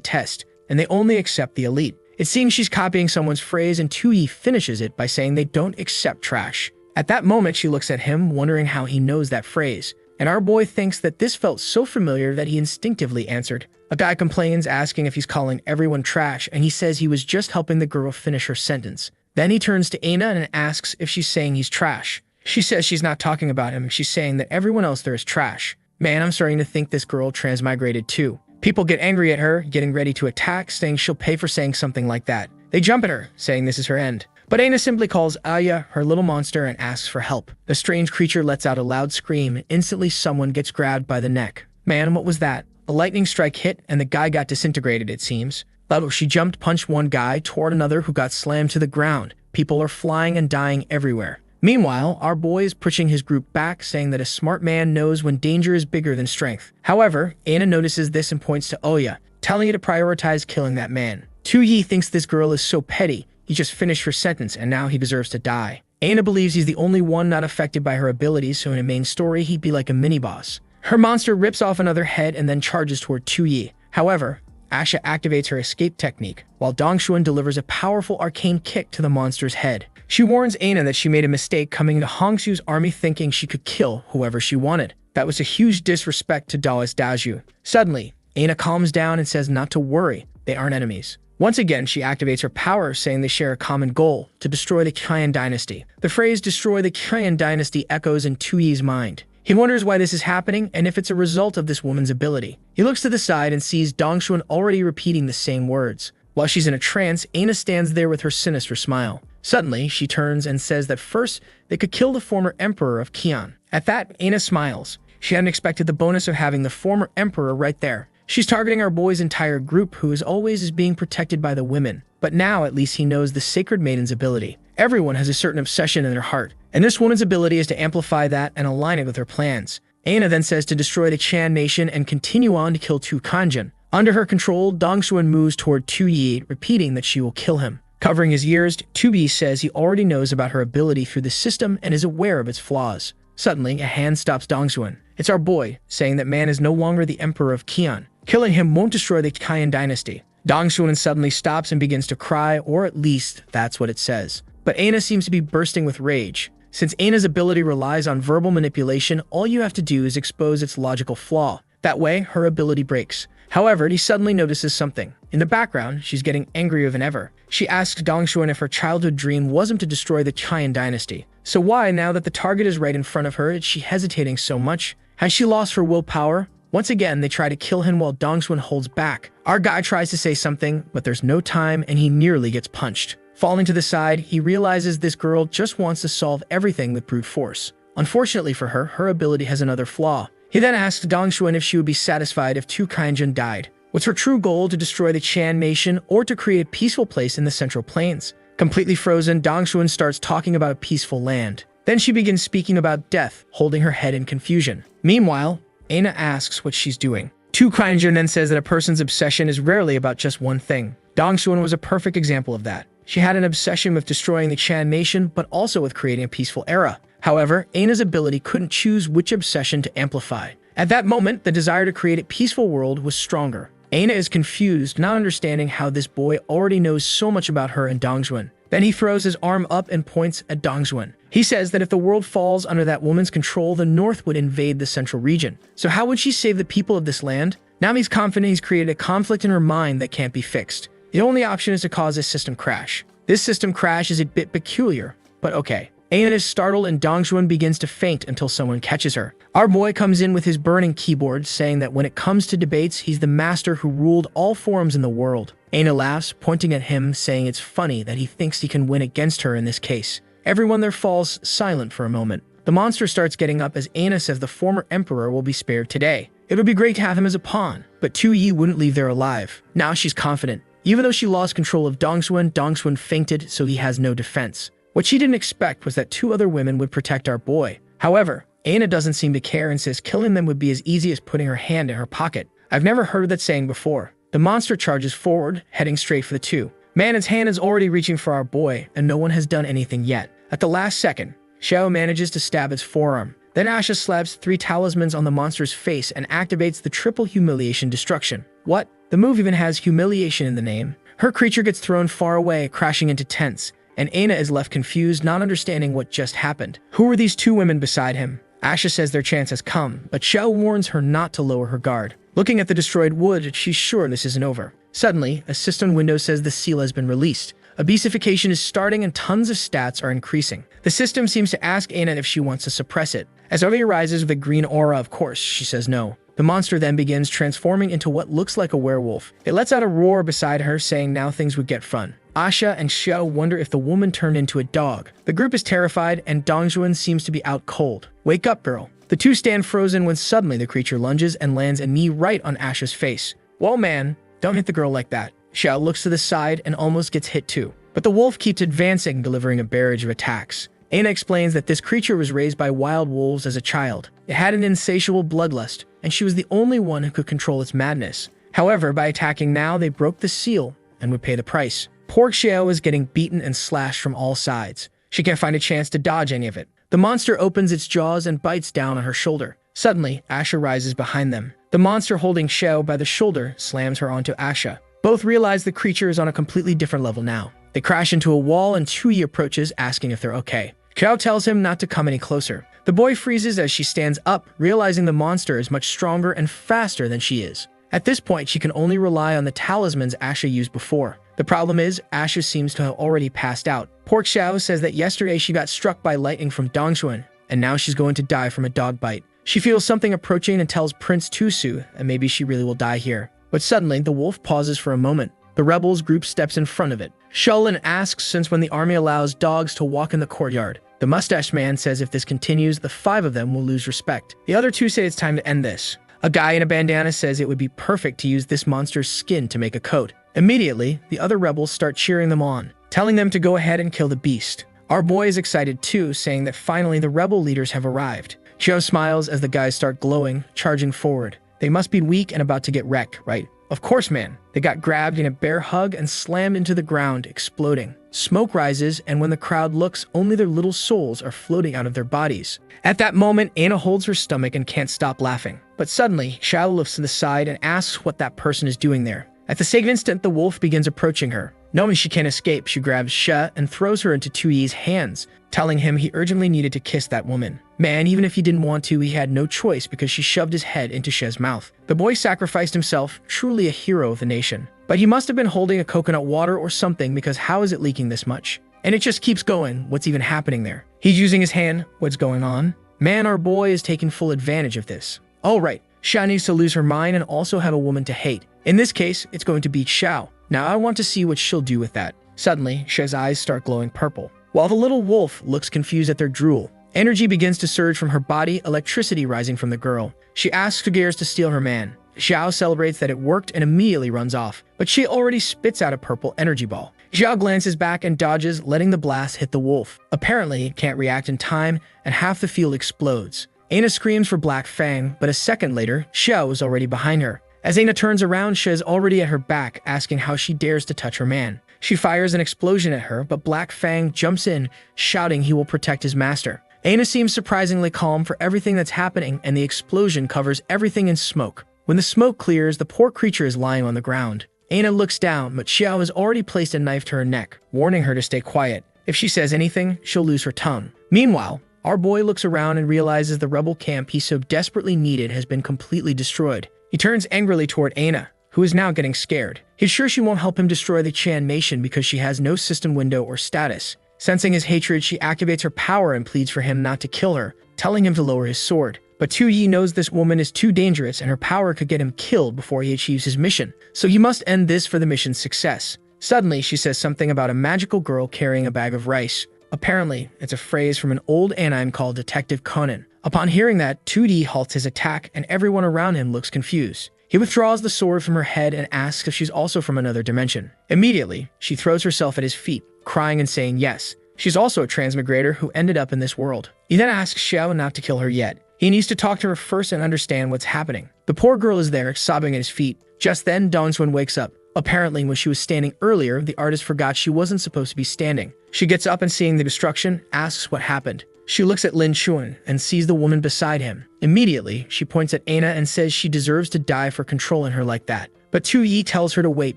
test, and they only accept the elite. It seems she's copying someone's phrase, and Tu Yi finishes it by saying they don't accept trash. At that moment, she looks at him, wondering how he knows that phrase. And our boy thinks that this felt so familiar that he instinctively answered. A guy complains, asking if he's calling everyone trash, and he says he was just helping the girl finish her sentence. Then he turns to Aina and asks if she's saying he's trash. She says she's not talking about him, she's saying that everyone else there is trash. Man, I'm starting to think this girl transmigrated too. People get angry at her, getting ready to attack, saying she'll pay for saying something like that. They jump at her, saying this is her end. But Aina simply calls Aya her little monster and asks for help. The strange creature lets out a loud scream, and instantly someone gets grabbed by the neck. Man, what was that? A lightning strike hit, and the guy got disintegrated, it seems. She jumped, punched one guy, toward another who got slammed to the ground. People are flying and dying everywhere. Meanwhile, our boy is pushing his group back, saying that a smart man knows when danger is bigger than strength. However, Aina notices this and points to Oya, telling you to prioritize killing that man. Tu-Yi thinks this girl is so petty. He just finished her sentence and now he deserves to die. Aina believes he's the only one not affected by her abilities, so in a main story, he'd be like a mini-boss. Her monster rips off another head and then charges toward Tu-Yi. However, Asha activates her escape technique, while Dongxuan delivers a powerful arcane kick to the monster's head. She warns Aina that she made a mistake coming into Hongsu's army thinking she could kill whoever she wanted. That was a huge disrespect to Daoist Daju. Suddenly, Aina calms down and says not to worry, they aren't enemies. Once again, she activates her power, saying they share a common goal, to destroy the Qian dynasty. The phrase destroy the Qian dynasty echoes in Tu-Yi's mind. He wonders why this is happening and if it's a result of this woman's ability. He looks to the side and sees Dongxuan already repeating the same words. While she's in a trance, Aina stands there with her sinister smile. Suddenly, she turns and says that first, they could kill the former emperor of Qian. At that, Aina smiles. She hadn't expected the bonus of having the former emperor right there. She's targeting our boy's entire group, who is always being protected by the women. But now, at least he knows the Sacred Maiden's ability. Everyone has a certain obsession in their heart, and this woman's ability is to amplify that and align it with her plans. Aina then says to destroy the Qian nation and continue on to kill Tu Kanjin. Under her control, Dongxuan moves toward Tu-Yi, repeating that she will kill him. Covering his ears, Tu-Yi says he already knows about her ability through the system and is aware of its flaws. Suddenly, a hand stops Dongxuan. It's our boy, saying that man is no longer the emperor of Qian. Killing him won't destroy the Qian dynasty. Dongxuan suddenly stops and begins to cry, or at least that's what it says. But Aina seems to be bursting with rage. Since Aina's ability relies on verbal manipulation, all you have to do is expose its logical flaw. That way, her ability breaks. However, he suddenly notices something. In the background, she's getting angrier than ever. She asks Dongxuan if her childhood dream wasn't to destroy the Qian dynasty. So why, now that the target is right in front of her, is she hesitating so much? Has she lost her willpower? Once again, they try to kill him while Dongxuan holds back. Our guy tries to say something, but there's no time and he nearly gets punched. Falling to the side, he realizes this girl just wants to solve everything with brute force. Unfortunately for her, her ability has another flaw. He then asks Dongxuan if she would be satisfied if Tu Kanjin died. Was her true goal to destroy the Qian nation or to create a peaceful place in the Central Plains? Completely frozen, Dongxuan starts talking about a peaceful land. Then she begins speaking about death, holding her head in confusion. Meanwhile, Aina asks what she's doing. Tu Kanjin then says that a person's obsession is rarely about just one thing. Dongxuan was a perfect example of that. She had an obsession with destroying the Qian nation, but also with creating a peaceful era. However, Aina's ability couldn't choose which obsession to amplify. At that moment, the desire to create a peaceful world was stronger. Aina is confused, not understanding how this boy already knows so much about her and Dongxuan. Then he throws his arm up and points at Dongxuan. He says that if the world falls under that woman's control, the North would invade the central region. So how would she save the people of this land? Now he's confident he's created a conflict in her mind that can't be fixed. The only option is to cause a system crash. This system crash is a bit peculiar, but okay. Aina is startled and Dongxuan begins to faint until someone catches her. Our boy comes in with his burning keyboard, saying that when it comes to debates, he's the master who ruled all forums in the world. Aina laughs, pointing at him, saying it's funny that he thinks he can win against her in this case. Everyone there falls silent for a moment. The monster starts getting up as Aina says the former emperor will be spared today. It would be great to have him as a pawn, but Tu-Yi wouldn't leave there alive. Now she's confident. Even though she lost control of Dongxuan fainted, so he has no defense. What she didn't expect was that two other women would protect our boy. However, Aina doesn't seem to care and says killing them would be as easy as putting her hand in her pocket. I've never heard of that saying before. The monster charges forward, heading straight for the two. Manon's hand is already reaching for our boy, and no one has done anything yet. At the last second, Xiao manages to stab its forearm. Then Asha slaps 3 talismans on the monster's face and activates the triple humiliation destruction. What? The move even has humiliation in the name. Her creature gets thrown far away, crashing into tents, and Aina is left confused, not understanding what just happened. Who are these 2 women beside him? Asha says their chance has come, but Xiao warns her not to lower her guard. Looking at the destroyed wood, she's sure this isn't over. Suddenly, a system window says the seal has been released. Obesification is starting and tons of stats are increasing. The system seems to ask Aina if she wants to suppress it. As Ovi arises with a green aura, of course, she says no. The monster then begins transforming into what looks like a werewolf. It lets out a roar beside her, saying now things would get fun. Asha and Xiao wonder if the woman turned into a dog. The group is terrified, and Dongxuan seems to be out cold. Wake up, girl. The 2 stand frozen when suddenly the creature lunges and lands a knee right on Asha's face. Whoa, man, don't hit the girl like that. Xiao looks to the side and almost gets hit too. But the wolf keeps advancing, delivering a barrage of attacks. Aina explains that this creature was raised by wild wolves as a child. It had an insatiable bloodlust, and she was the only one who could control its madness. However, by attacking now, they broke the seal and would pay the price. Poor Xiao is getting beaten and slashed from all sides. She can't find a chance to dodge any of it. The monster opens its jaws and bites down on her shoulder. Suddenly, Asha rises behind them. The monster holding Xiao by the shoulder slams her onto Asha. Both realize the creature is on a completely different level now. They crash into a wall and Chuyi approaches, asking if they're okay. Xiao tells him not to come any closer. The boy freezes as she stands up, realizing the monster is much stronger and faster than she is. At this point, she can only rely on the talismans Asha used before. The problem is, Asha seems to have already passed out. Poor Xiao says that yesterday she got struck by lightning from Dongxuan, and now she's going to die from a dog bite. She feels something approaching and tells Prince Tusu, and maybe she really will die here. But suddenly, the wolf pauses for a moment. The rebels group steps in front of it. Shulin asks since when the army allows dogs to walk in the courtyard. The mustached man says if this continues, the 5 of them will lose respect. The other 2 say it's time to end this. A guy in a bandana says it would be perfect to use this monster's skin to make a coat. Immediately, the other rebels start cheering them on, telling them to go ahead and kill the beast. Our boy is excited too, saying that finally the rebel leaders have arrived. Xiao smiles as the guys start glowing, charging forward. They must be weak and about to get wrecked, right? Of course, man. They got grabbed in a bear hug and slammed into the ground, exploding. Smoke rises, and when the crowd looks, only their little souls are floating out of their bodies. At that moment, Aina holds her stomach and can't stop laughing. But suddenly, Xiao looks to the side and asks what that person is doing there. At the same instant, the wolf begins approaching her. Knowing she can't escape, she grabs Xia and throws her into Tuyi's hands, telling him he urgently needed to kiss that woman. Man, even if he didn't want to, he had no choice because she shoved his head into Xia's mouth. The boy sacrificed himself, truly a hero of the nation. But he must have been holding a coconut water or something because how is it leaking this much? And it just keeps going. What's even happening there? He's using his hand. What's going on? Man, our boy is taking full advantage of this. Oh, right. Xia needs to lose her mind and also have a woman to hate. In this case, it's going to be Xiao. Now I want to see what she'll do with that. Suddenly, Xia's eyes start glowing purple. While the little wolf looks confused at their drool, energy begins to surge from her body, electricity rising from the girl. She asks Gears to steal her man. Xiao celebrates that it worked and immediately runs off, but she already spits out a purple energy ball. Xiao glances back and dodges, letting the blast hit the wolf. Apparently, it can't react in time, and half the field explodes. Aina screams for Black Fang, but a second later, Xiao is already behind her. As Aina turns around, Xia is already at her back, asking how she dares to touch her man. She fires an explosion at her, but Black Fang jumps in, shouting he will protect his master. Aina seems surprisingly calm for everything that's happening, and the explosion covers everything in smoke. When the smoke clears, the poor creature is lying on the ground. Aina looks down, but Xiao has already placed a knife to her neck, warning her to stay quiet. If she says anything, she'll lose her tongue. Meanwhile, our boy looks around and realizes the rebel camp he so desperately needed has been completely destroyed. He turns angrily toward Aina, who is now getting scared. He's sure she won't help him destroy the Chan nation because she has no system window or status. Sensing his hatred, she activates her power and pleads for him not to kill her, telling him to lower his sword. But Tu Yi knows this woman is too dangerous and her power could get him killed before he achieves his mission, so he must end this for the mission's success. Suddenly, she says something about a magical girl carrying a bag of rice. Apparently, it's a phrase from an old anime called Detective Conan. Upon hearing that, 2D halts his attack and everyone around him looks confused. He withdraws the sword from her head and asks if she's also from another dimension. Immediately, she throws herself at his feet, crying and saying yes. She's also a transmigrator who ended up in this world. He then asks Xiao not to kill her yet. He needs to talk to her first and understand what's happening. The poor girl is there, sobbing at his feet. Just then, Dongxuan wakes up. Apparently, when she was standing earlier, the artist forgot she wasn't supposed to be standing. She gets up and seeing the destruction, asks what happened. She looks at Lin Chuan and sees the woman beside him. Immediately, she points at Aina and says she deserves to die for controlling her like that. But Tu Yi tells her to wait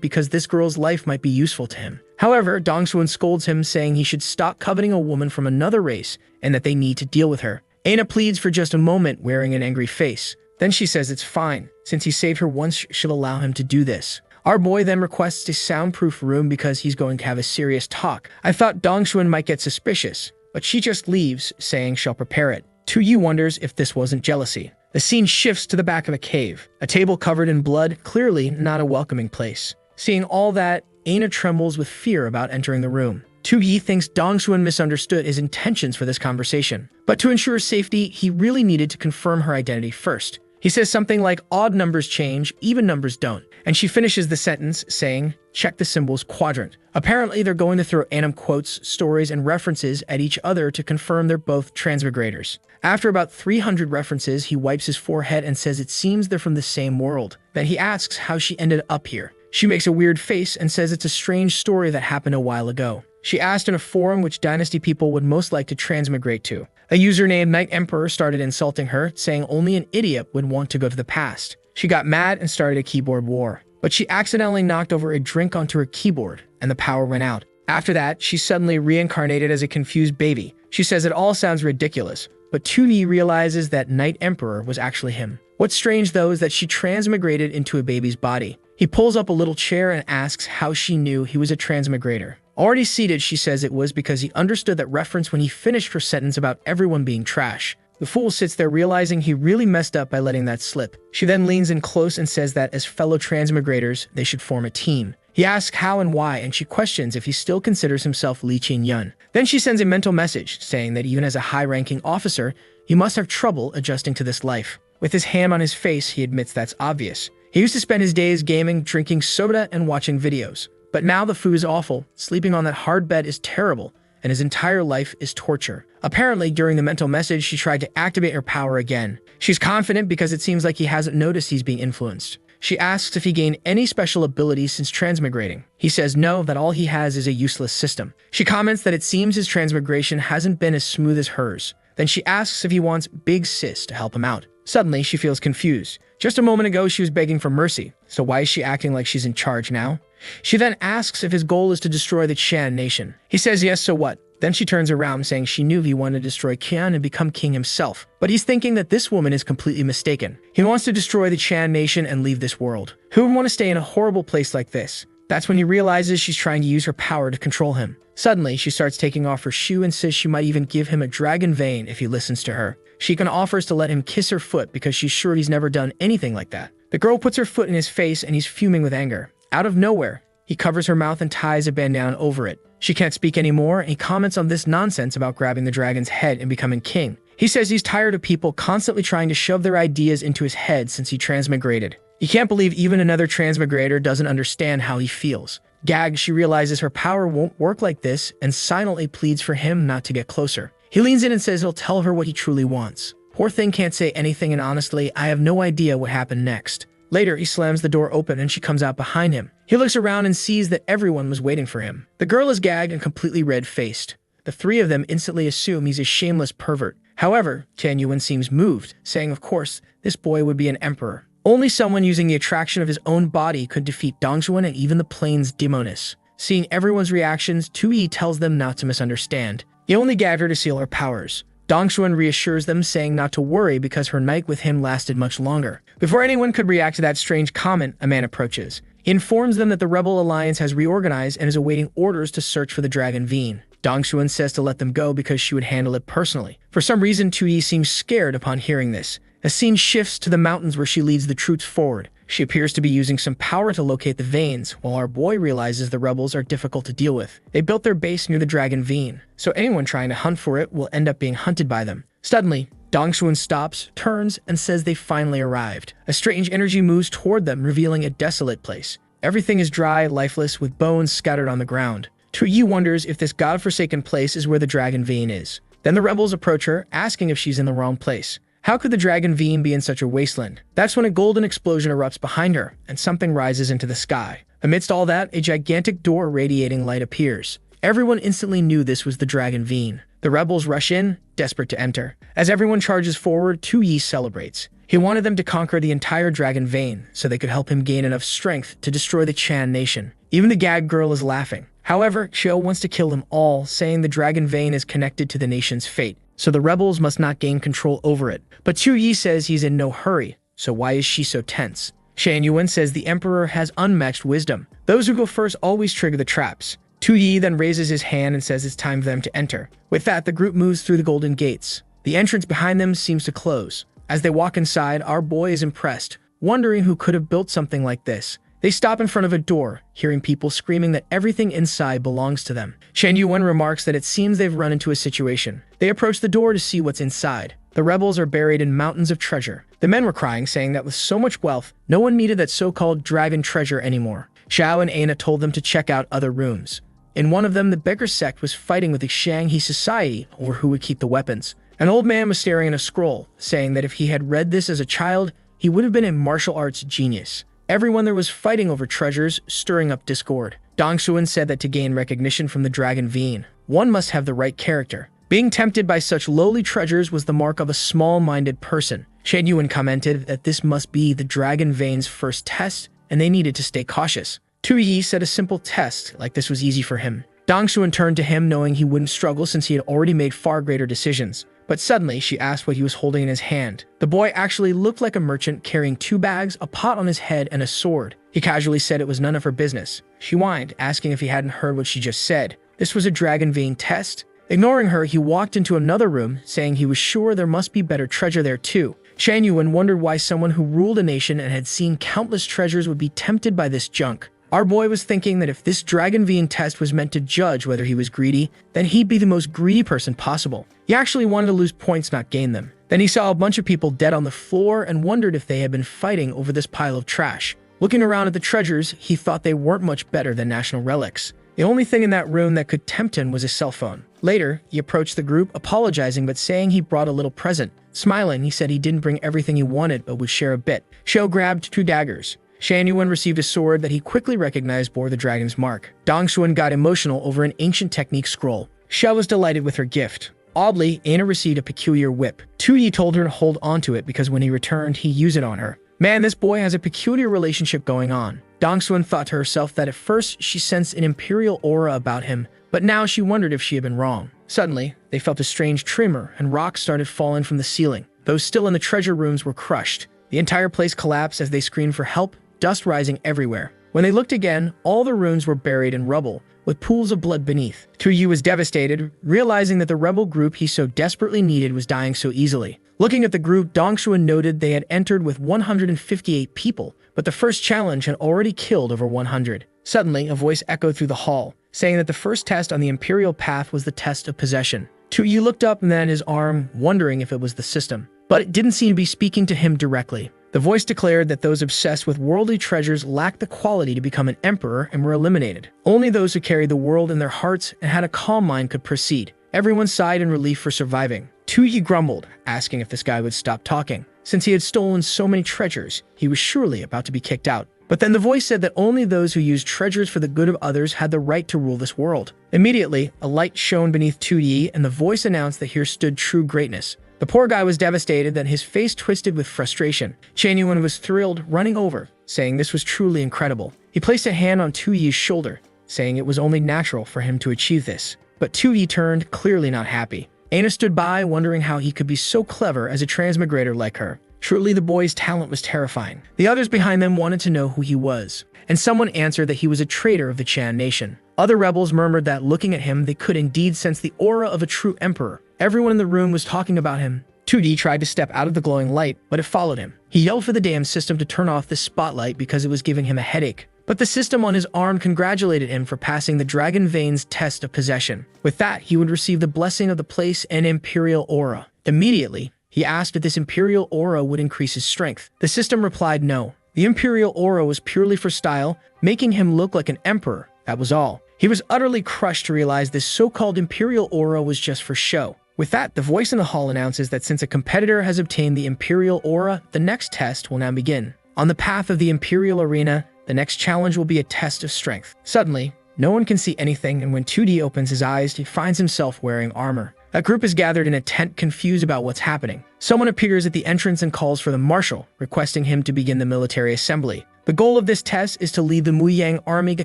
because this girl's life might be useful to him. However, Dongxuan scolds him, saying he should stop coveting a woman from another race and that they need to deal with her. Aina pleads for just a moment, wearing an angry face. Then she says it's fine. Since he saved her once, she'll allow him to do this. Our boy then requests a soundproof room because he's going to have a serious talk. I thought Dongxuan might get suspicious, but she just leaves, saying she'll prepare it. Tu Yi wonders if this wasn't jealousy. The scene shifts to the back of a cave. A table covered in blood, clearly not a welcoming place. Seeing all that, Aina trembles with fear about entering the room. Tu Yi thinks Dongxuan misunderstood his intentions for this conversation. But to ensure safety, he really needed to confirm her identity first. He says something like, odd numbers change, even numbers don't. And she finishes the sentence saying, check the symbols quadrant. Apparently, they're going to throw anim quotes, stories, and references at each other to confirm they're both transmigrators. After about 300 references, he wipes his forehead and says it seems they're from the same world. Then he asks how she ended up here. She makes a weird face and says it's a strange story that happened a while ago. She asked in a forum which dynasty people would most like to transmigrate to. A user named Night Emperor started insulting her, saying only an idiot would want to go to the past. She got mad and started a keyboard war. But she accidentally knocked over a drink onto her keyboard, and the power went out. After that, she suddenly reincarnated as a confused baby. She says it all sounds ridiculous, but 2D realizes that Night Emperor was actually him. What's strange, though, is that she transmigrated into a baby's body. He pulls up a little chair and asks how she knew he was a transmigrator. Already seated, she says it was because he understood that reference when he finished her sentence about everyone being trash. The fool sits there realizing he really messed up by letting that slip. She then leans in close and says that as fellow transmigrators, they should form a team. He asks how and why, and she questions if he still considers himself Lee Chin-yun. Then she sends a mental message saying that even as a high-ranking officer, he must have trouble adjusting to this life. With his hand on his face, he admits that's obvious. He used to spend his days gaming, drinking soda, and watching videos. But now the food is awful, sleeping on that hard bed is terrible, and his entire life is torture. Apparently, during the mental message, she tried to activate her power again. She's confident because it seems like he hasn't noticed he's being influenced. She asks if he gained any special abilities since transmigrating. He says no, that all he has is a useless system. She comments that it seems his transmigration hasn't been as smooth as hers. Then she asks if he wants Big Sis to help him out. Suddenly, she feels confused. Just a moment ago, she was begging for mercy, so why is she acting like she's in charge now? She then asks if his goal is to destroy the Chan nation. He says yes, so what? Then she turns around saying she knew he wanted to destroy Qian and become king himself. But he's thinking that this woman is completely mistaken. He wants to destroy the Chan nation and leave this world. Who would want to stay in a horrible place like this? That's when he realizes she's trying to use her power to control him. Suddenly, she starts taking off her shoe and says she might even give him a dragon vein if he listens to her. She even offers to let him kiss her foot because she's sure he's never done anything like that. The girl puts her foot in his face and he's fuming with anger. Out of nowhere, he covers her mouth and ties a bandana over it. She can't speak anymore, and he comments on this nonsense about grabbing the dragon's head and becoming king. He says he's tired of people constantly trying to shove their ideas into his head since he transmigrated. He can't believe even another transmigrator doesn't understand how he feels. Gagged, she realizes her power won't work like this and silently pleads for him not to get closer. He leans in and says he'll tell her what he truly wants. Poor thing can't say anything, and honestly, I have no idea what happened next. Later, he slams the door open and she comes out behind him. He looks around and sees that everyone was waiting for him. The girl is gagged and completely red-faced. The three of them instantly assume he's a shameless pervert. However, Tianyuan seems moved, saying of course, this boy would be an emperor. Only someone using the attraction of his own body could defeat Dongshuan and even the plains Demonis. Seeing everyone's reactions, 2E tells them not to misunderstand. He only gagged her to seal her powers. Dongshuan reassures them, saying not to worry because her night with him lasted much longer. Before anyone could react to that strange comment, a man approaches. He informs them that the Rebel Alliance has reorganized and is awaiting orders to search for the Dragon Veen. Dongshuan says to let them go because she would handle it personally. For some reason, 2E seems scared upon hearing this. A scene shifts to the mountains where she leads the troops forward. She appears to be using some power to locate the veins, while our boy realizes the rebels are difficult to deal with. They built their base near the Dragon Veen, so anyone trying to hunt for it will end up being hunted by them. Suddenly, Dongshuan stops, turns, and says they finally arrived. A strange energy moves toward them, revealing a desolate place. Everything is dry, lifeless, with bones scattered on the ground. 2E wonders if this godforsaken place is where the Dragon Veen is. Then the rebels approach her, asking if she's in the wrong place. How could the Dragon Veen be in such a wasteland? That's when a golden explosion erupts behind her, and something rises into the sky. Amidst all that, a gigantic door radiating light appears. Everyone instantly knew this was the Dragon Veen. The rebels rush in, desperate to enter. As everyone charges forward, 2E celebrates. He wanted them to conquer the entire Dragon Veen, so they could help him gain enough strength to destroy the Chan nation. Even the gag girl is laughing. However, Cho wants to kill them all, saying the Dragon Veen is connected to the nation's fate, so the rebels must not gain control over it. But 2E says he's in no hurry, so why is she so tense? Shanyuan says the Emperor has unmatched wisdom. Those who go first always trigger the traps. 2E then raises his hand and says it's time for them to enter. With that, the group moves through the golden gates. The entrance behind them seems to close. As they walk inside, our boy is impressed, wondering who could have built something like this. They stop in front of a door, hearing people screaming that everything inside belongs to them. Shen Yuan remarks that it seems they've run into a situation. They approach the door to see what's inside. The rebels are buried in mountains of treasure. The men were crying, saying that with so much wealth, no one needed that so-called dragon treasure anymore. Xiao and Aina told them to check out other rooms. In one of them, the beggar sect was fighting with the Shanghe society over who would keep the weapons. An old man was staring at a scroll, saying that if he had read this as a child, he would have been a martial arts genius. Everyone there was fighting over treasures, stirring up discord. Dong Xuan said that to gain recognition from the dragon vein, one must have the right character. Being tempted by such lowly treasures was the mark of a small-minded person. Shen Yuan commented that this must be the dragon vein's first test, and they needed to stay cautious. Tu Yi said a simple test, like this was easy for him. Dong Xuan turned to him knowing he wouldn't struggle since he had already made far greater decisions. But suddenly, she asked what he was holding in his hand. The boy actually looked like a merchant carrying 2 bags, a pot on his head, and a sword. He casually said it was none of her business. She whined, asking if he hadn't heard what she just said. This was a dragon vein test. Ignoring her, he walked into another room, saying he was sure there must be better treasure there too. Shan Yuan wondered why someone who ruled a nation and had seen countless treasures would be tempted by this junk. Our boy was thinking that if this dragon vein test was meant to judge whether he was greedy, then he'd be the most greedy person possible. He actually wanted to lose points, not gain them. Then he saw a bunch of people dead on the floor and wondered if they had been fighting over this pile of trash. Looking around at the treasures, he thought they weren't much better than national relics. The only thing in that room that could tempt him was his cell phone. Later, he approached the group, apologizing but saying he brought a little present. Smiling, he said he didn't bring everything he wanted but would share a bit. Xiao grabbed 2 daggers. Shan Yuan received a sword that he quickly recognized bore the dragon's mark. Dong Xuan got emotional over an ancient technique scroll. Xiao was delighted with her gift. Oddly, Aina received a peculiar whip. Tu Yi told her to hold onto it because when he returned, he used it on her. Man, this boy has a peculiar relationship going on. Dong Xuan thought to herself that at first she sensed an imperial aura about him, but now she wondered if she had been wrong. Suddenly, they felt a strange tremor and rocks started falling from the ceiling. Those still in the treasure rooms were crushed. The entire place collapsed as they screamed for help, dust rising everywhere. When they looked again, all the rooms were buried in rubble, with pools of blood beneath. Tu Yi was devastated, realizing that the rebel group he so desperately needed was dying so easily. Looking at the group, Dong Xuan noted they had entered with 158 people, but the first challenge had already killed over 100. Suddenly, a voice echoed through the hall, saying that the first test on the Imperial Path was the test of possession. Tu Yi looked up and then at his arm, wondering if it was the system. But it didn't seem to be speaking to him directly. The voice declared that those obsessed with worldly treasures lacked the quality to become an emperor and were eliminated. Only those who carried the world in their hearts and had a calm mind could proceed. Everyone sighed in relief for surviving. Tu Yi grumbled, asking if this guy would stop talking. Since he had stolen so many treasures, he was surely about to be kicked out. But then the voice said that only those who used treasures for the good of others had the right to rule this world. Immediately, a light shone beneath Tu Yi, and the voice announced that here stood true greatness. The poor guy was devastated, then his face twisted with frustration. Shan Yuan was thrilled, running over, saying this was truly incredible. He placed a hand on Tu Yi's shoulder, saying it was only natural for him to achieve this. But Tu Yi turned, clearly not happy. Aina stood by, wondering how he could be so clever as a transmigrator like her. Truly, the boy's talent was terrifying. The others behind them wanted to know who he was, and someone answered that he was a traitor of the Chan nation. Other rebels murmured that looking at him, they could indeed sense the aura of a true emperor. Everyone in the room was talking about him. 2D tried to step out of the glowing light, but it followed him. He yelled for the damn system to turn off the spotlight because it was giving him a headache. But the system on his arm congratulated him for passing the Dragon Vein's test of possession. With that, he would receive the blessing of the place and imperial aura. Immediately, he asked if this imperial aura would increase his strength. The system replied no. The imperial aura was purely for style, making him look like an emperor. That was all. He was utterly crushed to realize this so-called imperial aura was just for show. With that, the voice in the hall announces that since a competitor has obtained the imperial aura, the next test will now begin. On the path of the imperial arena, the next challenge will be a test of strength. Suddenly, no one can see anything, and when 2D opens his eyes, he finds himself wearing armor. A group is gathered in a tent, confused about what's happening. Someone appears at the entrance and calls for the marshal, requesting him to begin the military assembly. The goal of this test is to lead the Muyang army to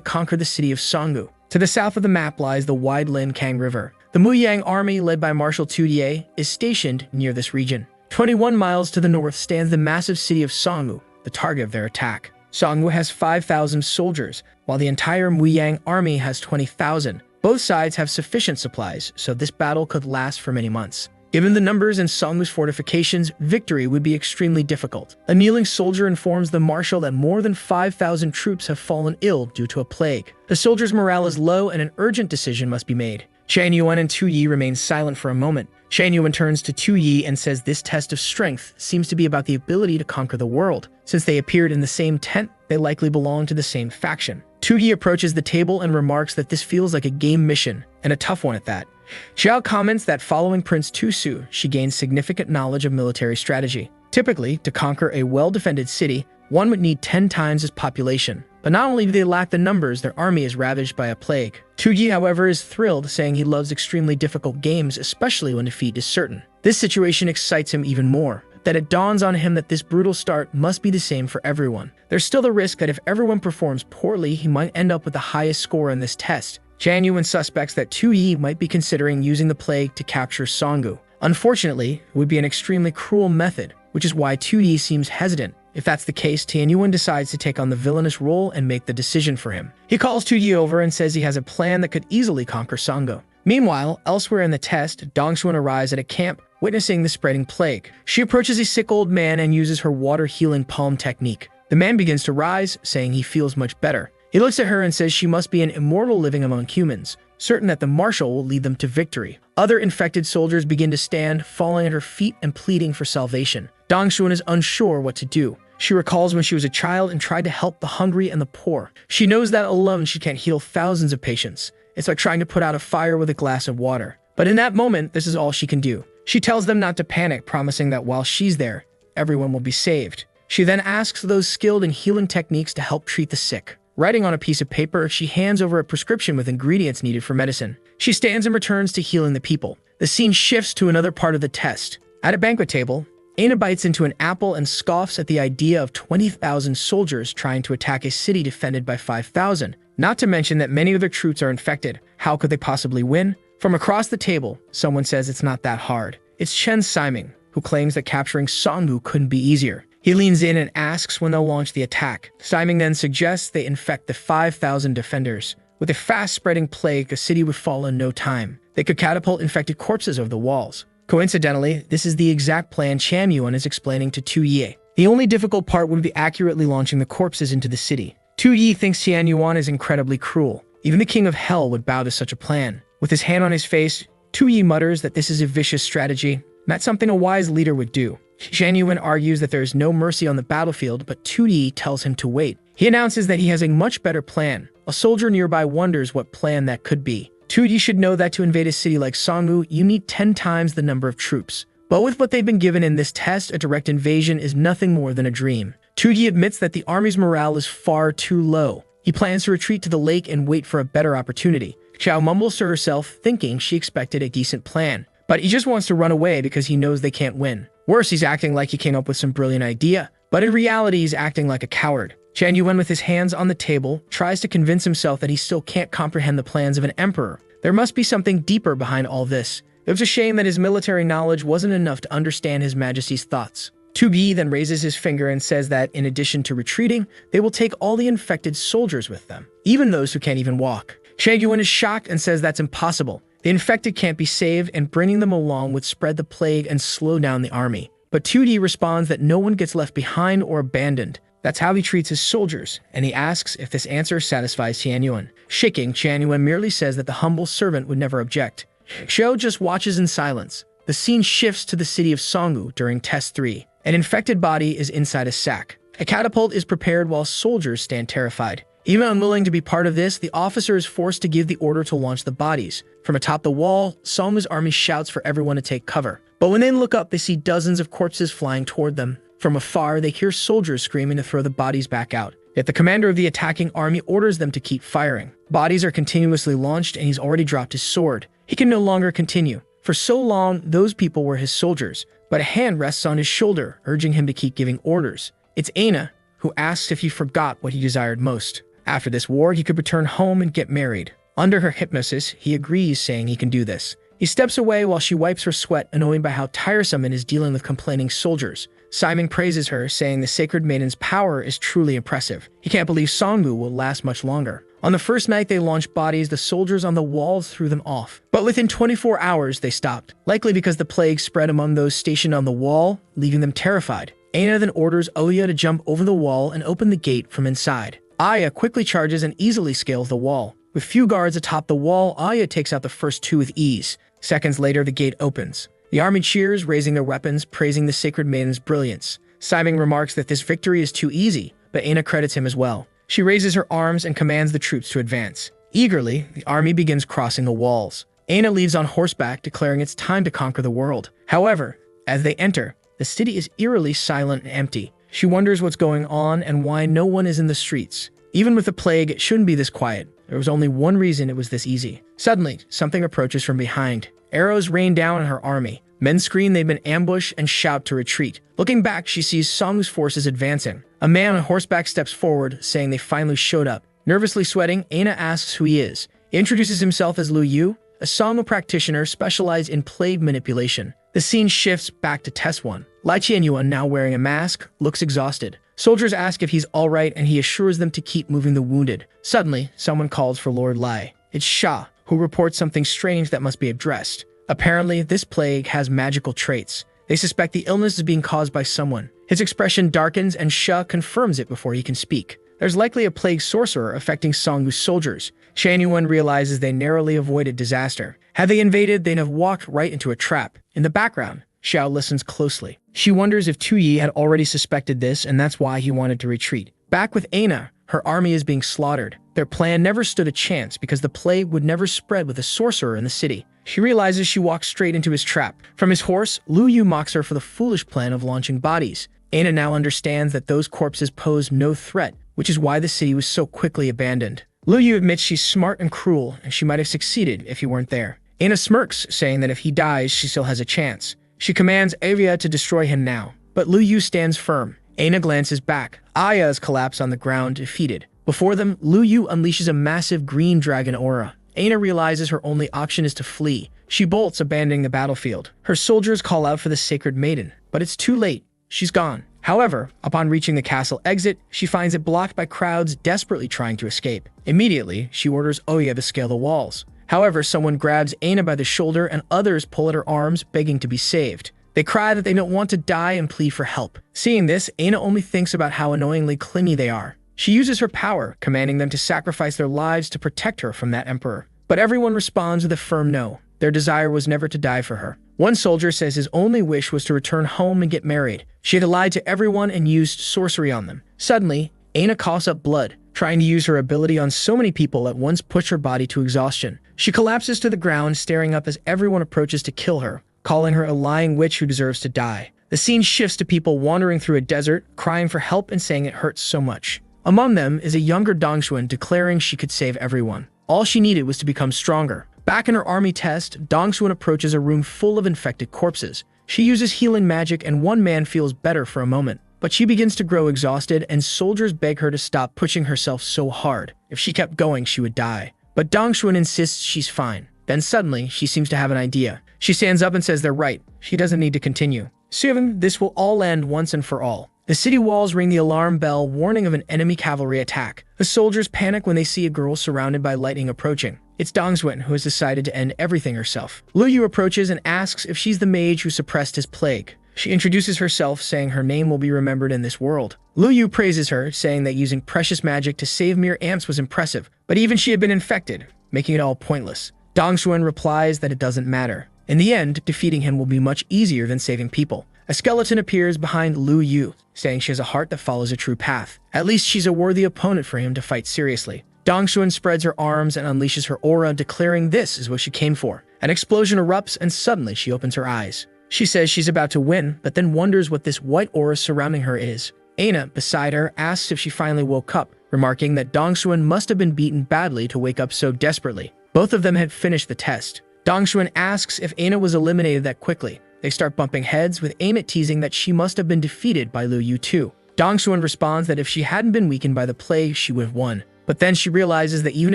conquer the city of Songgu. To the south of the map lies the wide Lin Kang River. The Muyang army, led by Marshal 2Da, is stationed near this region. 21 miles to the north stands the massive city of Songgu, the target of their attack. Songwu has 5,000 soldiers, while the entire Muyang army has 20,000. Both sides have sufficient supplies, so this battle could last for many months. Given the numbers in Songwu's fortifications, victory would be extremely difficult. A kneeling soldier informs the marshal that more than 5,000 troops have fallen ill due to a plague. The soldiers' morale is low and an urgent decision must be made. Shan Yuan and Tu Yi remain silent for a moment. Shan Yuan turns to Tu Yi and says this test of strength seems to be about the ability to conquer the world. Since they appeared in the same tent, they likely belong to the same faction. Tu Yi approaches the table and remarks that this feels like a game mission, and a tough one at that. Xiao comments that following Prince Tusu, she gains significant knowledge of military strategy. Typically, to conquer a well-defended city, one would need 10 times its population. But not only do they lack the numbers, their army is ravaged by a plague. Tu Yi, however, is thrilled, saying he loves extremely difficult games, especially when defeat is certain. This situation excites him even more, that it dawns on him that this brutal start must be the same for everyone. There's still the risk that if everyone performs poorly, he might end up with the highest score in this test. Shan Yuan suspects that Tu Yi might be considering using the plague to capture Songgu. Unfortunately, it would be an extremely cruel method, which is why Tu Yi seems hesitant. If that's the case, Tian Yuan decides to take on the villainous role and make the decision for him. He calls Tu Yi over and says he has a plan that could easily conquer Songgu. Meanwhile, elsewhere in the test, Dongxuan arrives at a camp, witnessing the spreading plague. She approaches a sick old man and uses her water-healing palm technique. The man begins to rise, saying he feels much better. He looks at her and says she must be an immortal living among humans, certain that the marshal will lead them to victory. Other infected soldiers begin to stand, falling at her feet and pleading for salvation. Dongxuan is unsure what to do. She recalls when she was a child and tried to help the hungry and the poor. She knows that alone she can't heal thousands of patients. It's like trying to put out a fire with a glass of water. But in that moment, this is all she can do. She tells them not to panic, promising that while she's there, everyone will be saved. She then asks those skilled in healing techniques to help treat the sick. Writing on a piece of paper, she hands over a prescription with ingredients needed for medicine. She stands and returns to healing the people. The scene shifts to another part of the test. At a banquet table, Aina bites into an apple and scoffs at the idea of 20,000 soldiers trying to attack a city defended by 5,000. Not to mention that many of their troops are infected. How could they possibly win? From across the table, someone says it's not that hard. It's Chen Siming, who claims that capturing Songgu couldn't be easier. He leans in and asks when they'll launch the attack. Siming then suggests they infect the 5,000 defenders. With a fast-spreading plague, the city would fall in no time. They could catapult infected corpses over the walls. Coincidentally, this is the exact plan Shan Yuan is explaining to Tu Yi. The only difficult part would be accurately launching the corpses into the city. Tu Yi thinks Shan Yuan is incredibly cruel. Even the king of hell would bow to such a plan. With his hand on his face, Tu Yi mutters that this is a vicious strategy, not something a wise leader would do. Shan Yuan argues that there is no mercy on the battlefield, but Tu Yi tells him to wait. He announces that he has a much better plan. A soldier nearby wonders what plan that could be. Tu Yi should know that to invade a city like Songgu, you need 10 times the number of troops. But with what they've been given in this test, a direct invasion is nothing more than a dream. Tu Yi admits that the army's morale is far too low. He plans to retreat to the lake and wait for a better opportunity. Xiao mumbles to herself, thinking she expected a decent plan. But he just wants to run away because he knows they can't win. Worse, he's acting like he came up with some brilliant idea, but in reality he's acting like a coward. Shan Yuan, with his hands on the table, tries to convince himself that he still can't comprehend the plans of an emperor. There must be something deeper behind all this. It was a shame that his military knowledge wasn't enough to understand His Majesty's thoughts. Tu Yi then raises his finger and says that, in addition to retreating, they will take all the infected soldiers with them, even those who can't even walk. Shan Yuan is shocked and says that's impossible. The infected can't be saved, and bringing them along would spread the plague and slow down the army. But Tu Yi responds that no one gets left behind or abandoned. That's how he treats his soldiers, and he asks if this answer satisfies Shan Yuan. Shaking, Shan Yuan merely says that the humble servant would never object. Xiao just watches in silence. The scene shifts to the city of Songgu during Test 3. An infected body is inside a sack. A catapult is prepared while soldiers stand terrified. Even unwilling to be part of this, the officer is forced to give the order to launch the bodies. From atop the wall, Songmu's army shouts for everyone to take cover. But when they look up, they see dozens of corpses flying toward them. From afar, they hear soldiers screaming to throw the bodies back out. Yet the commander of the attacking army orders them to keep firing. Bodies are continuously launched, and he's already dropped his sword. He can no longer continue. For so long, those people were his soldiers, but a hand rests on his shoulder, urging him to keep giving orders. It's Aina, who asks if he forgot what he desired most. After this war, he could return home and get married. Under her hypnosis, he agrees, saying he can do this. He steps away while she wipes her sweat, annoyed by how tiresome it is dealing with complaining soldiers. Simon praises her, saying the Sacred Maiden's power is truly impressive. He can't believe Songgu will last much longer. On the first night they launched bodies, the soldiers on the walls threw them off. But within 24 hours, they stopped, likely because the plague spread among those stationed on the wall, leaving them terrified. Aina then orders Oya to jump over the wall and open the gate from inside. Aya quickly charges and easily scales the wall. With few guards atop the wall, Aya takes out the first two with ease. Seconds later, the gate opens. The army cheers, raising their weapons, praising the Sacred Maiden's brilliance. Simon remarks that this victory is too easy, but Aina credits him as well. She raises her arms and commands the troops to advance. Eagerly, the army begins crossing the walls. Aina leaves on horseback, declaring it's time to conquer the world. However, as they enter, the city is eerily silent and empty. She wonders what's going on and why no one is in the streets. Even with the plague, it shouldn't be this quiet. There was only one reason it was this easy. Suddenly, something approaches from behind. Arrows rain down on her army. Men scream they've been ambushed and shout to retreat. Looking back, she sees Song's forces advancing. A man on horseback steps forward, saying they finally showed up. Nervously sweating, Aina asks who he is. He introduces himself as Lu Yu, a Songmu practitioner specialized in plague manipulation. The scene shifts back to Test 1. Lai Qianyuan, now wearing a mask, looks exhausted. Soldiers ask if he's alright and he assures them to keep moving the wounded. Suddenly, someone calls for Lord Lai. It's Sha, who reports something strange that must be addressed. Apparently, this plague has magical traits. They suspect the illness is being caused by someone. His expression darkens and Sha confirms it before he can speak. There's likely a plague sorcerer affecting Songmu's soldiers. Qianyuan realizes they narrowly avoided disaster. Had they invaded, they'd have walked right into a trap. In the background, Xiao listens closely. She wonders if Tu Yi had already suspected this and that's why he wanted to retreat. Back with Aina, her army is being slaughtered. Their plan never stood a chance because the plague would never spread with a sorcerer in the city. She realizes she walks straight into his trap. From his horse, Lu Yu mocks her for the foolish plan of launching bodies. Aina now understands that those corpses pose no threat, which is why the city was so quickly abandoned. Lu Yu admits she's smart and cruel, and she might have succeeded if he weren't there. Aina smirks, saying that if he dies, she still has a chance. She commands Avia to destroy him now, but Lu Yu stands firm. Aina glances back. Aya is collapsed on the ground, defeated. Before them, Lu Yu unleashes a massive green dragon aura. Aina realizes her only option is to flee. She bolts, abandoning the battlefield. Her soldiers call out for the Sacred Maiden, but it's too late. She's gone. However, upon reaching the castle exit, she finds it blocked by crowds desperately trying to escape. Immediately, she orders Oya to scale the walls. However, someone grabs Aina by the shoulder and others pull at her arms, begging to be saved. They cry that they don't want to die and plead for help. Seeing this, Aina only thinks about how annoyingly clingy they are. She uses her power, commanding them to sacrifice their lives to protect her from that emperor. But everyone responds with a firm no. Their desire was never to die for her. One soldier says his only wish was to return home and get married. She had lied to everyone and used sorcery on them. Suddenly, Aina coughs up blood. Trying to use her ability on so many people at once push her body to exhaustion. She collapses to the ground, staring up as everyone approaches to kill her, calling her a lying witch who deserves to die. The scene shifts to people wandering through a desert, crying for help and saying it hurts so much. Among them is a younger Dongshuan declaring she could save everyone. All she needed was to become stronger. Back in her army test, Dongshuan approaches a room full of infected corpses. She uses healing magic and one man feels better for a moment. But she begins to grow exhausted and soldiers beg her to stop pushing herself so hard. If she kept going, she would die. But Dongshuan insists she's fine. Then suddenly, she seems to have an idea. She stands up and says they're right. She doesn't need to continue. Soon, this will all end once and for all. The city walls ring the alarm bell, warning of an enemy cavalry attack. The soldiers panic when they see a girl surrounded by lightning approaching. It's Dongshuan, who has decided to end everything herself. Lu Yu approaches and asks if she's the mage who suppressed his plague. She introduces herself, saying her name will be remembered in this world. Lu Yu praises her, saying that using precious magic to save mere ants was impressive, but even she had been infected, making it all pointless. Dongshuan replies that it doesn't matter. In the end, defeating him will be much easier than saving people. A skeleton appears behind Lu Yu, saying she has a heart that follows a true path. At least she's a worthy opponent for him to fight seriously. Dongshuan spreads her arms and unleashes her aura, declaring this is what she came for. An explosion erupts and suddenly she opens her eyes. She says she's about to win, but then wonders what this white aura surrounding her is. Aina, beside her, asks if she finally woke up, remarking that Dongshuan must have been beaten badly to wake up so desperately. Both of them had finished the test. Dongshuan asks if Aina was eliminated that quickly. They start bumping heads, with Aina teasing that she must have been defeated by Lu Yu too. Dongshuan responds that if she hadn't been weakened by the plague, she would have won. But then she realizes that even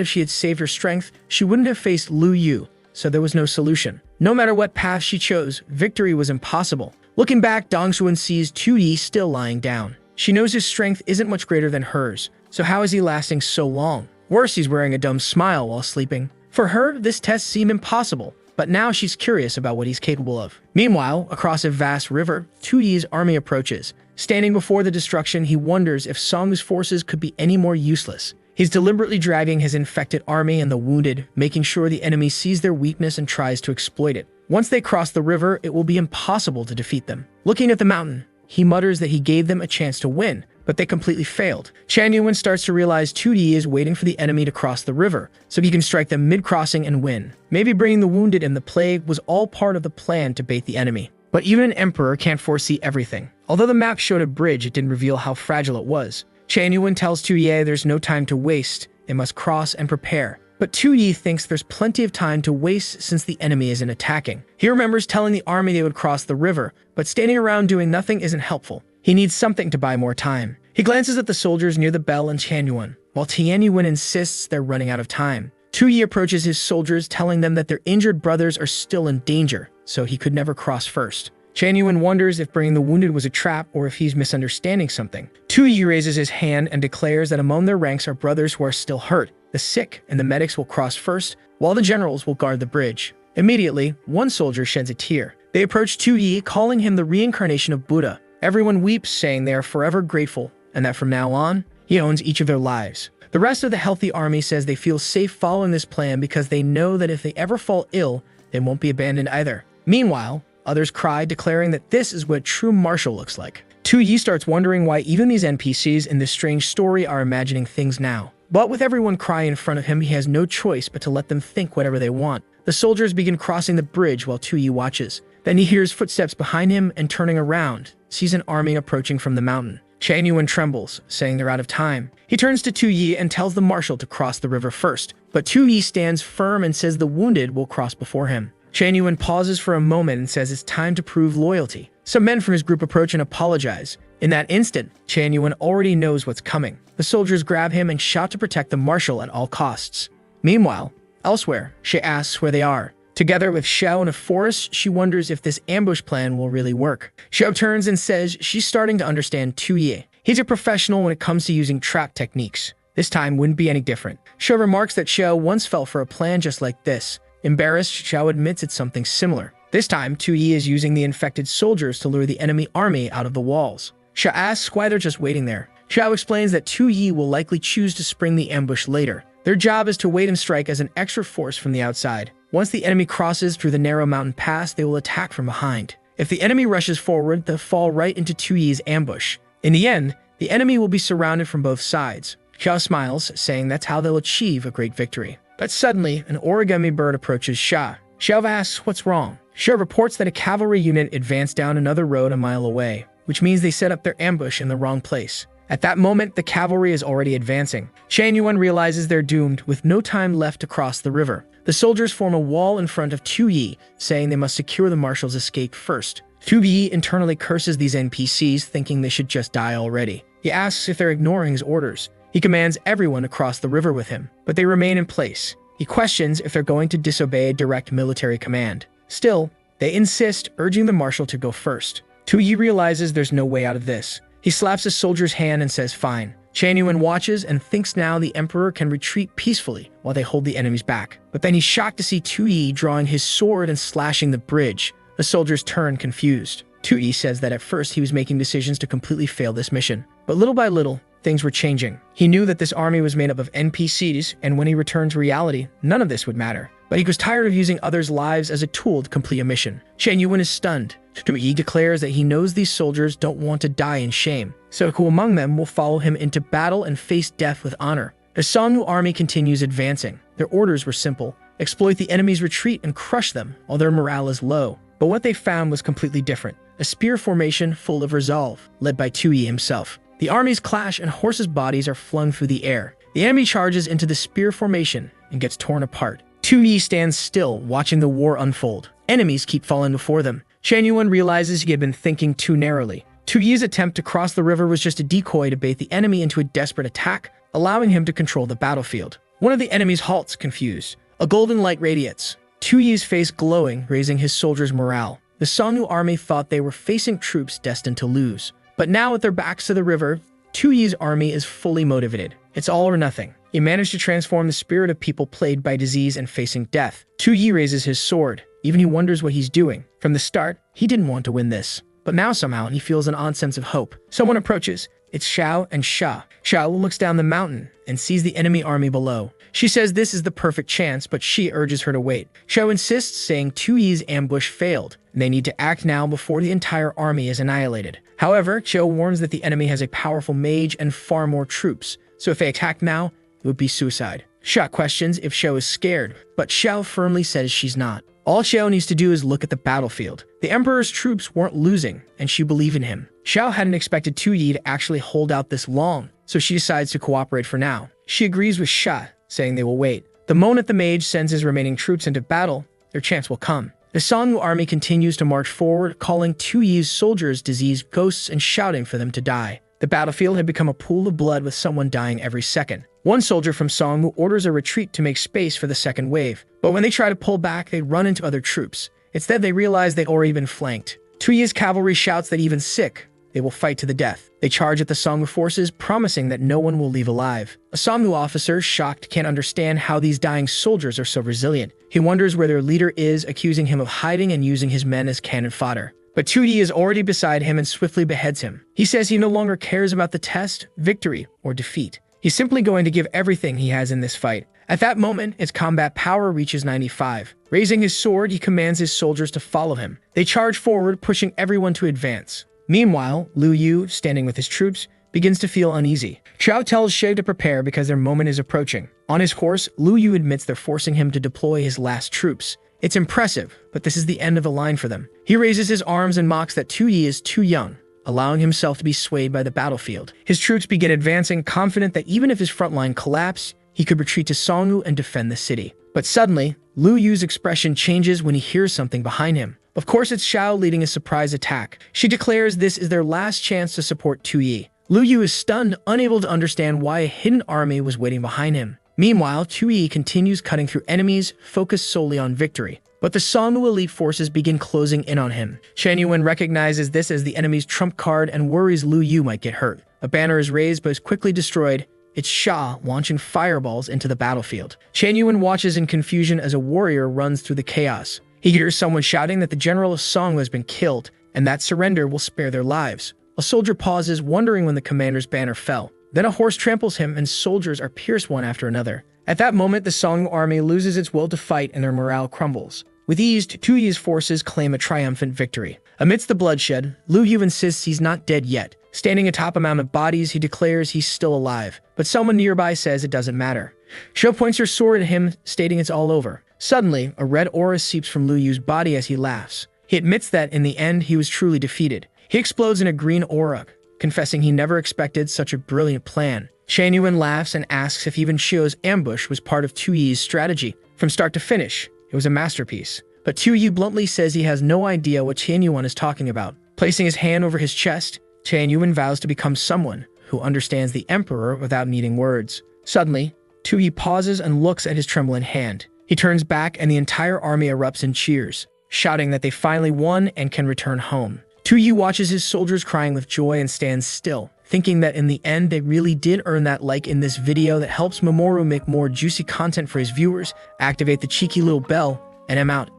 if she had saved her strength, she wouldn't have faced Lu Yu, so there was no solution. No matter what path she chose, victory was impossible. Looking back, Dongshuan sees Tu Yi still lying down. She knows his strength isn't much greater than hers, so how is he lasting so long? Worse, he's wearing a dumb smile while sleeping. For her, this test seemed impossible, but now she's curious about what he's capable of. Meanwhile, across a vast river, Tu Yi's army approaches. Standing before the destruction, he wonders if Song's forces could be any more useless. He's deliberately dragging his infected army and the wounded, making sure the enemy sees their weakness and tries to exploit it. Once they cross the river, it will be impossible to defeat them. Looking at the mountain, he mutters that he gave them a chance to win, but they completely failed. Chan Yuan starts to realize 2D is waiting for the enemy to cross the river, so he can strike them mid-crossing and win. Maybe bringing the wounded and the plague was all part of the plan to bait the enemy. But even an emperor can't foresee everything. Although the map showed a bridge, it didn't reveal how fragile it was. Chan Yuan tells Tu Ye there's no time to waste, they must cross and prepare. But Tu Yi thinks there's plenty of time to waste since the enemy isn't attacking. He remembers telling the army they would cross the river, but standing around doing nothing isn't helpful. He needs something to buy more time. He glances at the soldiers near the bell and Chan Yuan, while Tian Yuan insists they're running out of time. Tu Yi approaches his soldiers, telling them that their injured brothers are still in danger, so he could never cross first. Chan Yuan wonders if bringing the wounded was a trap or if he's misunderstanding something. Tu Yi raises his hand and declares that among their ranks are brothers who are still hurt. The sick and the medics will cross first, while the generals will guard the bridge. Immediately, one soldier sheds a tear. They approach Tu Yi, calling him the reincarnation of Buddha. Everyone weeps, saying they are forever grateful, and that from now on, he owns each of their lives. The rest of the healthy army says they feel safe following this plan because they know that if they ever fall ill, they won't be abandoned either. Meanwhile, others cry, declaring that this is what true martial looks like. Tu Yi starts wondering why even these NPCs in this strange story are imagining things now. But with everyone crying in front of him, he has no choice but to let them think whatever they want. The soldiers begin crossing the bridge while Tu Yi watches. Then he hears footsteps behind him and turning around, sees an army approaching from the mountain. Chan Yuan trembles, saying they're out of time. He turns to Tu Yi and tells the marshal to cross the river first. But Tu Yi stands firm and says the wounded will cross before him. Chan Yuan pauses for a moment and says it's time to prove loyalty. Some men from his group approach and apologize. In that instant, Chan Yuan already knows what's coming. The soldiers grab him and shout to protect the marshal at all costs. Meanwhile, elsewhere, she asks where they are. Together with Xiao in a forest, she wonders if this ambush plan will really work. Xiao turns and says she's starting to understand Tu Yi. He's a professional when it comes to using trap techniques. This time wouldn't be any different. Xiao remarks that Xiao once fell for a plan just like this. Embarrassed, Xiao admits it's something similar. This time, Tu Yi is using the infected soldiers to lure the enemy army out of the walls. Xiao asks why they're just waiting there. Xiao explains that Tu Yi will likely choose to spring the ambush later. Their job is to wait and strike as an extra force from the outside. Once the enemy crosses through the narrow mountain pass, they will attack from behind. If the enemy rushes forward, they'll fall right into Tu Yi's ambush. In the end, the enemy will be surrounded from both sides. Xiao smiles, saying that's how they'll achieve a great victory. But suddenly, an origami bird approaches Xia. Xiao asks what's wrong. Xia reports that a cavalry unit advanced down another road a mile away, which means they set up their ambush in the wrong place. At that moment, the cavalry is already advancing. Chan Yuan realizes they're doomed, with no time left to cross the river. The soldiers form a wall in front of Tu Yi, saying they must secure the marshal's escape first. Tu Yi internally curses these NPCs, thinking they should just die already. He asks if they're ignoring his orders. He commands everyone to cross the river with him, but they remain in place. He questions if they're going to disobey a direct military command. Still, they insist, urging the marshal to go first. Tu Yi realizes there's no way out of this. He slaps his soldier's hand and says fine. Chan Yuan watches and thinks now the emperor can retreat peacefully while they hold the enemies back. But then he's shocked to see Tu Yi drawing his sword and slashing the bridge. The soldiers turn confused. Tu Yi says that at first he was making decisions to completely fail this mission. But little by little, things were changing. He knew that this army was made up of NPCs, and when he returned to reality, none of this would matter. But he was tired of using others' lives as a tool to complete a mission. Chan Yuan is stunned. Tu Yi declares that he knows these soldiers don't want to die in shame, so who among them will follow him into battle and face death with honor. The Songnu army continues advancing. Their orders were simple: exploit the enemy's retreat and crush them while their morale is low. But what they found was completely different. A spear formation full of resolve, led by Tu Yi himself. The armies clash and horses' bodies are flung through the air. The enemy charges into the spear formation and gets torn apart. Tu Yi stands still, watching the war unfold. Enemies keep falling before them. Chan Yuan realizes he had been thinking too narrowly. Tu Yi's attempt to cross the river was just a decoy to bait the enemy into a desperate attack, allowing him to control the battlefield. One of the enemies halts, confused. A golden light radiates, Tu Yi's face glowing, raising his soldiers' morale. The Songnu army thought they were facing troops destined to lose. But now with their backs to the river, Tu Yi's army is fully motivated. It's all or nothing. He managed to transform the spirit of people plagued by disease and facing death. Tu Yi raises his sword. Even he wonders what he's doing. From the start, he didn't want to win this. But now somehow he feels an odd sense of hope. Someone approaches. It's Xiao and Sha. Xiao looks down the mountain and sees the enemy army below. She says this is the perfect chance, but she urges her to wait. Xiao insists, saying Tuyi's ambush failed, and they need to act now before the entire army is annihilated. However, Xiao warns that the enemy has a powerful mage and far more troops, so if they attack now, it would be suicide. Sha questions if Xiao is scared, but Xiao firmly says she's not. All Xiao needs to do is look at the battlefield. The Emperor's troops weren't losing, and she believed in him. Xiao hadn't expected Tuyi to actually hold out this long, so she decides to cooperate for now. She agrees with Sha, saying they will wait. The moment the mage sends his remaining troops into battle, their chance will come. The Songwu army continues to march forward, calling Tuyi's soldiers diseased ghosts and shouting for them to die. The battlefield had become a pool of blood with someone dying every second. One soldier from Songwu orders a retreat to make space for the second wave, but when they try to pull back, they run into other troops. Instead, they realize they'd already been flanked. Tuyi's cavalry shouts that even sick, they will fight to the death. They charge at the Songwu forces, promising that no one will leave alive. A Songwu officer, shocked, can't understand how these dying soldiers are so resilient. He wonders where their leader is, accusing him of hiding and using his men as cannon fodder. But Tuyi is already beside him and swiftly beheads him. He says he no longer cares about the test, victory, or defeat. He's simply going to give everything he has in this fight. At that moment, his combat power reaches 95. Raising his sword, he commands his soldiers to follow him. They charge forward, pushing everyone to advance. Meanwhile, Lu Yu, standing with his troops, begins to feel uneasy. Xiao tells Shay to prepare because their moment is approaching. On his horse, Lu Yu admits they're forcing him to deploy his last troops. It's impressive, but this is the end of the line for them. He raises his arms and mocks that Tuyi is too young, allowing himself to be swayed by the battlefield. His troops begin advancing, confident that even if his front line collapsed, he could retreat to Songwu and defend the city. But suddenly, Lu Yu's expression changes when he hears something behind him. Of course, it's Xiao leading a surprise attack. She declares this is their last chance to support Tuyi. Lu Yu is stunned, unable to understand why a hidden army was waiting behind him. Meanwhile, Tuyi continues cutting through enemies, focused solely on victory. But the Songwu elite forces begin closing in on him. Shan Yuan recognizes this as the enemy's trump card and worries Lu Yu might get hurt. A banner is raised but is quickly destroyed. It's Sha launching fireballs into the battlefield. Shan Yuan watches in confusion as a warrior runs through the chaos. He hears someone shouting that the general of Songwu has been killed, and that surrender will spare their lives. A soldier pauses, wondering when the commander's banner fell. Then a horse tramples him, and soldiers are pierced one after another. At that moment, the Songwu army loses its will to fight, and their morale crumbles. With ease, Tuyi's forces claim a triumphant victory. Amidst the bloodshed, Lu Yu insists he's not dead yet. Standing atop a mound of bodies, he declares he's still alive. But someone nearby says it doesn't matter. Xiao points her sword at him, stating it's all over. Suddenly, a red aura seeps from Lu Yu's body as he laughs. He admits that, in the end, he was truly defeated. He explodes in a green aura, confessing he never expected such a brilliant plan. Shan Yuan laughs and asks if even Xiao's ambush was part of Tuyi's strategy. From start to finish, it was a masterpiece. But Tuyi bluntly says he has no idea what Shan Yuan is talking about. Placing his hand over his chest, Shan Yuan vows to become someone who understands the Emperor without needing words. Suddenly, Tuyi pauses and looks at his trembling hand. He turns back and the entire army erupts in cheers, shouting that they finally won and can return home. Tuyi watches his soldiers crying with joy and stands still, thinking that in the end they really did earn that like in this video that helps Mamoru make more juicy content for his viewers. Activate the cheeky little bell, and I'm out.